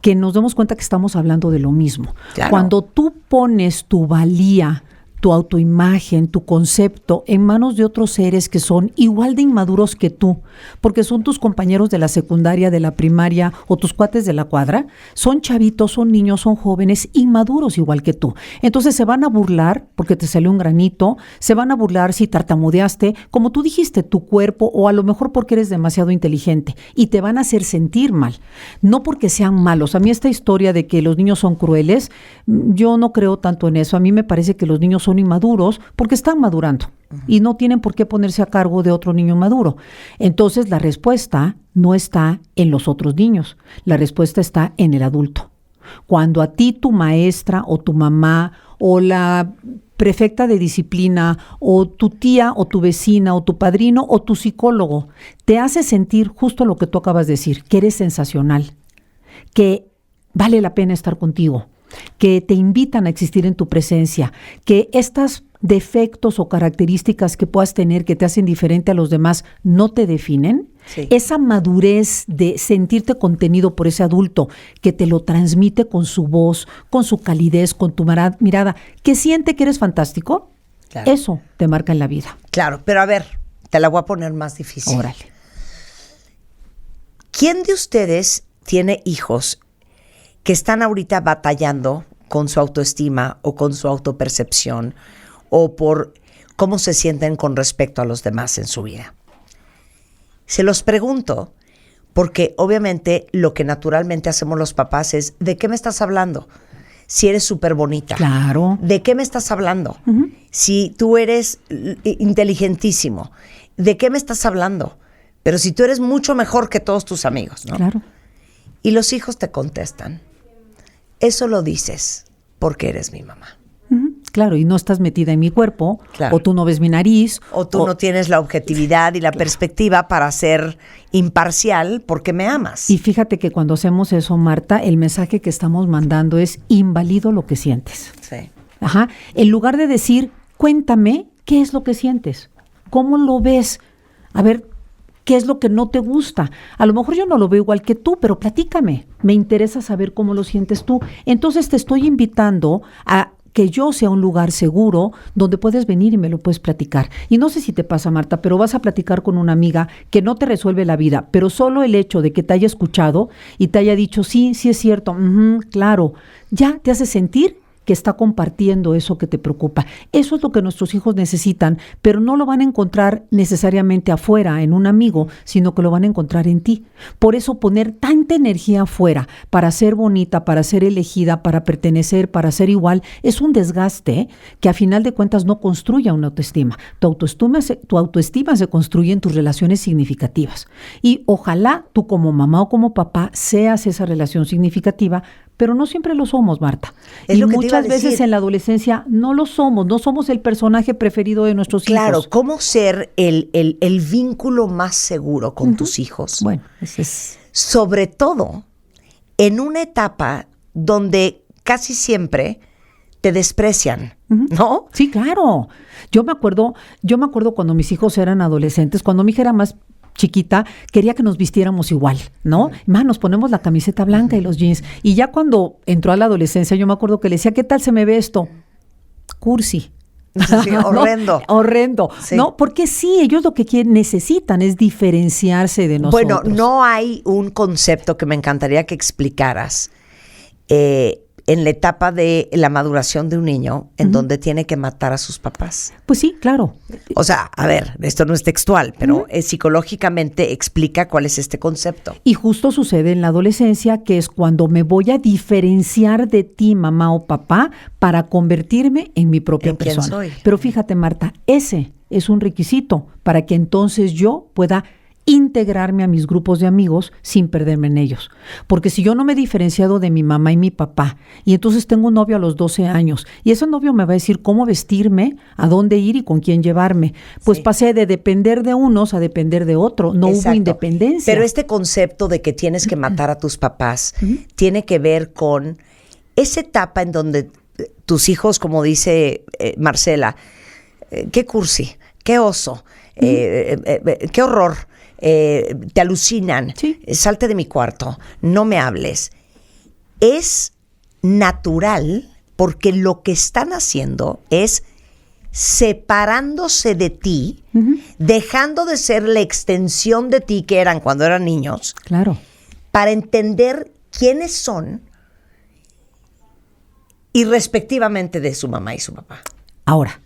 que nos demos cuenta que estamos hablando de lo mismo. Claro. Cuando tú pones tu valía, tu autoimagen, tu concepto en manos de otros seres que son igual de inmaduros que tú, porque son tus compañeros de la secundaria, de la primaria o tus cuates de la cuadra, son chavitos, son niños, son jóvenes inmaduros igual que tú. Entonces se van a burlar porque te salió un granito, se van a burlar si tartamudeaste, como tú dijiste, tu cuerpo, o a lo mejor porque eres demasiado inteligente, y te van a hacer sentir mal, no porque sean malos. A mí esta historia de que los niños son crueles, yo no creo tanto en eso. A mí me parece que los niños son inmaduros porque están madurando y no tienen por qué ponerse a cargo de otro niño maduro. Entonces la respuesta no está en los otros niños, la respuesta está en el adulto. Cuando a ti tu maestra o tu mamá o la prefecta de disciplina o tu tía o tu vecina o tu padrino o tu psicólogo te hace sentir justo lo que tú acabas de decir, que eres sensacional, que vale la pena estar contigo, que te invitan a existir en tu presencia, que estas defectos o características que puedas tener que te hacen diferente a los demás no te definen, Sí. esa madurez de sentirte contenido por ese adulto que te lo transmite con su voz, con su calidez, con tu mirada, que siente que eres fantástico, Claro. eso te marca en la vida. Claro, pero a ver, te la voy a poner más difícil. Órale. ¿Quién de ustedes tiene hijos que están ahorita batallando con su autoestima o con su autopercepción o por cómo se sienten con respecto a los demás en su vida? Se los pregunto porque obviamente lo que naturalmente hacemos los papás es, ¿de qué me estás hablando? Si eres súper bonita. Claro. ¿De qué me estás hablando? Ujú. Si tú eres inteligentísimo, ¿de qué me estás hablando? Pero si tú eres mucho mejor que todos tus amigos, ¿no? Claro. Y los hijos te contestan, eso lo dices porque eres mi mamá. Ujú. Claro, y no estás metida en mi cuerpo, Claro. o tú no ves mi nariz, O tú no tienes la objetividad y la perspectiva para ser imparcial porque me amas. Y fíjate que cuando hacemos eso, Marta, el mensaje que estamos mandando es invalido lo que sientes. Sí. Ajá. En lugar de decir, cuéntame qué es lo que sientes, cómo lo ves, a ver, qué es lo que no te gusta. A lo mejor yo no lo veo igual que tú, pero platícame. Me interesa saber cómo lo sientes tú. Entonces te estoy invitando a que yo sea un lugar seguro donde puedes venir y me lo puedes platicar. Y no sé si te pasa, Marta, pero vas a platicar con una amiga que no te resuelve la vida, pero solo el hecho de que te haya escuchado y te haya dicho, sí, sí es cierto, claro, ya te hace sentir que está compartiendo eso que te preocupa. Eso es lo que nuestros hijos necesitan, pero no lo van a encontrar necesariamente afuera, en un amigo, sino que lo van a encontrar en ti. Por eso poner tanta energía afuera para ser bonita, para ser elegida, para pertenecer, para ser igual, es un desgaste que a final de cuentas no construye una autoestima. Tu autoestima se construye en tus relaciones significativas. Y ojalá tú como mamá o como papá seas esa relación significativa, pero no siempre lo somos, Marta. Es y lo que te iba a muchas veces decir. en la adolescencia no lo somos, no somos el personaje preferido de nuestros Claro, hijos. ¿cómo ser el vínculo más seguro con tus hijos? Bueno, ese es... Sobre todo en una etapa donde casi siempre te desprecian, ¿no? Sí, claro. Yo me acuerdo cuando mis hijos eran adolescentes, cuando mi hija era más chiquita, quería que nos vistiéramos igual, ¿no? Nos ponemos la camiseta blanca y los jeans. Y ya cuando entró a la adolescencia, yo me acuerdo que le decía, ¿qué tal se me ve esto? Cursi. Sí, horrendo. ¿No? Horrendo. Sí. ¿No? Porque sí, ellos lo que necesitan es diferenciarse de nosotros. Bueno, no hay un concepto que me encantaría que explicaras en la etapa de la maduración de un niño en donde tiene que matar a sus papás. Pues sí, claro. O sea, a ver, esto no es textual, pero psicológicamente explica cuál es este concepto. Y justo sucede en la adolescencia, que es cuando me voy a diferenciar de ti, mamá o papá, para convertirme en mi propia ¿En quién persona. soy? Pero fíjate, Marta, ese es un requisito para que entonces yo pueda integrarme a mis grupos de amigos sin perderme en ellos. Porque si yo no me he diferenciado de mi mamá y mi papá, y entonces tengo un novio a los 12 años, y ese novio me va a decir cómo vestirme, a dónde ir y con quién llevarme, pues Sí. pasé de depender de unos a depender de otro. No hubo Exacto. independencia. Pero este concepto de que tienes que matar a tus papás tiene que ver con esa etapa en donde tus hijos, como dice Marcela, qué cursi, qué oso, qué horror, te alucinan, Sí. salte de mi cuarto, no me hables. Es natural porque lo que están haciendo es separándose de ti, dejando de ser la extensión de ti que eran cuando eran niños, Claro. para entender quiénes son y respectivamente de su mamá y su papá. Ahora,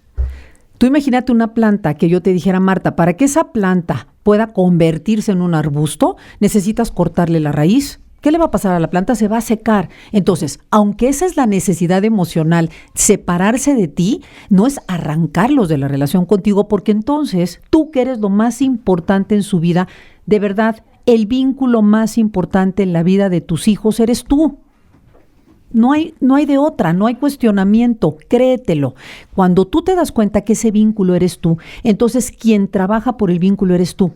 tú imagínate una planta que yo te dijera, Marta, para que esa planta pueda convertirse en un arbusto, necesitas cortarle la raíz. ¿Qué le va a pasar a la planta? Se va a secar. Entonces, aunque esa es la necesidad emocional, separarse de ti no es arrancarlos de la relación contigo, porque entonces tú, que eres lo más importante en su vida, de verdad, el vínculo más importante en la vida de tus hijos eres tú. No hay de otra, no hay cuestionamiento, créetelo. Cuando tú te das cuenta que ese vínculo eres tú, entonces quien trabaja por el vínculo eres tú.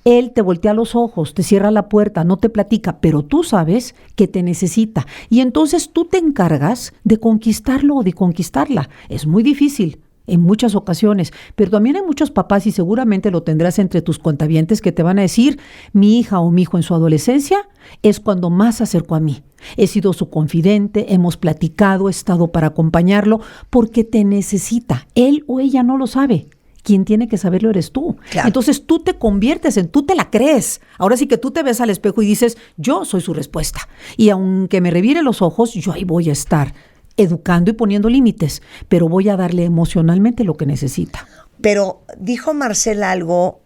Él te voltea los ojos, te cierra la puerta, no te platica, pero tú sabes que te necesita. Y entonces tú te encargas de conquistarlo o de conquistarla. Es muy difícil, en muchas ocasiones, pero también hay muchos papás, y seguramente lo tendrás entre tus cuentavientes, que te van a decir, mi hija o mi hijo en su adolescencia es cuando más se acercó a mí. He sido su confidente, hemos platicado, he estado para acompañarlo, porque te necesita. Él o ella no lo sabe. Quien tiene que saberlo eres tú. Claro. Entonces tú te conviertes tú te la crees. Ahora sí que tú te ves al espejo y dices, yo soy su respuesta. Y aunque me revire los ojos, yo ahí voy a estar educando y poniendo límites, pero voy a darle emocionalmente lo que necesita. Pero dijo Marcela algo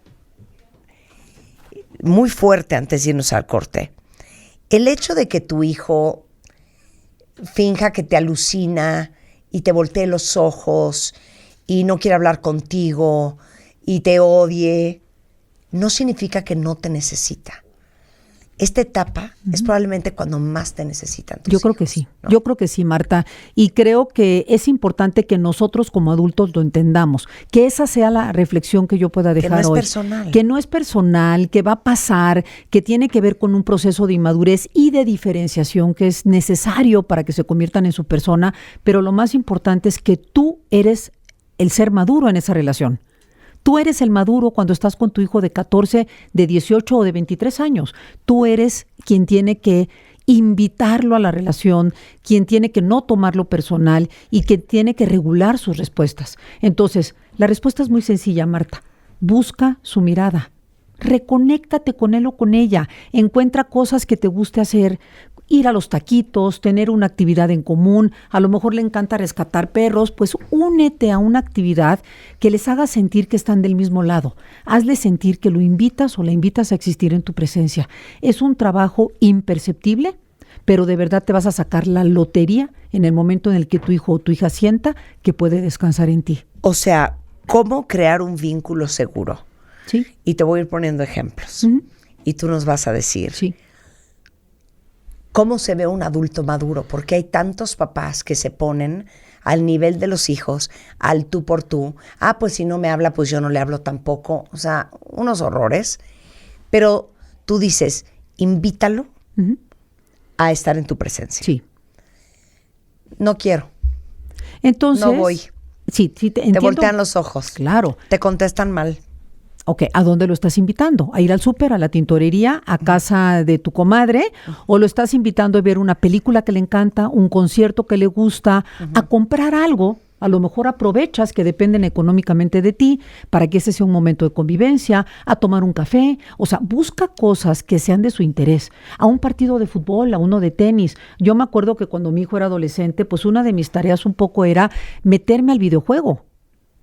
muy fuerte antes de irnos al corte. El hecho de que tu hijo finja que te alucina y te voltee los ojos y no quiere hablar contigo y te odie, no significa que no te necesita. Esta etapa es probablemente cuando más te necesitan tus Yo creo hijos, que sí, ¿no? yo creo que sí, Marta. Y creo que es importante que nosotros como adultos lo entendamos, que esa sea la reflexión que yo pueda dejar Que no es hoy. personal. Que no es personal, que va a pasar, que tiene que ver con un proceso de inmadurez y de diferenciación que es necesario para que se conviertan en su persona, pero lo más importante es que tú eres el ser maduro en esa relación. Tú eres el maduro cuando estás con tu hijo de 14, de 18 o de 23 años. Tú eres quien tiene que invitarlo a la relación, quien tiene que no tomarlo personal y quien tiene que regular sus respuestas. Entonces, la respuesta es muy sencilla, Marta. Busca su mirada. Reconéctate con él o con ella. Encuentra cosas que te guste hacer. Ir a los taquitos, tener una actividad en común, a lo mejor le encanta rescatar perros, pues únete a una actividad que les haga sentir que están del mismo lado. Hazle sentir que lo invitas o la invitas a existir en tu presencia. Es un trabajo imperceptible, pero de verdad te vas a sacar la lotería en el momento en el que tu hijo o tu hija sienta que puede descansar en ti. O sea, ¿cómo crear un vínculo seguro? ¿Sí? Y te voy a ir poniendo ejemplos. Ujú. Y tú nos vas a decir, Sí. ¿cómo se ve un adulto maduro? Porque hay tantos papás que se ponen al nivel de los hijos, al tú por tú. Ah, pues si no me habla, pues yo no le hablo tampoco. O sea, unos horrores. Pero tú dices, invítalo Ujú. a estar en tu presencia. Sí. No quiero. Entonces, No voy. Sí, sí, Te entiendo. voltean los ojos. Claro. Te contestan mal. Ok, ¿a dónde lo estás invitando? ¿A ir al súper, a la tintorería, a casa de tu comadre? ¿O lo estás invitando a ver una película que le encanta, un concierto que le gusta, a comprar algo? A lo mejor aprovechas que dependen económicamente de ti para que ese sea un momento de convivencia, a tomar un café. O sea, busca cosas que sean de su interés. A un partido de fútbol, a uno de tenis. Yo me acuerdo que cuando mi hijo era adolescente, pues una de mis tareas un poco era meterme al videojuego.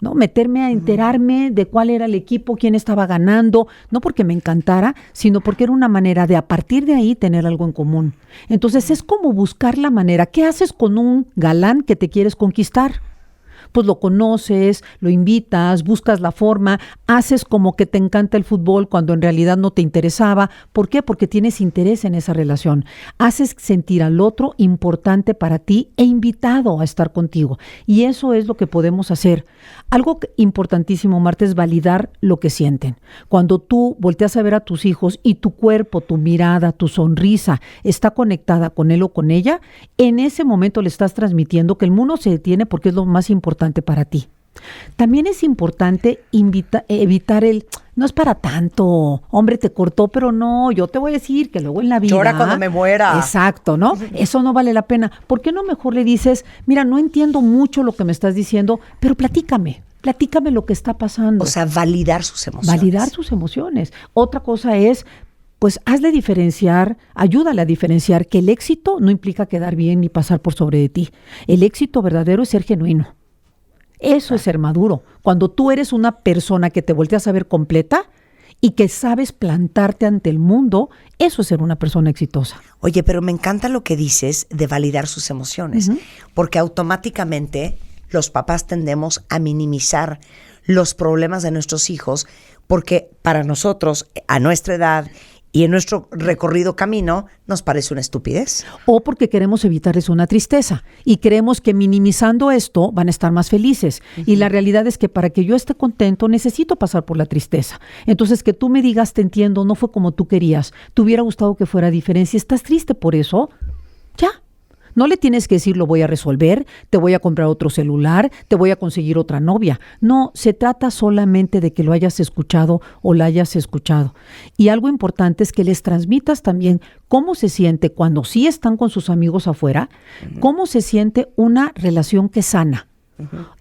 ¿No? Meterme a enterarme de cuál era el equipo, quién estaba ganando, no porque me encantara, sino porque era una manera de a partir de ahí tener algo en común. Entonces es como buscar la manera. ¿Qué haces con un galán que te quieres conquistar? Pues lo conoces, lo invitas, buscas la forma, haces como que te encanta el fútbol cuando en realidad no te interesaba. ¿Por qué? Porque tienes interés en esa relación. Haces sentir al otro importante para ti e invitado a estar contigo. Y eso es lo que podemos hacer. Algo importantísimo, Marta, es validar lo que sienten. Cuando tú volteas a ver a tus hijos y tu cuerpo, tu mirada, tu sonrisa está conectada con él o con ella, en ese momento le estás transmitiendo que el mundo se detiene porque es lo más importante para ti. También es importante evitar no es para tanto, hombre, te cortó, pero no, yo te voy a decir que luego en la vida... Llora cuando me muera. Exacto, ¿no? Eso no vale la pena. ¿Por qué no mejor le dices, mira, no entiendo mucho lo que me estás diciendo, pero platícame lo que está pasando? O sea, validar sus emociones. Validar sus emociones. Otra cosa es, pues hazle diferenciar, ayúdale a diferenciar que el éxito no implica quedar bien ni pasar por sobre de ti. El éxito verdadero es ser genuino. Eso es ser maduro. Cuando tú eres una persona que te volteas a ver completa y que sabes plantarte ante el mundo, eso es ser una persona exitosa. Oye, pero me encanta lo que dices de validar sus emociones, porque automáticamente los papás tendemos a minimizar los problemas de nuestros hijos, porque para nosotros, a nuestra edad y en nuestro recorrido camino, nos parece una estupidez. O porque queremos evitarles una tristeza y creemos que minimizando esto van a estar más felices. Y la realidad es que para que yo esté contento necesito pasar por la tristeza. Entonces que tú me digas, te entiendo, no fue como tú querías, te hubiera gustado que fuera diferente. Si estás triste por eso, ya. No le tienes que decir lo voy a resolver, te voy a comprar otro celular, te voy a conseguir otra novia. No, se trata solamente de que lo hayas escuchado o la hayas escuchado. Y algo importante es que les transmitas también cómo se siente cuando sí están con sus amigos afuera, cómo se siente una relación que sana.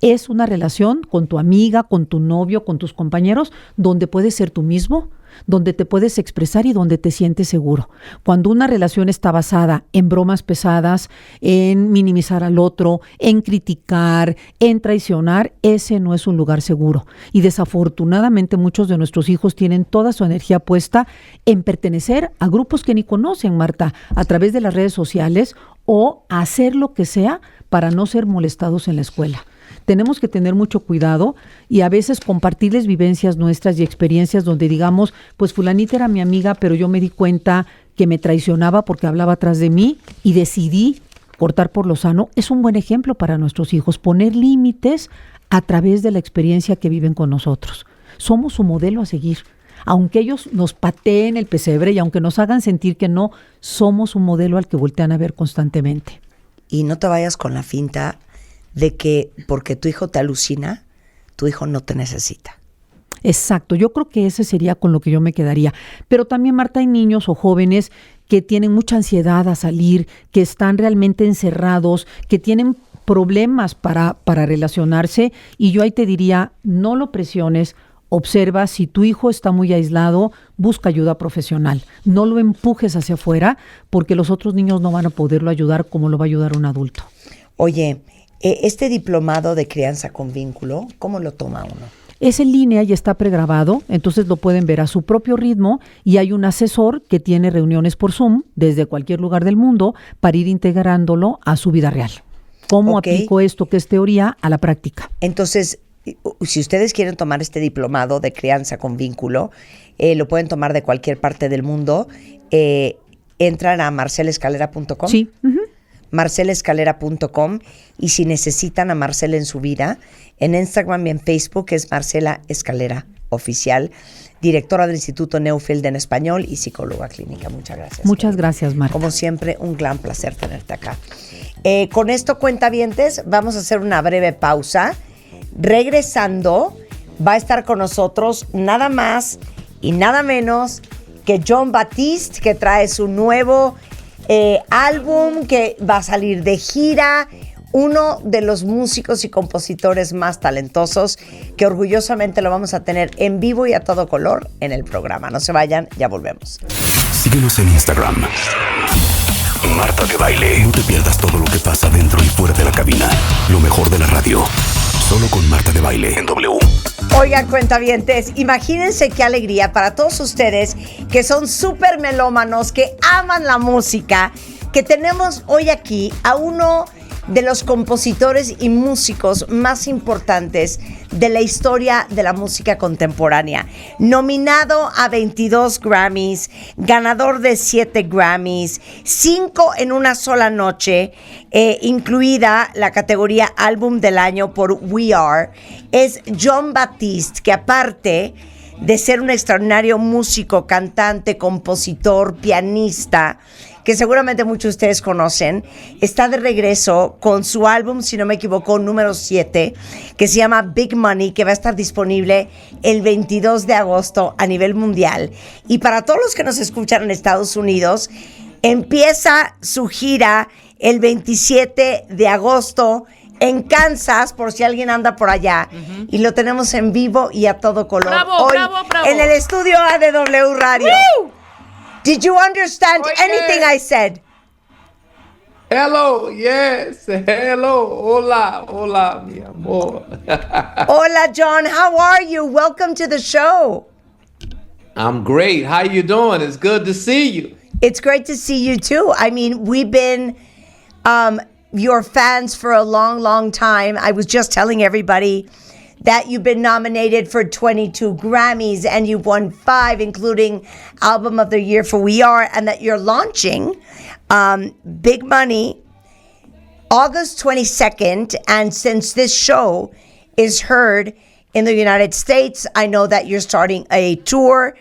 Es una relación con tu amiga, con tu novio, con tus compañeros, donde puedes ser tú mismo, donde te puedes expresar y donde te sientes seguro. Cuando una relación está basada en bromas pesadas, en minimizar al otro, en criticar, en traicionar, ese no es un lugar seguro. Y desafortunadamente muchos de nuestros hijos tienen toda su energía puesta en pertenecer a grupos que ni conocen, Marta, a través de las redes sociales o hacer lo que sea para no ser molestados en la escuela. Tenemos que tener mucho cuidado y a veces compartirles vivencias nuestras y experiencias donde digamos, pues fulanita era mi amiga, pero yo me di cuenta que me traicionaba porque hablaba atrás de mí y decidí cortar por lo sano. Es un buen ejemplo para nuestros hijos, poner límites a través de la experiencia que viven con nosotros. Somos su modelo a seguir. Aunque ellos nos pateen el pesebre y aunque nos hagan sentir que no, somos un modelo al que voltean a ver constantemente. Y no te vayas con la finta de que porque tu hijo te alucina, tu hijo no te necesita. Exacto, yo creo que ese sería con lo que yo me quedaría. Pero también, Marta, hay niños o jóvenes que tienen mucha ansiedad a salir, que están realmente encerrados, que tienen problemas para relacionarse, y yo ahí te diría, no lo presiones. Observa, si tu hijo está muy aislado, busca ayuda profesional. No lo empujes hacia afuera porque los otros niños no van a poderlo ayudar como lo va a ayudar un adulto. Oye, este diplomado de crianza con vínculo, ¿cómo lo toma uno? Es en línea y está pregrabado, entonces lo pueden ver a su propio ritmo y hay un asesor que tiene reuniones por Zoom desde cualquier lugar del mundo para ir integrándolo a su vida real. ¿Cómo aplico esto que es teoría a la práctica? Entonces, si ustedes quieren tomar este diplomado de crianza con vínculo, lo pueden tomar de cualquier parte del mundo. Entran a marcelescalera.com. Sí. marcelescalera.com, y si necesitan a Marcela en su vida, en Instagram y en Facebook es Marcela Escalera Oficial, directora del Instituto Neufeld en español y psicóloga clínica. Muchas gracias. Muchas gracias, Marta. Como siempre, un gran placer tenerte acá. Con esto, cuentavientes, vamos a hacer una breve pausa. Regresando, va a estar con nosotros nada más y nada menos que Jon Batiste, que trae su nuevo álbum, que va a salir de gira, uno de los músicos y compositores más talentosos, que orgullosamente lo vamos a tener en vivo y a todo color en el programa. No se vayan, ya volvemos. Síguenos en Instagram, Marta de Baile. No te pierdas todo lo que pasa dentro y fuera de la cabina. Lo mejor de la radio, solo con Marta de Baile en W. Oigan, cuentavientes, imagínense qué alegría para todos ustedes que son súper melómanos, que aman la música, que tenemos hoy aquí a uno de los compositores y músicos más importantes de la historia de la música contemporánea. Nominado a 22 Grammys, ganador de 7 Grammys, 5 en una sola noche, incluida la categoría Álbum del Año por We Are, es Jon Batiste, que aparte de ser un extraordinario músico, cantante, compositor, pianista, que seguramente muchos de ustedes conocen, está de regreso con su álbum, si no me equivoco, número 7, que se llama Big Money, que va a estar disponible el 22 de agosto a nivel mundial. Y para todos los que nos escuchan en Estados Unidos, empieza su gira el 27 de agosto en Kansas, por si alguien anda por allá. Y lo tenemos en vivo y a todo color. ¡Bravo, hoy bravo, bravo! En el estudio A de W Radio. ¡Woo! Did you understand anything I said? Hello, yes, hello, hola, hola, mi amor. Hola, Jon, how are you? Welcome to the show. I'm great. How you doing? It's good to see you. It's great to see you too. I mean, we've been your fans for a long, long time. I was just telling everybody that you've been nominated for 22 Grammys and you've won 5, including Album of the Year for We Are, and that you're launching Big Money August 22nd. And since this show is heard in the United States, I know that you're starting a tour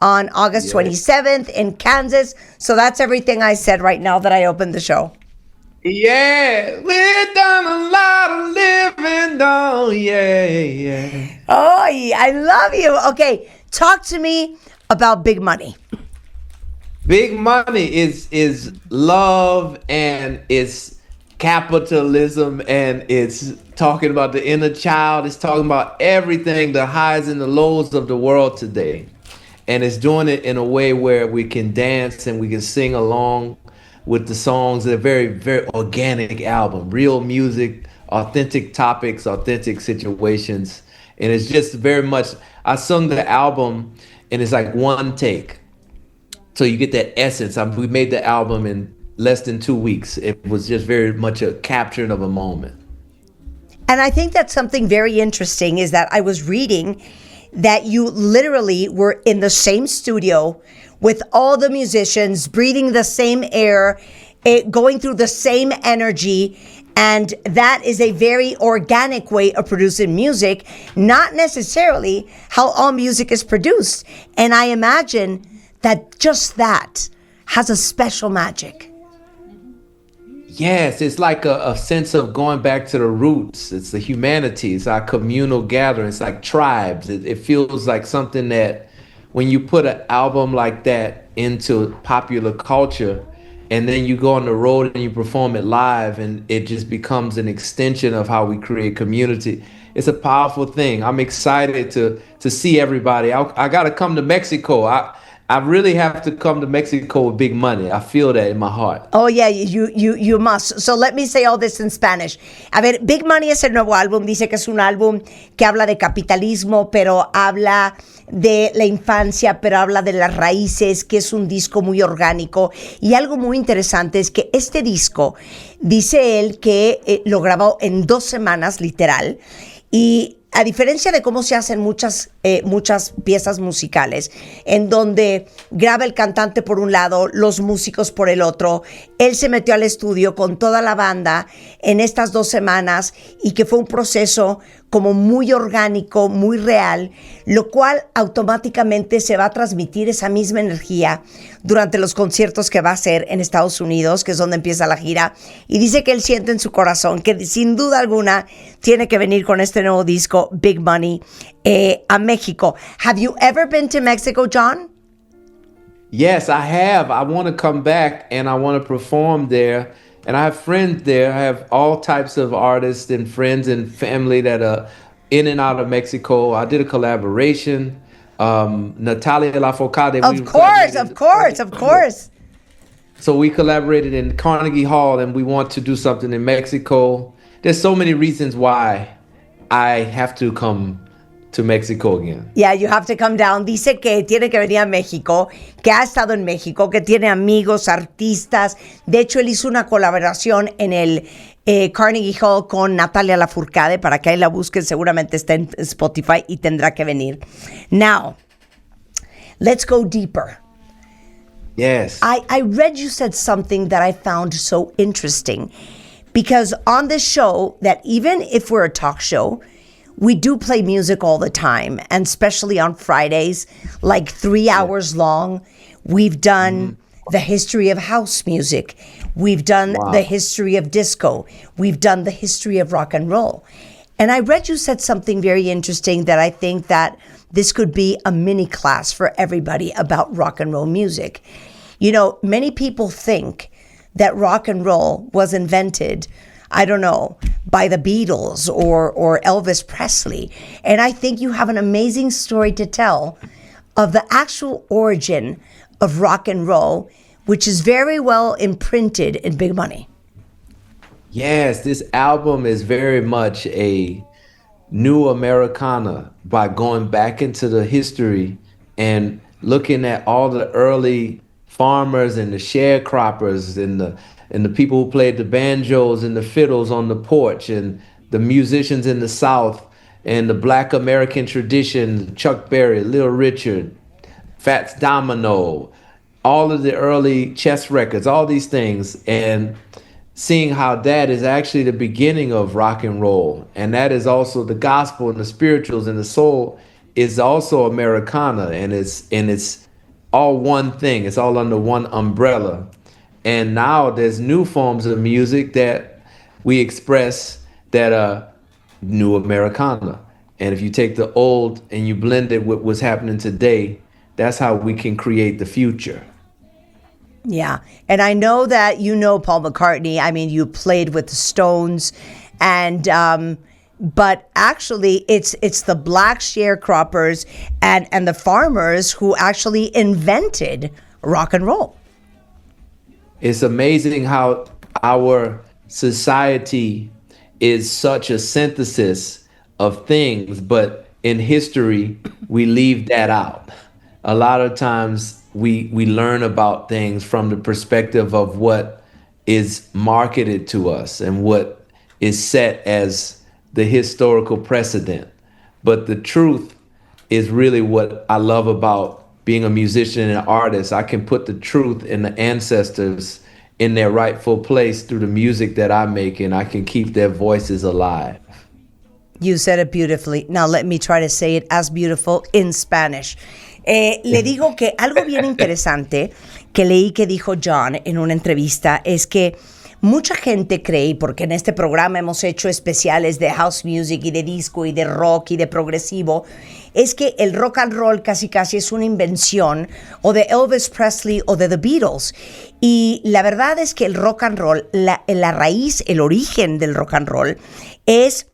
on August 27th in Kansas. So that's everything I said right now that I opened the show. Yeah, we've done a lot of living, though. Yeah. Oh, I love you. Okay, talk to me about Big Money. Big money is love, and it's capitalism, and it's talking about the inner child. It's talking about everything, the highs and the lows of the world today. And it's doing it in a way where we can dance and we can sing along with the songs. They're very, very organic album, real music, authentic topics, authentic situations. And it's just very much, I sung the album and it's like one take. So you get that essence. We made the album in less than 2 weeks. It was just very much a capturing of a moment. And I think that's something very interesting is that I was reading that you literally were in the same studio with all the musicians, breathing the same air, going through the same energy. And that is a very organic way of producing music, not necessarily how all music is produced. And I imagine that just that has a special magic. Yes, it's like a sense of going back to the roots. It's the humanity. It's our communal gathering. It's like tribes. It feels like something that when you put an album like that into popular culture and then you go on the road and you perform it live and it just becomes an extension of how we create community. It's a powerful thing. I'm excited to see everybody. I got to come to Mexico. I really have to come to Mexico with Big Money. I feel that in my heart. Oh, yeah, you must. So let me say all this in Spanish. A ver, Big Money es el nuevo álbum. Dice que es un álbum que habla de capitalismo, pero habla de la infancia, pero habla de las raíces, que es un disco muy orgánico. Y algo muy interesante es que este disco, dice él que lo grabó en 2 semanas, literal, y a diferencia de cómo se hacen muchas piezas musicales, en donde graba el cantante por un lado, los músicos por el otro, él se metió al estudio con toda la banda en estas 2 semanas y que fue un proceso como muy orgánico, muy real, lo cual automáticamente se va a transmitir esa misma energía durante los conciertos que va a hacer en Estados Unidos, que es donde empieza la gira, y dice que él siente en su corazón que sin duda alguna tiene que venir con este nuevo disco, Big Money, a México. Have you ever been to Mexico, John? Yes, I have. I want to come back and I want to perform there. And I have friends there. I have all types of artists and friends and family that are in and out of Mexico. I did a collaboration. Natalia Lafourcade. Of course. So we collaborated in Carnegie Hall and we want to do something in Mexico. There's so many reasons why I have to come to Mexico again. Yeah, you have to come down. Dice que tiene que venir a México, que ha estado en México, que tiene amigos, artistas. De hecho, él hizo una colaboración en el Carnegie Hall con Natalia Lafourcade, para que ahí la busquen. Seguramente está en Spotify y tendrá que venir. Now, let's go deeper. Yes. I read you said something that I found so interesting, because on this show, that even if we're a talk show, we do play music all the time, and especially on Fridays, like 3 hours long. We've done the history of house music. We've done the history of disco. We've done the history of rock and roll. And I read you said something very interesting that I think that this could be a mini class for everybody about rock and roll music. You know, many people think that rock and roll was invented, I don't know, by the Beatles or Elvis Presley. And I think you have an amazing story to tell of the actual origin of rock and roll, which is very well imprinted in Big Money. Yes, this album is very much a new Americana by going back into the history and looking at all the early farmers and the sharecroppers and the people who played the banjos and the fiddles on the porch and the musicians in the South and the Black American tradition, Chuck Berry, Little Richard, Fats Domino, all of the early chess records, all these things, and seeing how that is actually the beginning of rock and roll. And that is also the gospel and the spirituals and the soul is also Americana, and it's all one thing. It's all under one umbrella. And now there's new forms of music that we express that are new Americana. And if you take the old and you blend it with what's happening today, that's how we can create the future. Yeah. And I know that you know Paul McCartney. I mean, you played with the Stones, and but actually it's the black sharecroppers and the farmers who actually invented rock and roll. It's amazing how our society is such a synthesis of things, but in history, we leave that out. A lot of times we learn about things from the perspective of what is marketed to us and what is set as the historical precedent. But the truth is really what I love about being a musician and an artist. I can put the truth and the ancestors in their rightful place through the music that I make, and I can keep their voices alive. You said it beautifully. Now let me try to say it as beautiful in Spanish. Le digo que algo bien interesante que leí que dijo John en una entrevista es que mucha gente cree, porque en este programa hemos hecho especiales de house music y de disco y de rock y de progresivo, es que el rock and roll casi es una invención o de Elvis Presley o de The Beatles. Y la verdad es que el rock and roll, la raíz, el origen del rock and roll es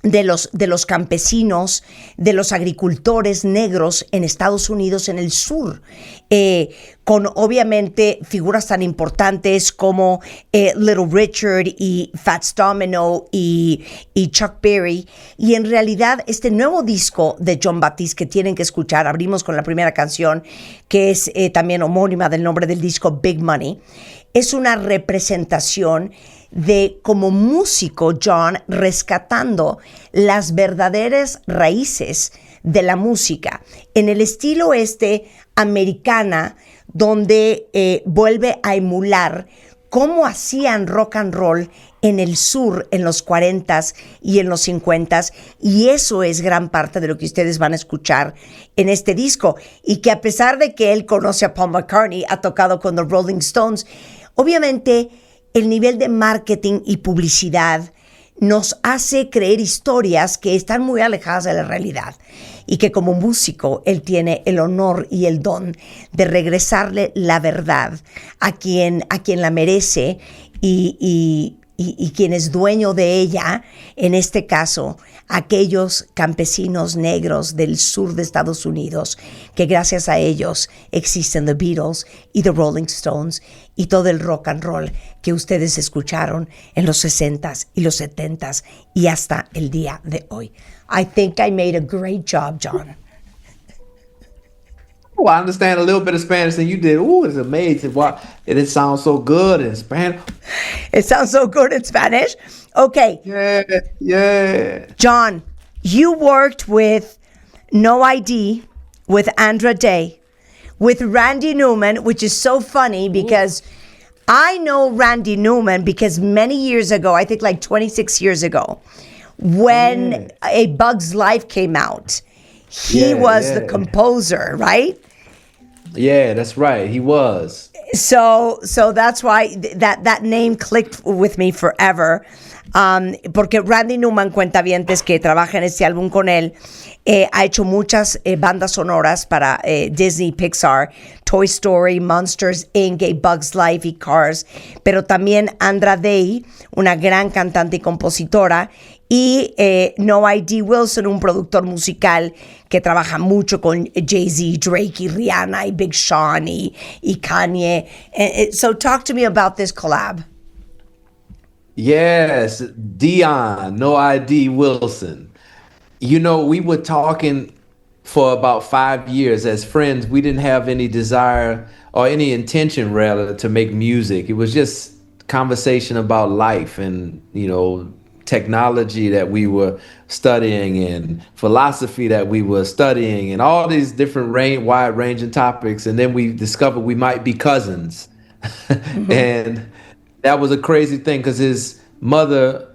de los campesinos, de los agricultores negros en Estados Unidos en el sur, con obviamente figuras tan importantes como Little Richard y Fats Domino y Chuck Berry. Y en realidad este nuevo disco de Jon Batiste que tienen que escuchar, abrimos con la primera canción que es también homónima del nombre del disco, Big Money, es una representación de como músico John rescatando las verdaderas raíces de la música en el estilo americana, donde vuelve a emular cómo hacían rock and roll en el sur en los 40s y en los 50s, y eso es gran parte de lo que ustedes van a escuchar en este disco, y que a pesar de que él conoce a Paul McCartney, ha tocado con The Rolling Stones, obviamente el nivel de marketing y publicidad nos hace creer historias que están muy alejadas de la realidad, y que como músico él tiene el honor y el don de regresarle la verdad a quien la merece y quien es dueño de ella, en este caso, aquellos campesinos negros del sur de Estados Unidos, que gracias a ellos existen The Beatles y The Rolling Stones y todo el rock and roll que ustedes escucharon en los 60s y los 70s y hasta el día de hoy. I think I made a great job, John. Oh, I understand a little bit of Spanish than you did. Oh, it's amazing. Wow, it sounds so good in Spanish. It sounds so good in Spanish. Okay. Yeah. John, you worked with No ID, with Andra Day, with Randy Newman, which is so funny because I know Randy Newman because many years ago, I think like 26 years ago, when A Bug's Life came out, he was the composer, right? Yeah, that's right. He was. So that's why that name clicked with me forever. Porque Randy Newman, cuentavientes que trabaja en este álbum con él, ha hecho muchas bandas sonoras para Disney, Pixar, Toy Story, Monsters, Inc., A Bug's Life y Cars, pero también Andra Day, una gran cantante y compositora, y No ID Wilson, un productor musical que trabaja mucho con Jay-Z, Drake y Rihanna y Big Sean y Kanye. So talk to me about this collab. Yes, Dion, No ID Wilson. You know, we were talking for about 5 years as friends. We didn't have any desire or any intention, rather, to make music. It was just conversation about life and, you know, technology that we were studying and philosophy that we were studying and all these different wide-ranging topics. And then we discovered we might be cousins. And that was a crazy thing because his mother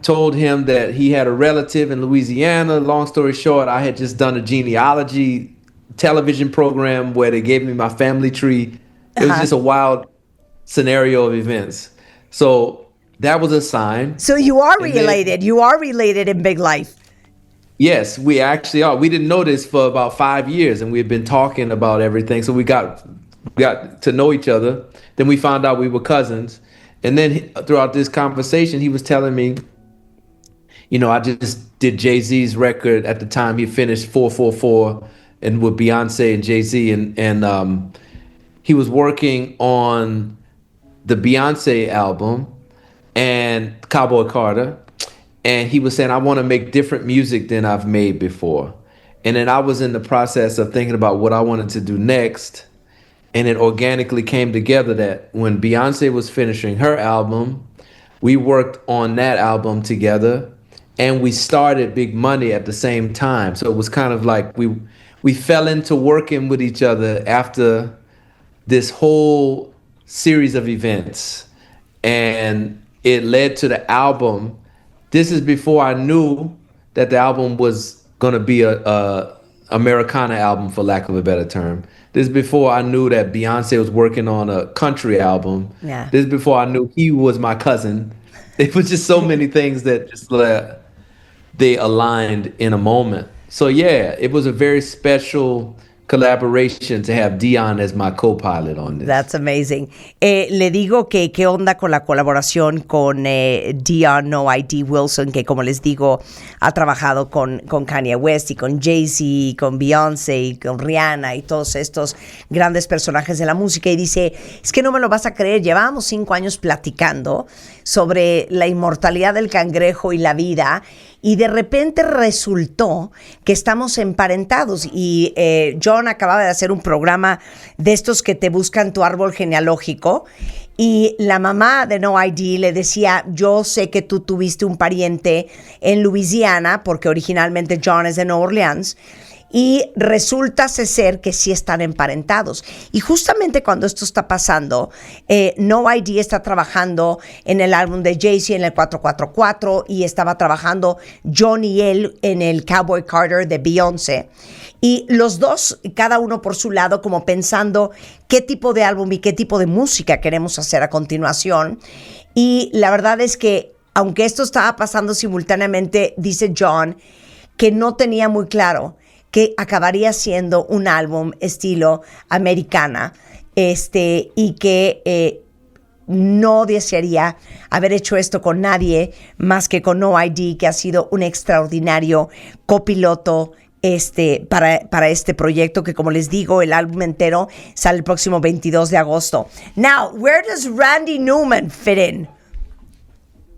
told him that he had a relative in Louisiana. Long story short, I had just done a genealogy television program where they gave me my family tree. It was just a wild scenario of events. So that was a sign. So you are And then- related. You are related in big life. Yes, we actually are. We didn't know this for about 5 years, and we've been talking about everything. So we got to know each other. Then we found out we were cousins. And then throughout this conversation, he was telling me, I just did Jay-Z's record at the time. He finished 444 and with Beyonce and Jay-Z, and he was working on the Beyonce album and Cowboy Carter. And he was saying, I want to make different music than I've made before. And then I was in the process of thinking about what I wanted to do next. And it organically came together that when Beyonce was finishing her album, we worked on that album together, and we started Big Money at the same time. So it was kind of like we fell into working with each other after this whole series of events. And it led to the album. This is before I knew that the album was going to be a Americana album, for lack of a better term. This is before I knew that Beyonce was working on a country album. Yeah. This is before I knew he was my cousin. It was just so many things that just they aligned in a moment. So yeah, it was a very special collaboration to have Dion as my co-pilot on this. That's amazing. Le digo que qué onda con la colaboración con Dion No ID Wilson, que como les digo, ha trabajado con Kanye West y con Jay-Z, y con Beyoncé y con Rihanna y todos estos grandes personajes de la música. Y dice, es que no me lo vas a creer, llevábamos 5 años platicando sobre la inmortalidad del cangrejo y la vida, y de repente resultó que estamos emparentados. Y John acababa de hacer un programa de estos que te buscan tu árbol genealógico, y la mamá de No ID le decía, yo sé que tú tuviste un pariente en Luisiana, porque originalmente John es de Nueva Orleans, y resulta ser que sí están emparentados. Y justamente cuando esto está pasando, No ID está trabajando en el álbum de Jay-Z en el 444, y estaba trabajando John y él en el Cowboy Carter de Beyoncé. Y los dos, cada uno por su lado, como pensando qué tipo de álbum y qué tipo de música queremos hacer a continuación. Y la verdad es que, aunque esto estaba pasando simultáneamente, dice John que no tenía muy claro que acabaría siendo un álbum estilo americana, y que no desearía haber hecho esto con nadie más que con No ID, que ha sido un extraordinario copiloto para este proyecto, que como les digo, el álbum entero sale el próximo 22 de agosto. Now, where does Randy Newman fit in?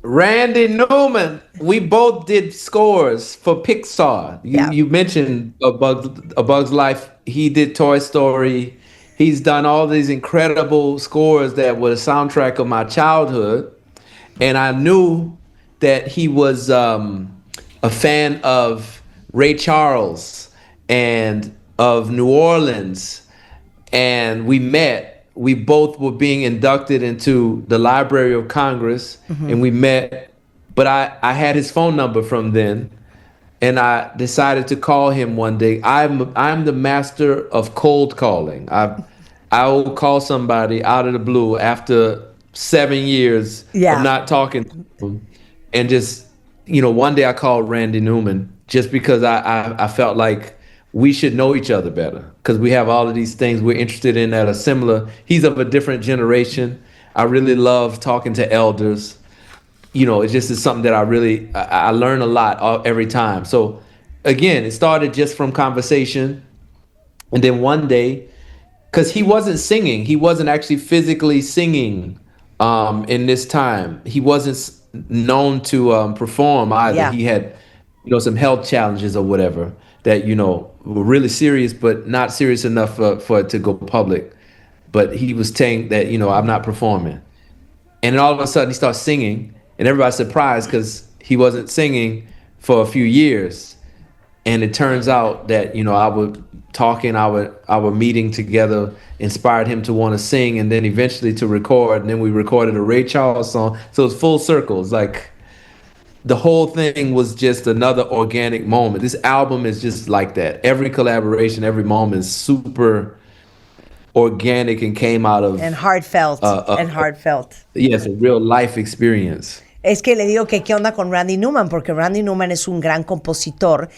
Randy Newman, we both did scores for Pixar. You mentioned A Bug's Life. He did Toy Story. He's done all these incredible scores that were the soundtrack of my childhood. And I knew that he was a fan of Ray Charles and of New Orleans. And we met. We both were being inducted into the Library of Congress, and we met, but I had his phone number from then, and I decided to call him one day. I'm the master of cold calling. I will call somebody out of the blue after 7 years of not talking to them, and just, one day I called Randy Newman just because I felt like we should know each other better, because we have all of these things we're interested in that are similar. He's of a different generation. I really love talking to elders. It just is something that I learn a lot every time. So again, it started just from conversation. And then one day, because he wasn't singing, he wasn't actually physically singing in this time. He wasn't known to perform either. Yeah. He had, some health challenges or whatever that, were really serious, but not serious enough for it to go public. But he was saying that, I'm not performing. And then all of a sudden he starts singing, and everybody's surprised because he wasn't singing for a few years. And it turns out that, our meeting together inspired him to want to sing, and then eventually to record. And then we recorded a Ray Charles song. So it's full circle. It's like the whole thing was just another organic moment. This album is just like that. Every collaboration, every moment is super organic and came out of And heartfelt. And heartfelt. yes, a real life experience. Es que le digo que qué onda con Randy Newman, porque Randy Newman es un gran compositor,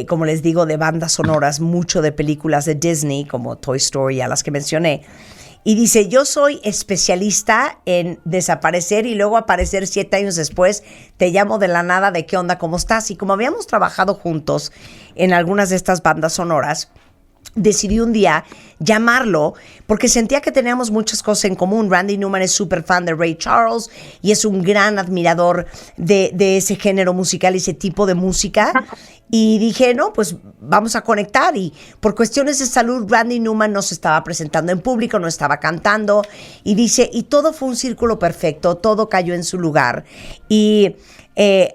como les digo, de bandas sonoras, mucho de películas de Disney, como Toy Story, a las que mencioné. Y dice, yo soy especialista en desaparecer y luego aparecer 7 años después, te llamo de la nada de qué onda, cómo estás. Y como habíamos trabajado juntos en algunas de estas bandas sonoras, decidí un día llamarlo porque sentía que teníamos muchas cosas en común. Randy Newman es súper fan de Ray Charles y es un gran admirador de ese género musical y ese tipo de música. Y dije, no, pues vamos a conectar. Y por cuestiones de salud, Randy Newman no se estaba presentando en público, no estaba cantando. Y dice, y todo fue un círculo perfecto, todo cayó en su lugar. Y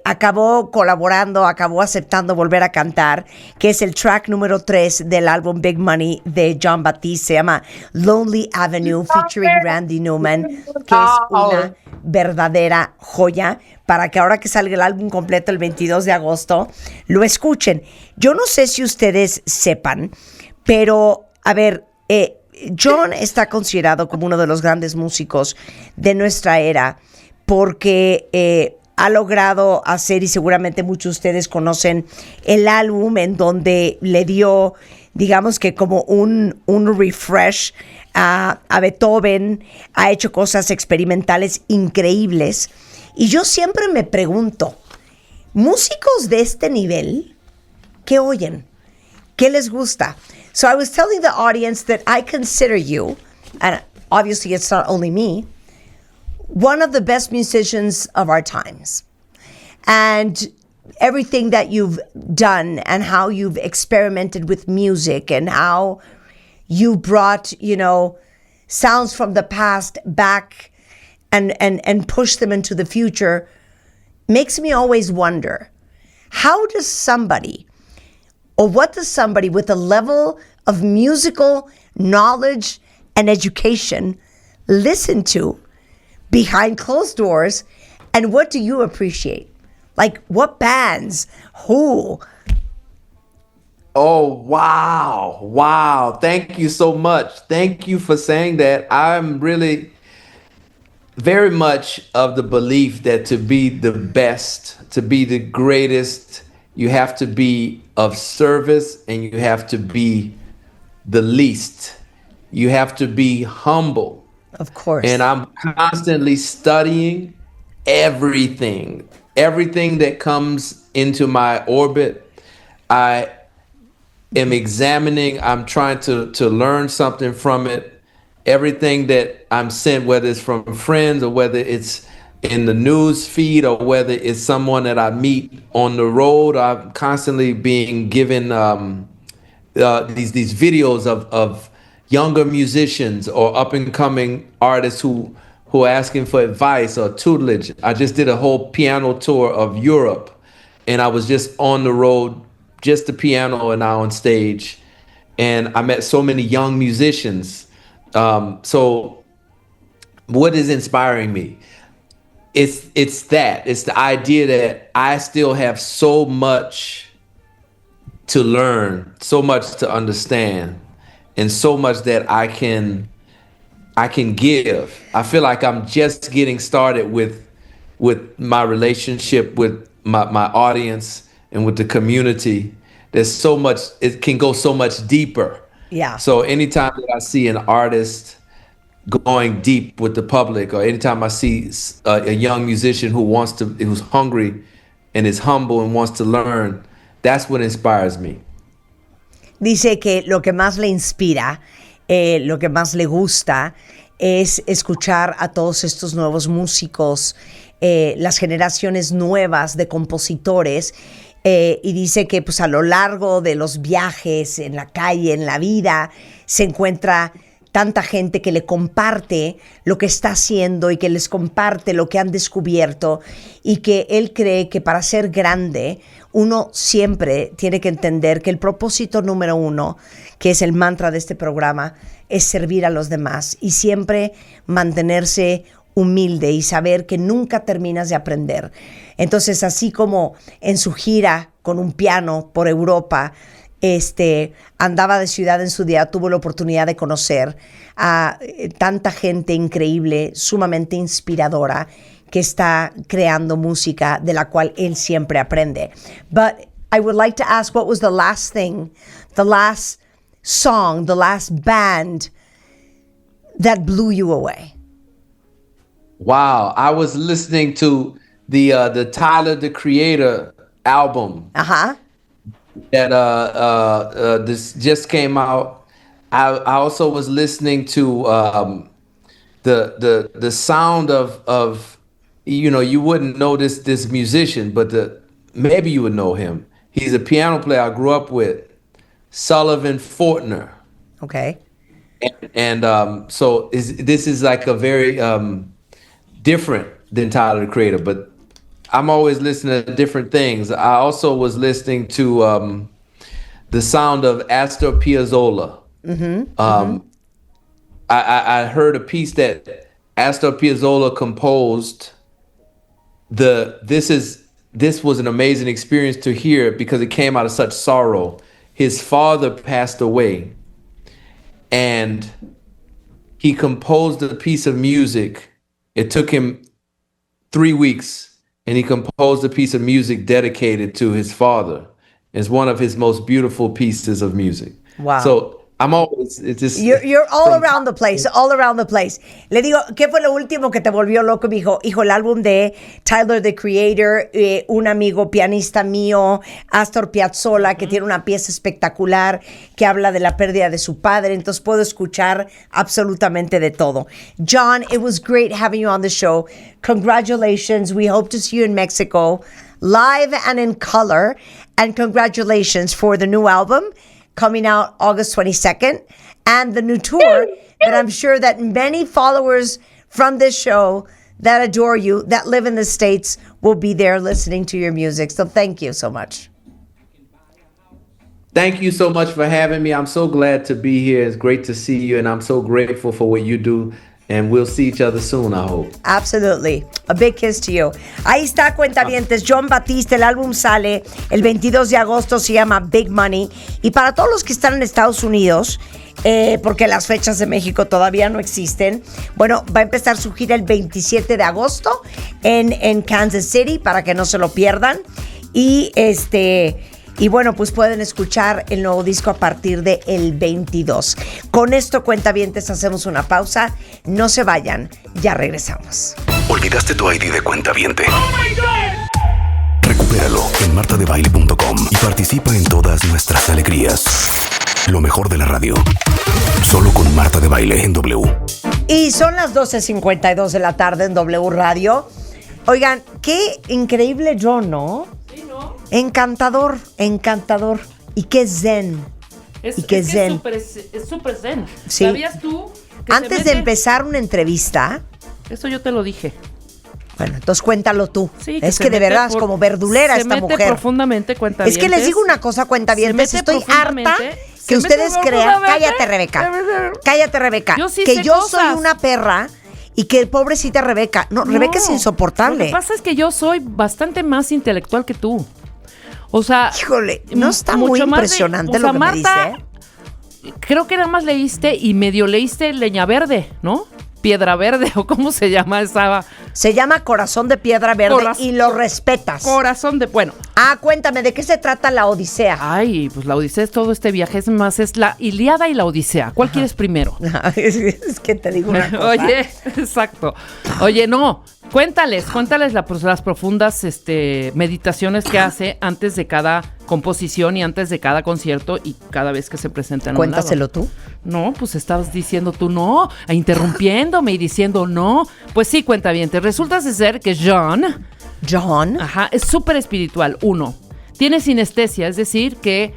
acabó colaborando, acabó aceptando volver a cantar, que es el track número 3 del álbum Big Money de Jon Batiste. Se llama Lonely Avenue, featuring Randy Newman, que es una verdadera joya, para que ahora que salga el álbum completo el 22 de agosto, lo escuchen. Yo no sé si ustedes sepan, pero, a ver, Jon está considerado como uno de los grandes músicos de nuestra era, porque ha logrado hacer, y seguramente muchos de ustedes conocen el álbum en donde le dio, digamos que como un refresh a Beethoven, ha hecho cosas experimentales increíbles. Y yo siempre me pregunto, músicos de este nivel, ¿qué oyen? ¿Qué les gusta? So I was telling the audience that I consider you, and obviously it's not only me, one of the best musicians of our times. And everything that you've done and how you've experimented with music and how you brought, you know, sounds from the past back and push them into the future makes me always wonder, how does somebody, or what does somebody with a level of musical knowledge and education listen to behind closed doors, and what do you appreciate? Like, what bands? Who? Oh, wow. Wow. Thank you so much. Thank you for saying that. I'm really very much of the belief that to be the best, to be the greatest, you have to be of service and you have to be the least. You have to be humble. Of course. And I'm constantly studying everything that comes into my orbit. I am examining, I'm trying to learn something from it. Everything that I'm sent, whether it's from friends or whether it's in the news feed or whether it's someone that I meet on the road, I'm constantly being given these videos of younger musicians or up and coming artists who are asking for advice or tutelage. I just did a whole piano tour of Europe, and I was just on the road, just the piano and I on stage, and I met so many young musicians. So what is inspiring me? It's the idea that I still have so much to learn, so much to understand, and so much that I can give. I feel like I'm just getting started with my relationship with my audience and with the community. There's so much, it can go so much deeper. Yeah. So anytime that I see an artist going deep with the public, or anytime I see a young musician who's hungry and is humble and wants to learn, that's what inspires me. Dice que lo que más le inspira, lo que más le gusta es escuchar a todos estos nuevos músicos, las generaciones nuevas de compositores, y dice que pues a lo largo de los viajes en la calle, en la vida, se encuentra tanta gente que le comparte lo que está haciendo y que les comparte lo que han descubierto, y que él cree que para ser grande uno siempre tiene que entender que el propósito número 1, que es el mantra de este programa, es servir a los demás y siempre mantenerse humilde y saber que nunca terminas de aprender. Entonces, así como en su gira con un piano por Europa, andaba de ciudad en su día, tuvo la oportunidad de conocer a tanta gente increíble, sumamente inspiradora, que está creando música de la cual él siempre aprende. But I would like to ask, what was the last thing, the last song, the last band that blew you away? Wow, I was listening to the Tyler the Creator album Uh-huh. that this just came out. I also was listening to the sound of you wouldn't know this musician, but maybe you would know him. He's a piano player I grew up with, Sullivan Fortner. Okay. And so this is like a very different than Tyler the Creator, but I'm always listening to different things. I also was listening to the sound of Astor Piazzolla. I heard a piece that Astor Piazzolla composed. This was an amazing experience to hear because it came out of such sorrow. His father passed away, and he composed a piece of music. It took him 3 weeks, and he composed a piece of music dedicated to his father. It's one of his most beautiful pieces of music. Wow. So I'm always, it's just... You're all around the place, all around the place. Le digo, ¿qué fue lo último que te volvió loco? Me dijo, el álbum de Tyler, the Creator, un amigo pianista mío, Astor Piazzolla, que tiene una pieza espectacular que habla de la pérdida de su padre. Entonces puedo escuchar absolutamente de todo. John, it was great having you on the show. Congratulations. We hope to see you in Mexico, live and in color. And congratulations for the new album coming out August 22nd, and the new tour that I'm sure that many followers from this show that adore you, that live in the States, will be there listening to your music. So thank you so much. Thank you so much for having me. I'm so glad to be here. It's great to see you, and I'm so grateful for what you do. And we'll see each other soon, I hope. Absolutely. A big kiss to you. Ahí está, cuentavientes. John Batiste, el álbum sale el 22 de agosto, se llama Big Money. Y para todos los que están en Estados Unidos, porque las fechas de México todavía no existen, bueno, va a empezar su gira el 27 de agosto en Kansas City, para que no se lo pierdan. Y bueno, pues pueden escuchar el nuevo disco a partir del 22. Con esto, cuentavientes, hacemos una pausa. No se vayan, ya regresamos. ¿Olvidaste tu ID de cuentaviente? Recupéralo en martadebaile.com y participa en todas nuestras alegrías. Lo mejor de la radio. Solo con Marta de Baile en W. Y son las 12:52 de la tarde en W Radio. Oigan, qué increíble John, ¿no? Sí, ¿no? Encantador, encantador. Y qué zen. Es zen. Es súper zen. Sí. ¿Sabías tú? Que Antes de empezar una entrevista... Eso yo te lo dije. Bueno, entonces cuéntalo tú. Sí, es que de verdad es como verdulera esta mujer. Se mete profundamente, cuentavientes. Es que les digo una cosa, cuentavientes. Estoy harta que ustedes crean... Cállate, Rebeca. Cállate, Rebeca. Yo sí que sé yo cosas. soy una perra... Y que pobrecita Rebeca. No, Rebeca es insoportable. Lo que pasa es que yo soy bastante más intelectual que tú. O sea... Híjole, no está muy impresionante lo que Marta, me dice. Creo que nada más leíste y medio leíste Leña Verde, ¿no? Piedra Verde, o cómo se llama esa... Se llama Corazón de Piedra Verde y lo respetas. Corazón de... Bueno. Ah, cuéntame, ¿de qué se trata la Odisea? Ay, pues la Odisea es todo este viaje. Es más, es la Ilíada y la Odisea. ¿Cuál quieres primero? Es que te digo una cosa. Oye, exacto. Oye, no, cuéntales las profundas meditaciones que hace antes de cada composición y antes de cada concierto y cada vez que se presenta en un lado. Cuéntaselo tú. No, pues estabas diciendo tú no, interrumpiéndome y diciendo no. Pues sí, cuentavientes, resulta ser que John, ajá, es súper espiritual. Uno, tiene sinestesia, es decir, que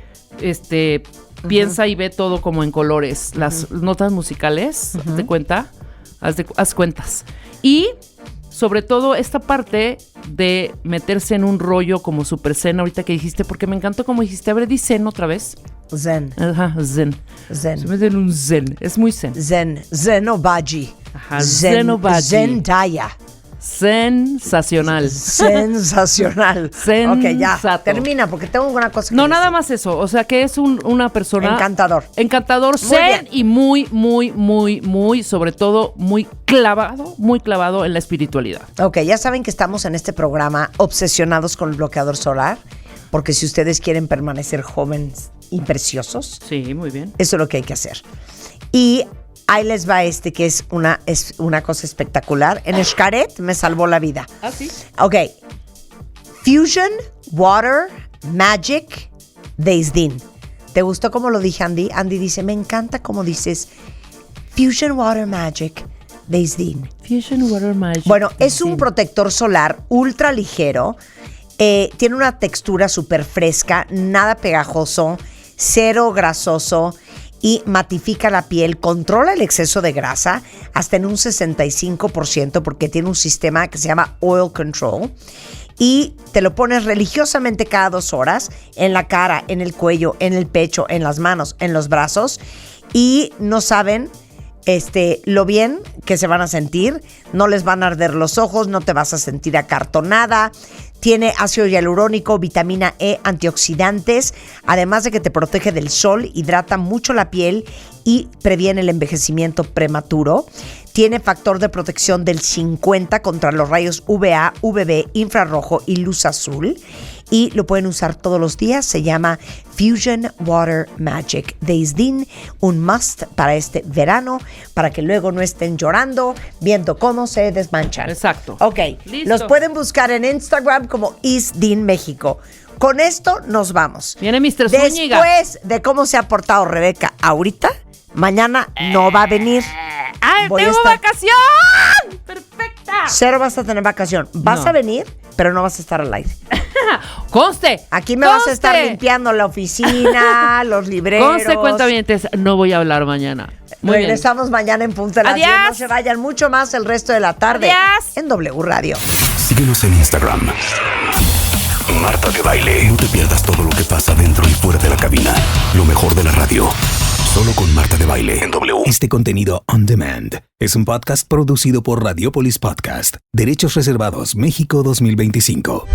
piensa y ve todo como en colores. Las notas musicales, haz de cuenta, haz cuentas. Y sobre todo esta parte de meterse en un rollo como super zen, ahorita que dijiste, porque me encantó como dijiste, a ver, di zen otra vez. Zen. Ajá, zen. Zen. Se mete en un zen, es muy zen. Zenobaji. Ajá, Zenobaji. Zendaya. sensacional. Sensacional. Ok, ya, termina, porque tengo una cosa que No, decir. nada más eso. O sea, que es una persona... Encantador. Encantador, zen y muy, sobre todo, muy clavado en la espiritualidad. Ok, ya saben que estamos en este programa obsesionados con el bloqueador solar, porque si ustedes quieren permanecer jóvenes y preciosos, sí, muy bien, eso es lo que hay que hacer. Y ahí les va que es una cosa espectacular. En Xcaret me salvó la vida. ¿Ah, sí? Ok. Fusion Water Magic de Isdin. ¿Te gustó cómo lo dije, Andy? Andy dice, me encanta cómo dices Fusion Water Magic de Isdin. Fusion Water Magic. Bueno, es un protector solar ultra ligero. Tiene una textura súper fresca, nada pegajoso, cero grasoso y matifica la piel, controla el exceso de grasa hasta en un 65% porque tiene un sistema que se llama Oil Control y te lo pones religiosamente cada 2 horas en la cara, en el cuello, en el pecho, en las manos, en los brazos y no saben lo bien que se van a sentir, no les van a arder los ojos, no te vas a sentir acartonada. Tiene ácido hialurónico, vitamina E, antioxidantes, además de que te protege del sol, hidrata mucho la piel y previene el envejecimiento prematuro. Tiene factor de protección del 50 contra los rayos UVA, UVB, infrarrojo y luz azul. Y lo pueden usar todos los días. Se llama Fusion Water Magic de Isdin. Un must para este verano, para que luego no estén llorando viendo cómo se desmanchan. Exacto. Ok, listo. Los pueden buscar en Instagram como Isdin México. Con esto nos vamos. Viene Mr. Zúñiga. Después de cómo se ha portado Rebeca ahorita, mañana no va a venir. ¡Ay, tengo vacación! ¡Perfecta! Cero vas a tener vacación. Vas a venir, pero no vas a estar al aire. ¡Conste! Aquí me vas a estar limpiando la oficina, los libreros. Conste, cuentavientes, no voy a hablar mañana. Muy Regresamos mañana en punto de las 10. No se vayan mucho más el resto de la tarde. Adiós. En W Radio. Síguenos en Instagram. Marta de Baile. No te pierdas todo lo que pasa dentro y fuera de la cabina. Lo mejor de la radio. Solo con Marta de Baile en W. Este contenido on demand es un podcast producido por Radiopolis Podcast. Derechos reservados México 2025.